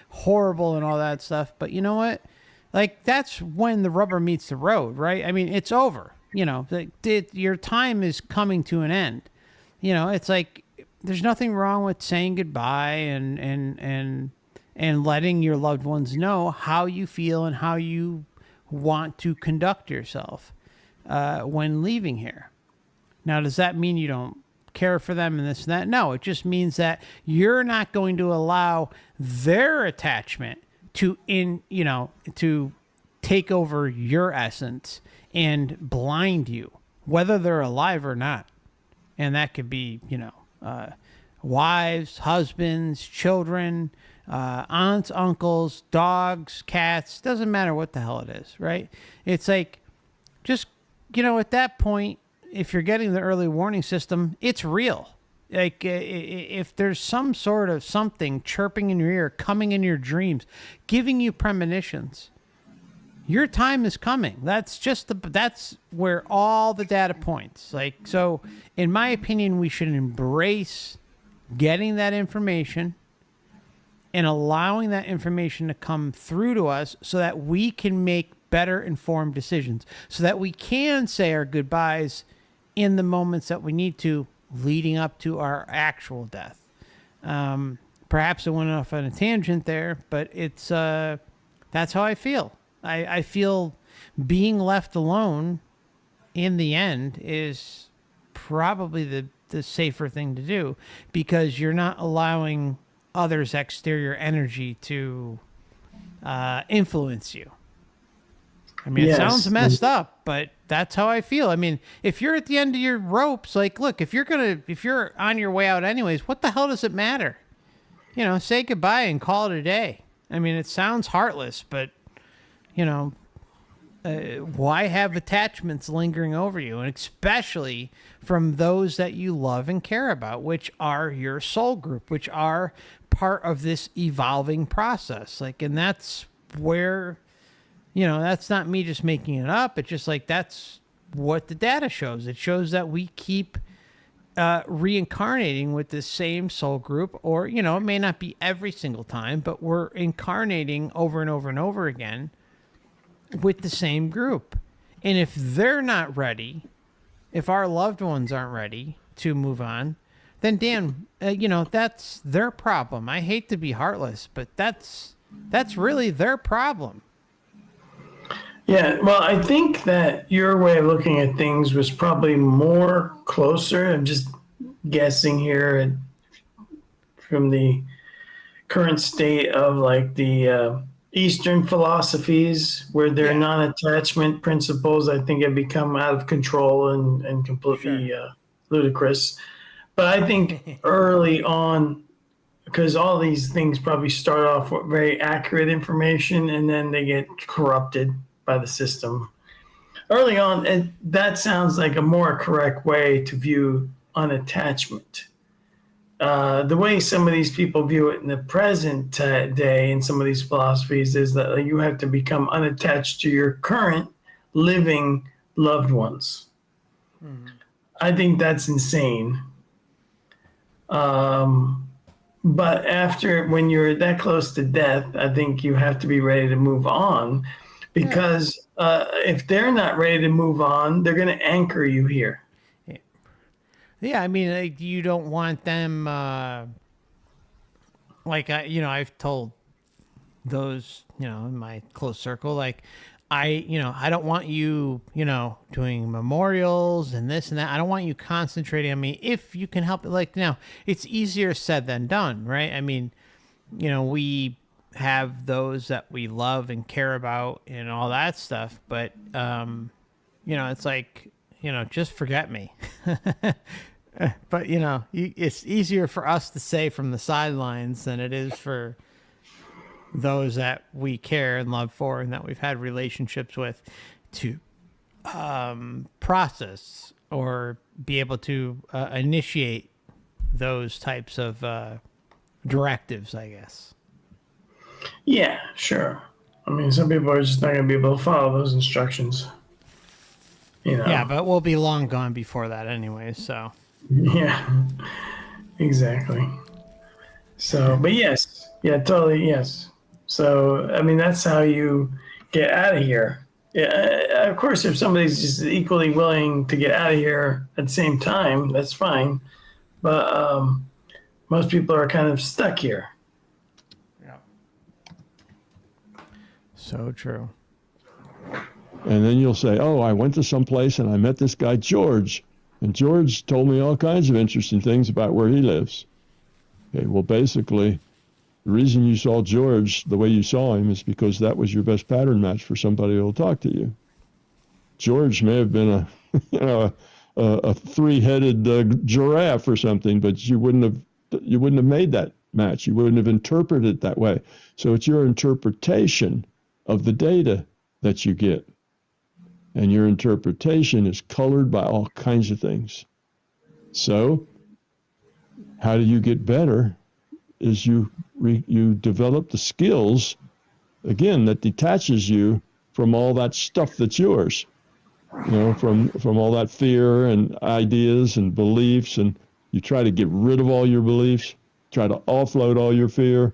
horrible and all that stuff, but you know what? Like, that's when the rubber meets the road, right? I mean, it's over. Your time is coming to an end. It's like there's nothing wrong with saying goodbye and letting your loved ones know how you feel and how you want to conduct yourself when leaving here. Now, does that mean you don't care for them and this and that? No, it just means that you're not going to allow their attachment to take over your essence and blind you, whether they're alive or not. And that could be, wives, husbands, children, aunts, uncles, dogs, cats, doesn't matter what the hell it is, right? It's like, just, at that point, if you're getting the early warning system, it's real. Like, if there's some sort of something chirping in your ear, coming in your dreams, giving you premonitions, your time is coming. That's where all the data points. Like, so in my opinion, we should embrace getting that information and allowing that information to come through to us so that we can make better informed decisions, so that we can say our goodbyes in the moments that we need to, leading up to our actual death. Perhaps I went off on a tangent there, but it's that's how I feel. I feel being left alone in the end is probably the safer thing to do, because you're not allowing others' exterior energy to influence you. I mean, Yes. It sounds messed up, but that's how I feel. I mean, if you're at the end of your ropes, like, look, if you're on your way out anyways, what the hell does it matter? Say goodbye and call it a day. I mean, it sounds heartless, but why have attachments lingering over you, and especially from those that you love and care about, which are your soul group, which are part of this evolving process. Like, and that's where, you know, that's not me just making it up. It's just like, that's what the data shows. It shows that we keep reincarnating with the same soul group, or, you know, it may not be every single time, but we're incarnating over and over and over again with the same group. And if they're not ready, if our loved ones aren't ready to move on, then Dan, you know, that's their problem. I hate to be heartless, but that's really their problem. Yeah, well, I think that your way of looking at things was probably more closer. I'm just guessing here from the current state of like the Eastern philosophies, where their non-attachment principles, I think, have become out of control and completely ludicrous. But I think early on, because all these things probably start off with very accurate information and then they get corrupted by the system. Early on, and that sounds like a more correct way to view unattachment. The way some of these people view it in the present day in some of these philosophies is that you have to become unattached to your current living loved ones. Mm-hmm. I think that's insane. But after, when you're that close to death, I think you have to be ready to move on, because if they're not ready to move on, they're going to anchor you here. Yeah, I mean, like, you don't want them, I've told those, you know, in my close circle, like, I don't want you, doing memorials and this and that. I don't want you concentrating on me if you can help it. Like, now, it's easier said than done, right? I mean, we have those that we love and care about and all that stuff, but, it's like, just forget me. But, it's easier for us to say from the sidelines than it is for those that we care and love for and that we've had relationships with to process or be able to initiate those types of directives, I guess. Yeah, sure. I mean, some people are just not going to be able to follow those instructions. Yeah, but we'll be long gone before that anyway, so. Yeah, exactly. So, but yes, yeah, totally, yes. So, I mean, that's how you get out of here. Yeah, of course, if somebody's just equally willing to get out of here at the same time, that's fine. But most people are kind of stuck here. Yeah. So true. And then you'll say, oh, I went to some place and I met this guy, George. And George told me all kinds of interesting things about where he lives. Okay, well, basically, the reason you saw George the way you saw him is because that was your best pattern match for somebody who will talk to you. George may have been a three-headed giraffe or something, but you wouldn't have made that match. You wouldn't have interpreted it that way. So it's your interpretation of the data that you get. And your interpretation is colored by all kinds of things. So how do you get better is you develop the skills, again, that detaches you from all that stuff that's yours, from all that fear and ideas and beliefs, and you try to get rid of all your beliefs, try to offload all your fear,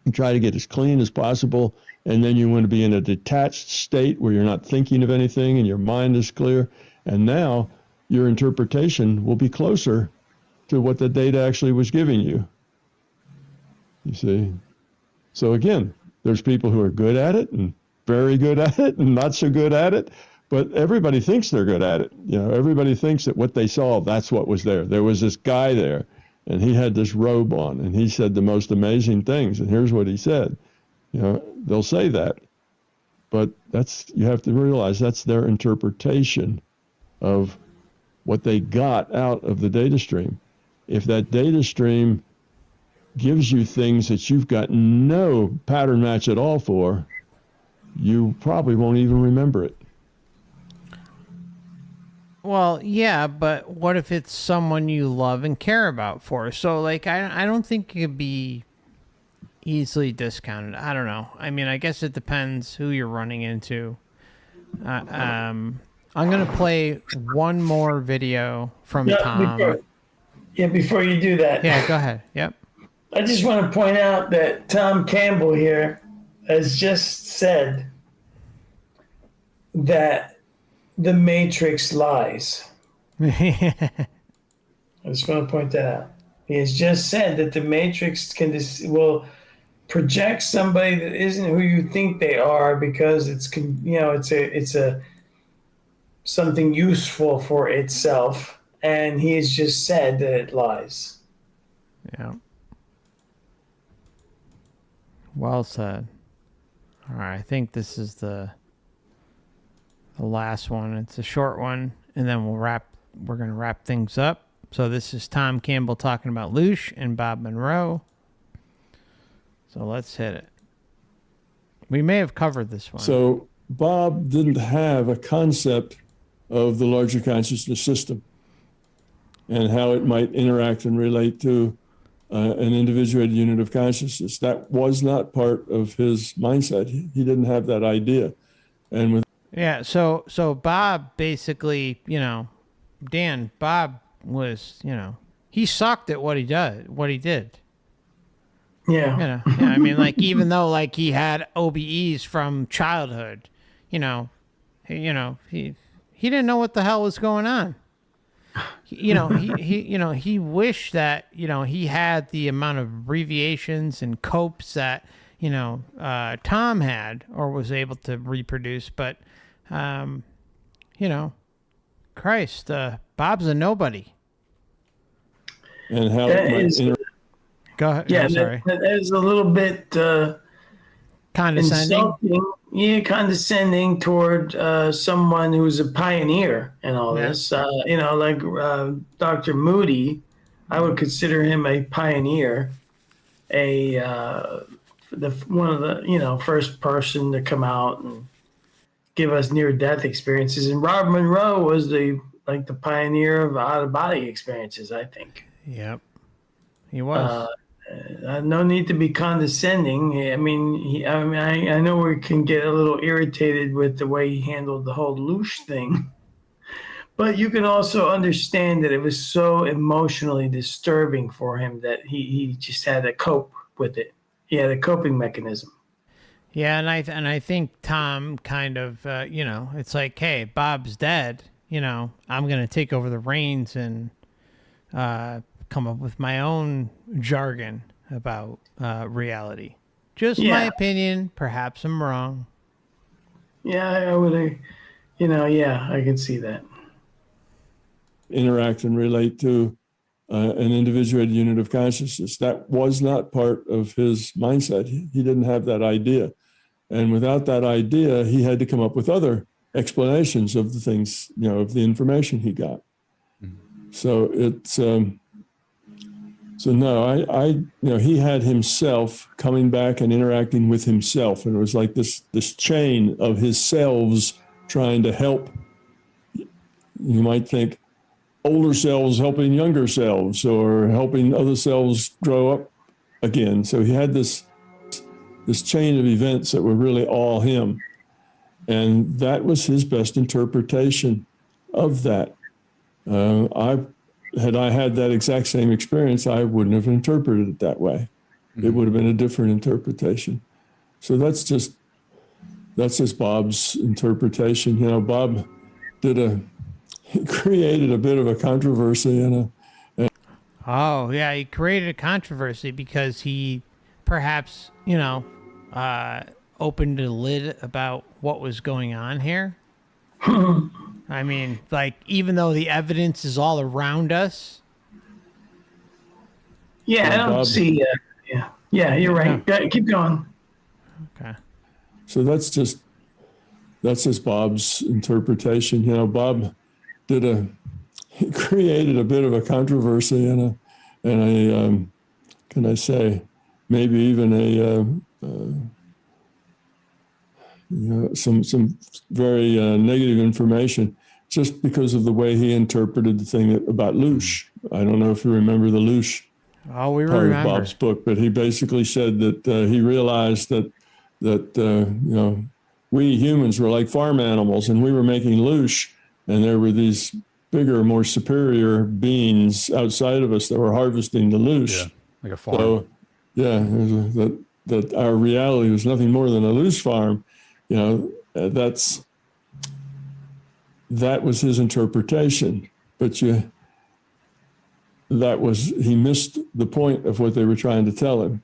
and try to get as clean as possible. And then you want to be in a detached state where you're not thinking of anything and your mind is clear. And now your interpretation will be closer to what the data actually was giving you. You see? So again, there's people who are good at it and very good at it and not so good at it, but everybody thinks they're good at it. Everybody thinks that what they saw, that's what was there. There was this guy there and he had this robe on and he said the most amazing things. And here's what he said. They'll say that, but you have to realize that's their interpretation of what they got out of the data stream. If that data stream gives you things that you've got no pattern match at all for, you probably won't even remember it. Well, yeah, but what if it's someone you love and care about for? So, like, I don't think it could be easily discounted. I don't know. I mean, I guess it depends who you're running into. I'm going to play one more video from Tom. Before you do that. Yeah, go ahead. Yep. I just want to point out that Tom Campbell here has just said that the Matrix lies. I just want to point that out. He has just said that the Matrix will project somebody that isn't who you think they are because it's a something useful for itself, and he has just said that it lies. Yeah. Well said. All right, I think this is the last one. It's a short one, and then we're going to wrap things up. So this is Tom Campbell talking about Lush and Bob Monroe. So let's hit it. We may have covered this one. So Bob didn't have a concept of the larger consciousness system and how it might interact and relate to an individuated unit of consciousness. That was not part of his mindset. He didn't have that idea. And with so Bob basically, Dan, Bob was, he sucked at what he did. Yeah. I mean, like, even though, like, he had OBEs from childhood, he didn't know what the hell was going on. He wished that, he had the amount of abbreviations and copes that, Tom had or was able to reproduce. But, Christ, Bob's a nobody. And how That it might is- Go ahead. Yeah, I'm sorry. that is a little bit Condescending. insulting. Yeah, condescending toward someone who's a pioneer in all Yeah. this. Like Dr. Moody, I would consider him a pioneer, one of the first person to come out and give us near-death experiences. And Rob Monroe was the pioneer of out-of-body experiences, I think. Yep. He was. No need to be condescending. I mean, I know we can get a little irritated with the way he handled the whole Lush thing, but you can also understand that it was so emotionally disturbing for him that he just had to cope with it. He had a coping mechanism. Yeah, and I think Tom kind of, it's like, hey, Bob's dead. I'm going to take over the reins and come up with my own jargon about reality. Just my opinion. Perhaps I'm wrong. Yeah, I would, I can see that. interact and relate to an individuated unit of consciousness. That was not part of his mindset. He didn't have that idea. And without that idea, he had to come up with other explanations of the things, of the information he got. So it's, he had himself coming back and interacting with himself. And it was like this chain of his selves trying to help, you might think, older selves helping younger selves or helping other selves grow up again. So he had this chain of events that were really all him. And that was his best interpretation of that. Had I had that exact same experience, I wouldn't have interpreted it that way. Mm-hmm. It would have been a different interpretation. So that's just Bob's interpretation. Bob created a bit of a controversy he created a controversy because he perhaps, opened a lid about what was going on here. I mean, even though the evidence is all around us. Yeah, I don't see. Yeah, you're right. Yeah. Keep going. Okay. So that's just Bob's interpretation. Bob he created a bit of a controversy and a can I say, maybe even some very negative information just because of the way he interpreted the thing about Lush. I don't know if you remember the Lush Oh, we part remember. of Bob's book, but he basically said that he realized that we humans were like farm animals, and we were making Lush, and there were these bigger, more superior beings outside of us that were harvesting the Lush. Yeah, like a farm. So, that our reality was nothing more than a Lush farm. That was his interpretation, but he missed the point of what they were trying to tell him,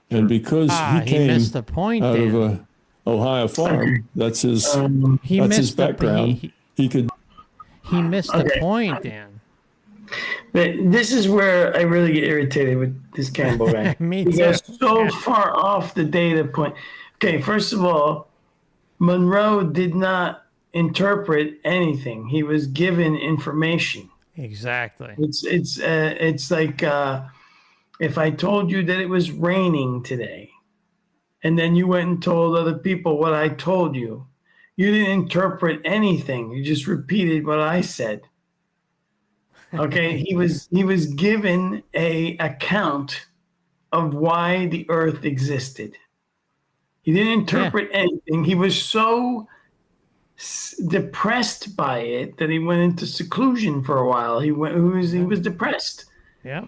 and because he came missed the point out then. of a Ohio farm, that's his He that's missed his background. He could. He missed the point, Dan. But this is where I really get irritated with this Campbell guy. Me He too. goes so far off the data point. Okay, first of all, Monroe did not interpret anything. He was given information. Exactly. It's like if I told you that it was raining today, and then you went and told other people what I told you. You didn't interpret anything. You just repeated what I said. Okay, he was given a account of why the earth existed. He didn't interpret anything. He was so depressed by it that he went into seclusion for a while. He was depressed. Yeah.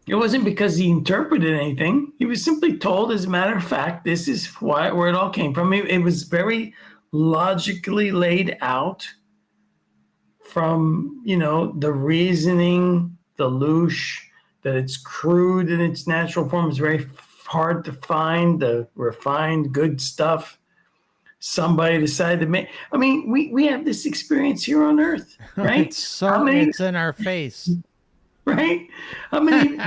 It wasn't because he interpreted anything. He was simply told, as a matter of fact, this is where it all came from. It was very logically laid out from, the reasoning, the Lush, that it's crude in its natural form. It's very hard to find the refined, good stuff. Somebody decided to make. I mean, we have this experience here on Earth, right? It's it's in our face. Right? How many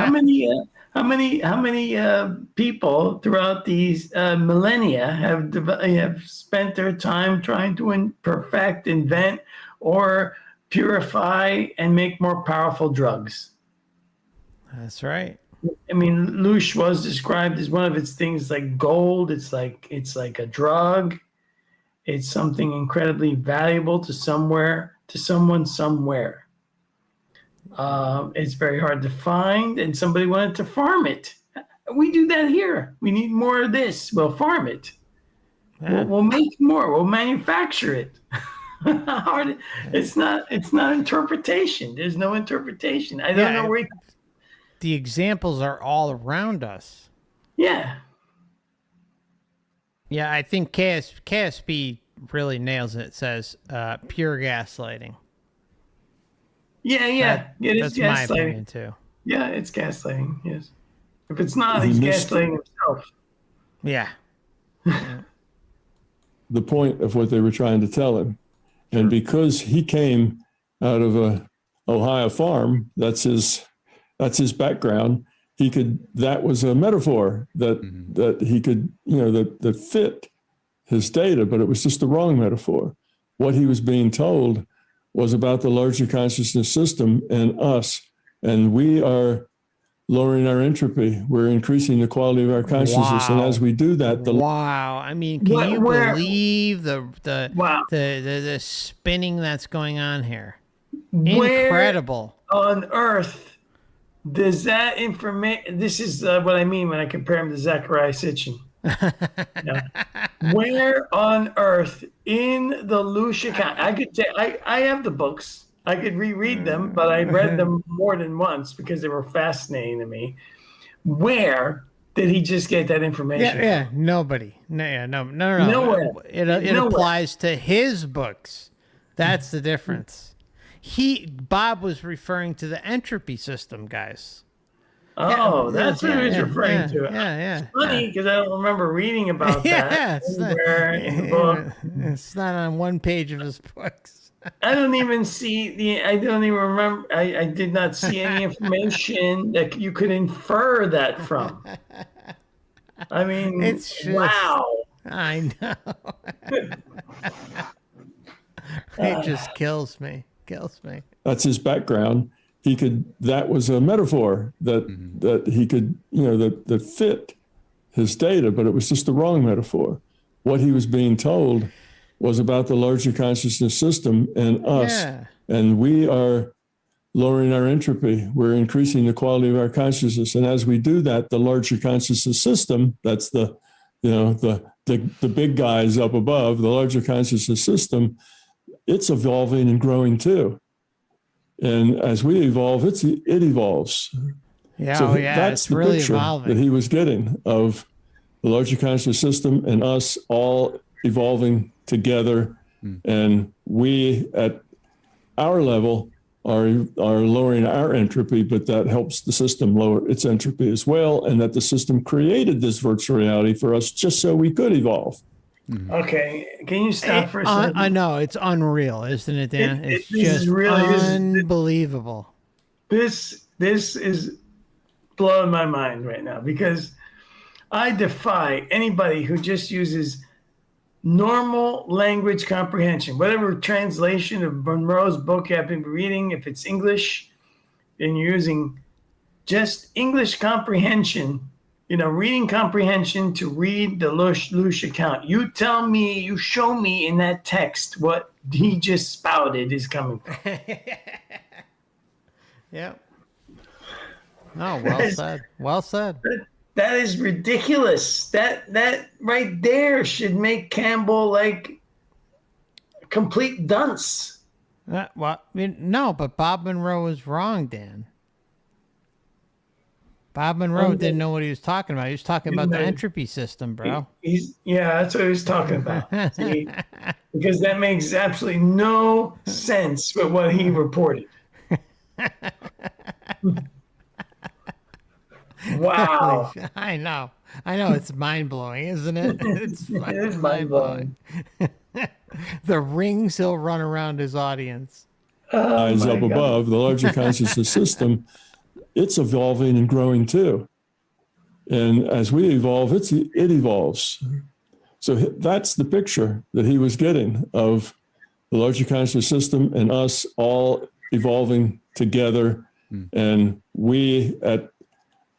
people throughout these millennia have spent their time trying to perfect, invent, or purify and make more powerful drugs? That's right. I mean, Lush was described as one of its things like gold. It's like a drug. It's something incredibly valuable to someone somewhere. It's very hard to find, and somebody wanted to farm it. We do that here. We need more of this. We'll farm it. Yeah. We'll make more. We'll manufacture it. Hard. It's not interpretation. There's no interpretation. I don't know where. The examples are all around us. Yeah. Yeah, I think KSP really nails it. It says pure gaslighting. Yeah. It is That's my gaslighting. opinion too. Yeah, it's gaslighting. Yes. If it's not, he's gaslighting himself. Yeah. The point of what they were trying to tell him, and because he came out of a Ohio farm, that's his background. That was a metaphor that he could, that fit his data, but it was just the wrong metaphor. What he was being told was about the larger consciousness system and us, and we are lowering our entropy. We're increasing the quality of our consciousness, and as we do that, wow. I mean, can you believe the spinning that's going on here? Incredible. Where on earth does that information? This is what I mean when I compare him to Zecharia Sitchin. Where on earth in the Lush account? I have the books. I could reread them, but I read them more than once because they were fascinating to me. Where did he just get that information? Yeah, nobody. No. Nowhere. It applies to his books. That's the difference. Bob was referring to the entropy system, guys. Oh, that's what he was referring to. Yeah. It's funny because I don't remember reading about that anywhere in the book. It's not on one page of his books. I don't even remember. I did not see any information that you could infer that from. I mean, wow. I know. It just kills me. That's his background. That was a metaphor that he could, that fit his data, but it was just the wrong metaphor. what he was being told was about the larger consciousness system and us. Yeah. And we are lowering our entropy. We're increasing the quality of our consciousness. And as we do that, the larger consciousness system, that's the big guys up above, the larger consciousness system, it's evolving and growing too. And as we evolve, it evolves. Yeah, So it's that's the really picture evolving. that he was getting of the larger consciousness system and us all evolving together. And we at our level are lowering our entropy, but that helps the system lower its entropy as well. And that the system created this virtual reality for us just so we could evolve. Okay, can you stop for a second? I know, it's unreal, isn't it, Dan? It's This is just really- unbelievable. This is blowing my mind right now, because I defy anybody who just uses normal language comprehension, whatever translation of Monroe's book you happen to be reading, if it's English and you're using just English comprehension, reading comprehension to read the Lush account. You tell me, you show me in that text what he just spouted is coming from. Yep. No, well said. Well said. That is ridiculous. That right there should make Campbell like a complete dunce. No, but Bob Monroe was wrong, Dan. Bob Monroe didn't know what he was talking about. He was talking about the entropy system, bro. That's what he was talking about. See? Because that makes absolutely no sense with what he reported. Wow. I know. It's mind-blowing, isn't it? It's It is mind-blowing. The rings he'll run around his audience. Eyes up above, the larger consciousness system, it's evolving and growing too. And as we evolve, it evolves. So that's the picture that he was getting of the larger consciousness system and us all evolving together. And we at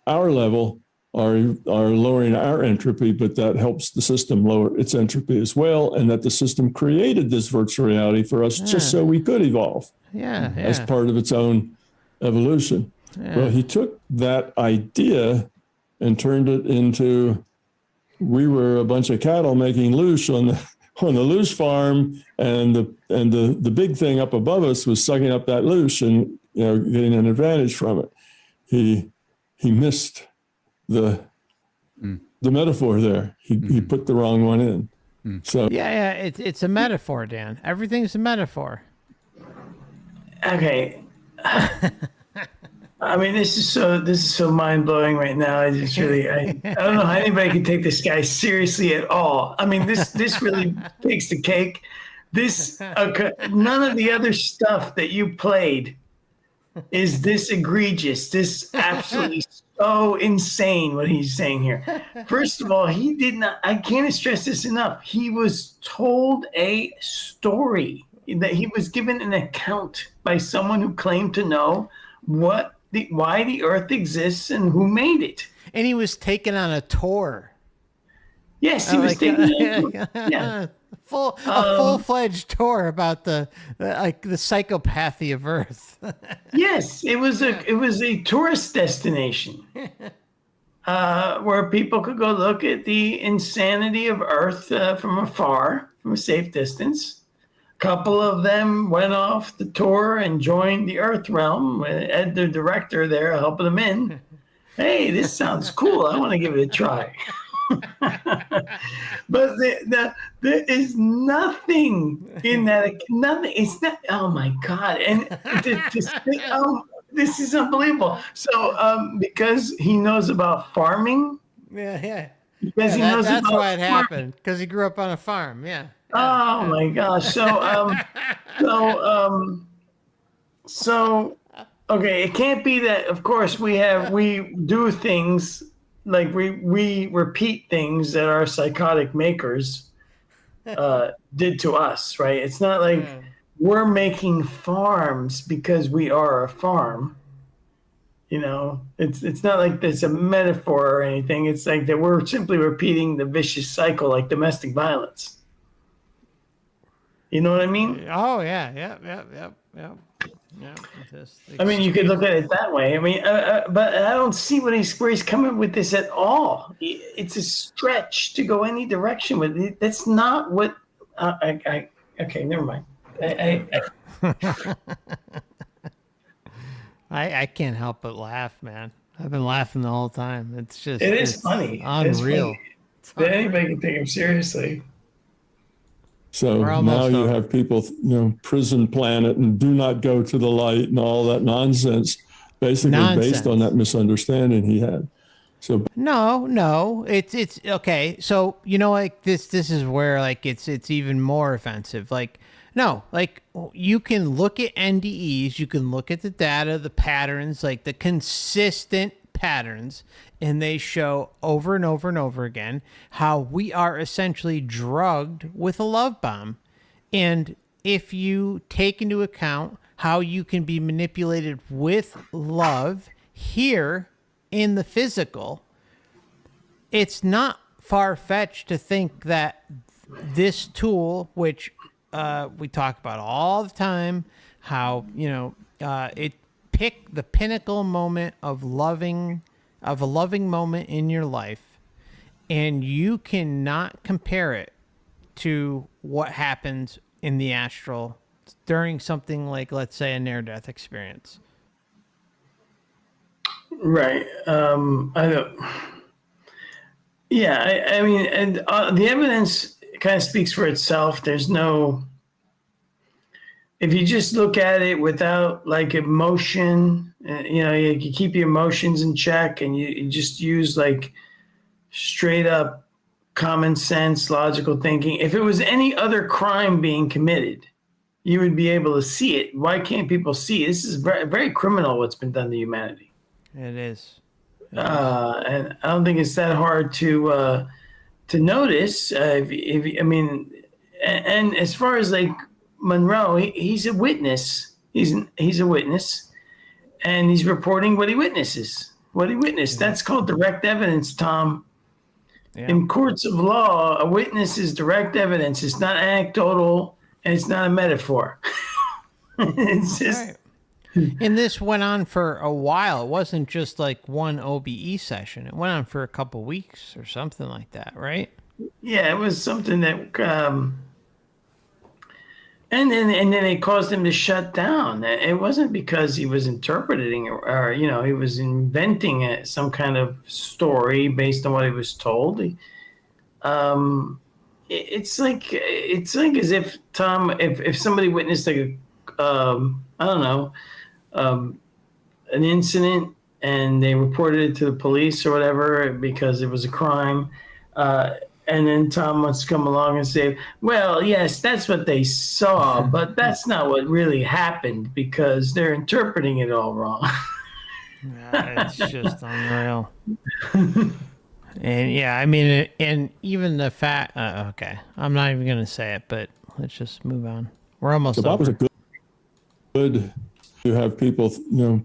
our level are lowering our entropy, but that helps the system lower its entropy as well. And that the system created this virtual reality for us just so we could evolve as part of its own evolution. Yeah. Well, he took that idea and turned it into, we were a bunch of cattle making loose on the loose farm, and the big thing up above us was sucking up that loose and getting an advantage from it. He missed the metaphor there. He put the wrong one in. So it's a metaphor, Dan. Everything's a metaphor. Okay. I mean, this is so mind blowing right now. I just really, I don't know how anybody can take this guy seriously at all. I mean, this really takes the cake. None of the other stuff that you played is this egregious. This absolutely so insane what he's saying here. First of all, he did not. I can't stress this enough. He was told a story, that he was given an account by someone who claimed to know why the earth exists and who made it. And he was taken on a tour. Yes, he was taken on a tour. Yeah. A full-fledged tour about the psychopathy of Earth. Yes, it was a tourist destination where people could go look at the insanity of Earth from afar, from a safe distance. A couple of them went off the tour and joined the Earth realm. Ed, the director there, helping them in. Hey, this sounds cool. I want to give it a try. But there is nothing in that. Nothing. It's not. Oh my God! And this is unbelievable. So, because he knows about farming. Yeah. Because he knows that's about why it happened. Because he grew up on a farm. Yeah. Oh my gosh! So, okay, it can't be that. Of course, we do things like we repeat things that our psychotic makers did to us, right? It's not like we're making farms because we are a farm. You know, it's not like it's a metaphor or anything. It's like that we're simply repeating the vicious cycle, like domestic violence. You know what I mean? Oh yeah, yeah. I mean, you could look at it that way. I mean, but I don't see where he's coming with this at all. It's a stretch to go any direction with it. That's not what. Okay, never mind. I can't help but laugh, man. I've been laughing the whole time. It's just It's funny. Unreal. It's funny. Anybody can take him seriously. So now you have people, prison planet and do not go to the light and all that nonsense, basically based on that misunderstanding he had. So no, it's okay. So like this is where like it's even more offensive. Like no, like you can look at NDEs, you can look at the data, the patterns, like the consistent patterns, and they show over and over and over again how we are essentially drugged with a love bomb. And if you take into account how you can be manipulated with love here in the physical, it's not far-fetched to think that this tool, which we talk about all the time, how it picked the pinnacle moment of a loving moment in your life, and you cannot compare it to what happens in the astral during something like, let's say, a near-death experience. Right. I don't. Yeah, I mean, and the evidence kind of speaks for itself. There's no. If you just look at it without like emotion, you keep your emotions in check, and you just use like straight up common sense, logical thinking. If it was any other crime being committed, you would be able to see it. Why can't people see it? This is very, very criminal what's been done to humanity. It is. And I don't think it's that hard to notice. I mean, and as far as like Monroe, he's a witness. He's a witness, and he's reporting what he witnesses. What he witnessed. That's called direct evidence, Tom. Yeah. In courts of law, a witness is direct evidence. It's not anecdotal, and it's not a metaphor. It's just. Right. And this went on for a while. It wasn't just like one OBE session. It went on for a couple weeks or something like that, right? Yeah, it was something that, and then it caused him to shut down. It wasn't because he was interpreting or he was inventing some kind of story based on what he was told. It's like as if Tom, if somebody witnessed like I don't know. An incident and they reported it to the police or whatever because it was a crime. And then Tom wants to come along and say, well, yes, that's what they saw, but that's not what really happened because they're interpreting it all wrong. It's just unreal. And yeah, I mean, and even the fact, okay, I'm not even going to say it, but let's just move on. We're almost over. That was a good. You have people,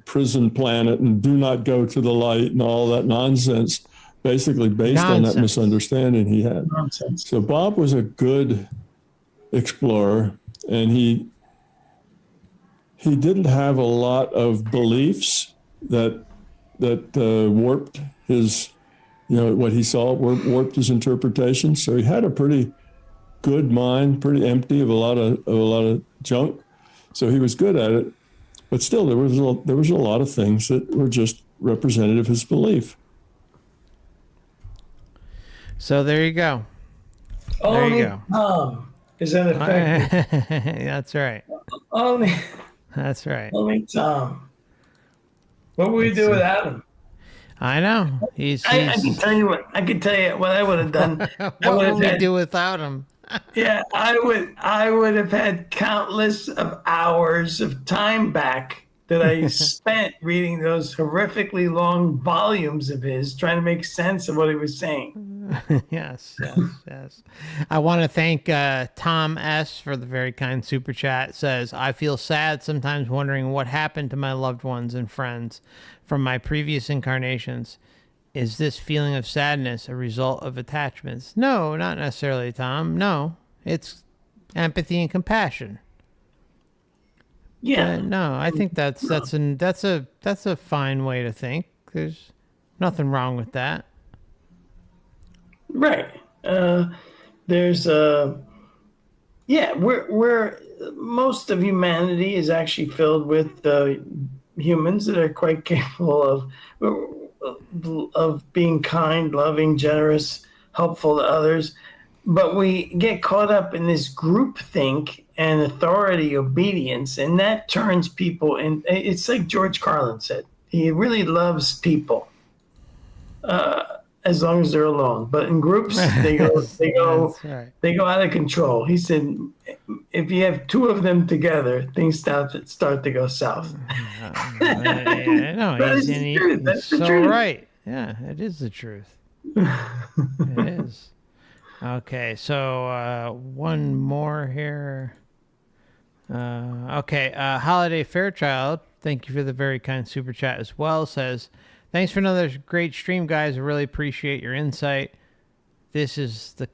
prison planet and do not go to the light and all that nonsense, basically based on that misunderstanding he had. Nonsense. So Bob was a good explorer, and he didn't have a lot of beliefs that warped his, what he saw, warped his interpretation. So he had a pretty good mind, pretty empty of a lot of junk. So he was good at it. But still, there was a lot of things that were just representative of his belief. So there you go. Tom is that effective? That's right. That's right. Only Tom. What would we do without him? I know. I can tell you what I would have done. What would we do without him? Yeah, I would have had countless of hours of time back that I spent reading those horrifically long volumes of his, trying to make sense of what he was saying. Yes, yes, yes. I want to thank Tom S. for the very kind super chat. It says, I feel sad sometimes wondering what happened to my loved ones and friends from my previous incarnations. Is this feeling of sadness a result of attachments? No, not necessarily, Tom. No, it's empathy and compassion. Yeah. No, I think that's a fine way to think. There's nothing wrong with that. Right. There's we're most of humanity is actually filled with humans that are quite capable of being kind, loving, generous, helpful to others. But we get caught up in this groupthink and authority obedience, and that turns people in. It's like George Carlin said, he really loves people. As long as they're alone, but in groups they go they go out of control. He said, if you have two of them together, things start to go south. No, That's the truth. Right. Yeah, it is the truth. It is. Okay, so one more here. Holiday Fairchild, thank you for the very kind super chat as well, says, thanks for another great stream, guys. I really appreciate your insight. This is the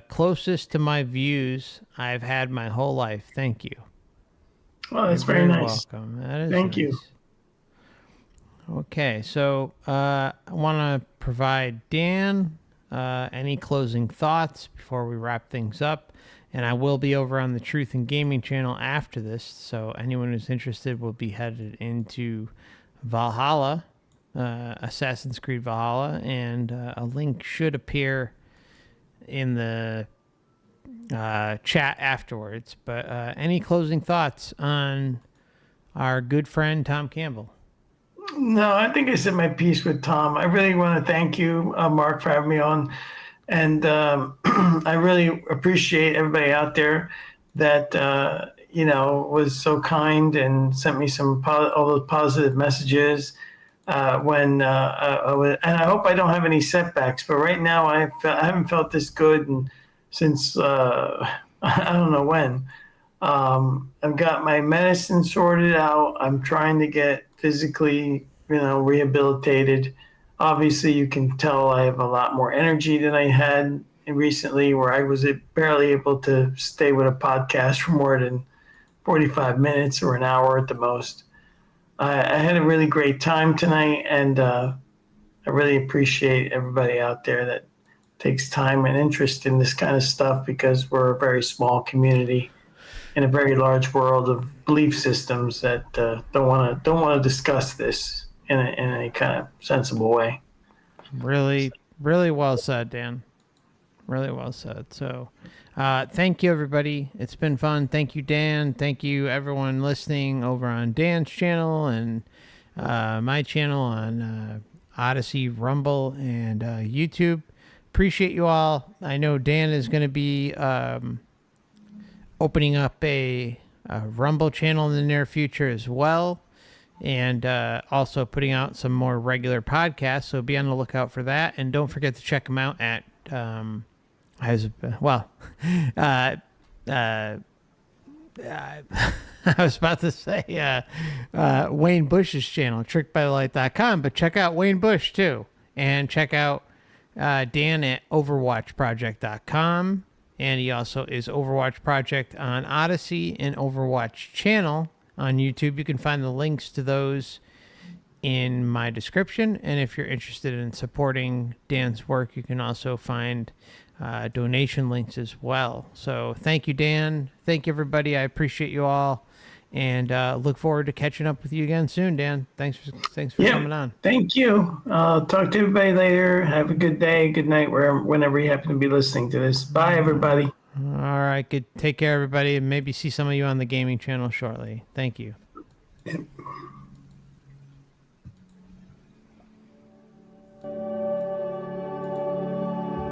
closest to my views I've had my whole life. Thank you. Oh, that's very nice. Welcome. That is Thank nice. you. Okay, so I want to provide Dan any closing thoughts before we wrap things up. And I will be over on the Truth in Gaming channel after this, so anyone who's interested will be headed into Valhalla, Assassin's Creed Valhalla, and a link should appear in the chat afterwards. But any closing thoughts on our good friend Tom Campbell? No, I think I said my piece with Tom. I really want to thank you, Mark, for having me on. And I really appreciate everybody out there that, was so kind and sent me all those positive messages. And I hope I don't have any setbacks, but right now I haven't felt this good since I don't know when. I've got my medicine sorted out. I'm trying to get physically, rehabilitated. Obviously, you can tell I have a lot more energy than I had recently, where I was barely able to stay with a podcast for more than 45 minutes or an hour at the most. I had a really great time tonight, and I really appreciate everybody out there that takes time and interest in this kind of stuff, because we're a very small community in a very large world of belief systems that don't want to discuss this in a kind of sensible way. Really, really well said, Dan. Really well said. So, thank you, everybody. It's been fun. Thank you, Dan. Thank you, everyone listening over on Dan's channel and my channel on Odysee, Rumble, and YouTube. Appreciate you all. I know Dan is going to be opening up a Rumble channel in the near future as well, and also putting out some more regular podcasts, so be on the lookout for that. And don't forget to check them out at I was about to say Wayne Bush's channel, trickedbythelight.com, but check out Wayne Bush too, and check out Dan at overwatchproject.com. And he also is Overwatch Project on Odysee and Overwatch Channel on YouTube. You can find the links to those in my description. And if you're interested in supporting Dan's work, you can also find donation links as well. So thank you, Dan. Thank you, everybody. I appreciate you all. And look forward to catching up with you again soon, Dan. Thanks for coming on. Thank you. I'll talk to everybody later. Have a good day, good night, whenever you happen to be listening to this. Bye, everybody. All right. Good. Take care, everybody. And maybe see some of you on the gaming channel shortly. Thank you. Yep.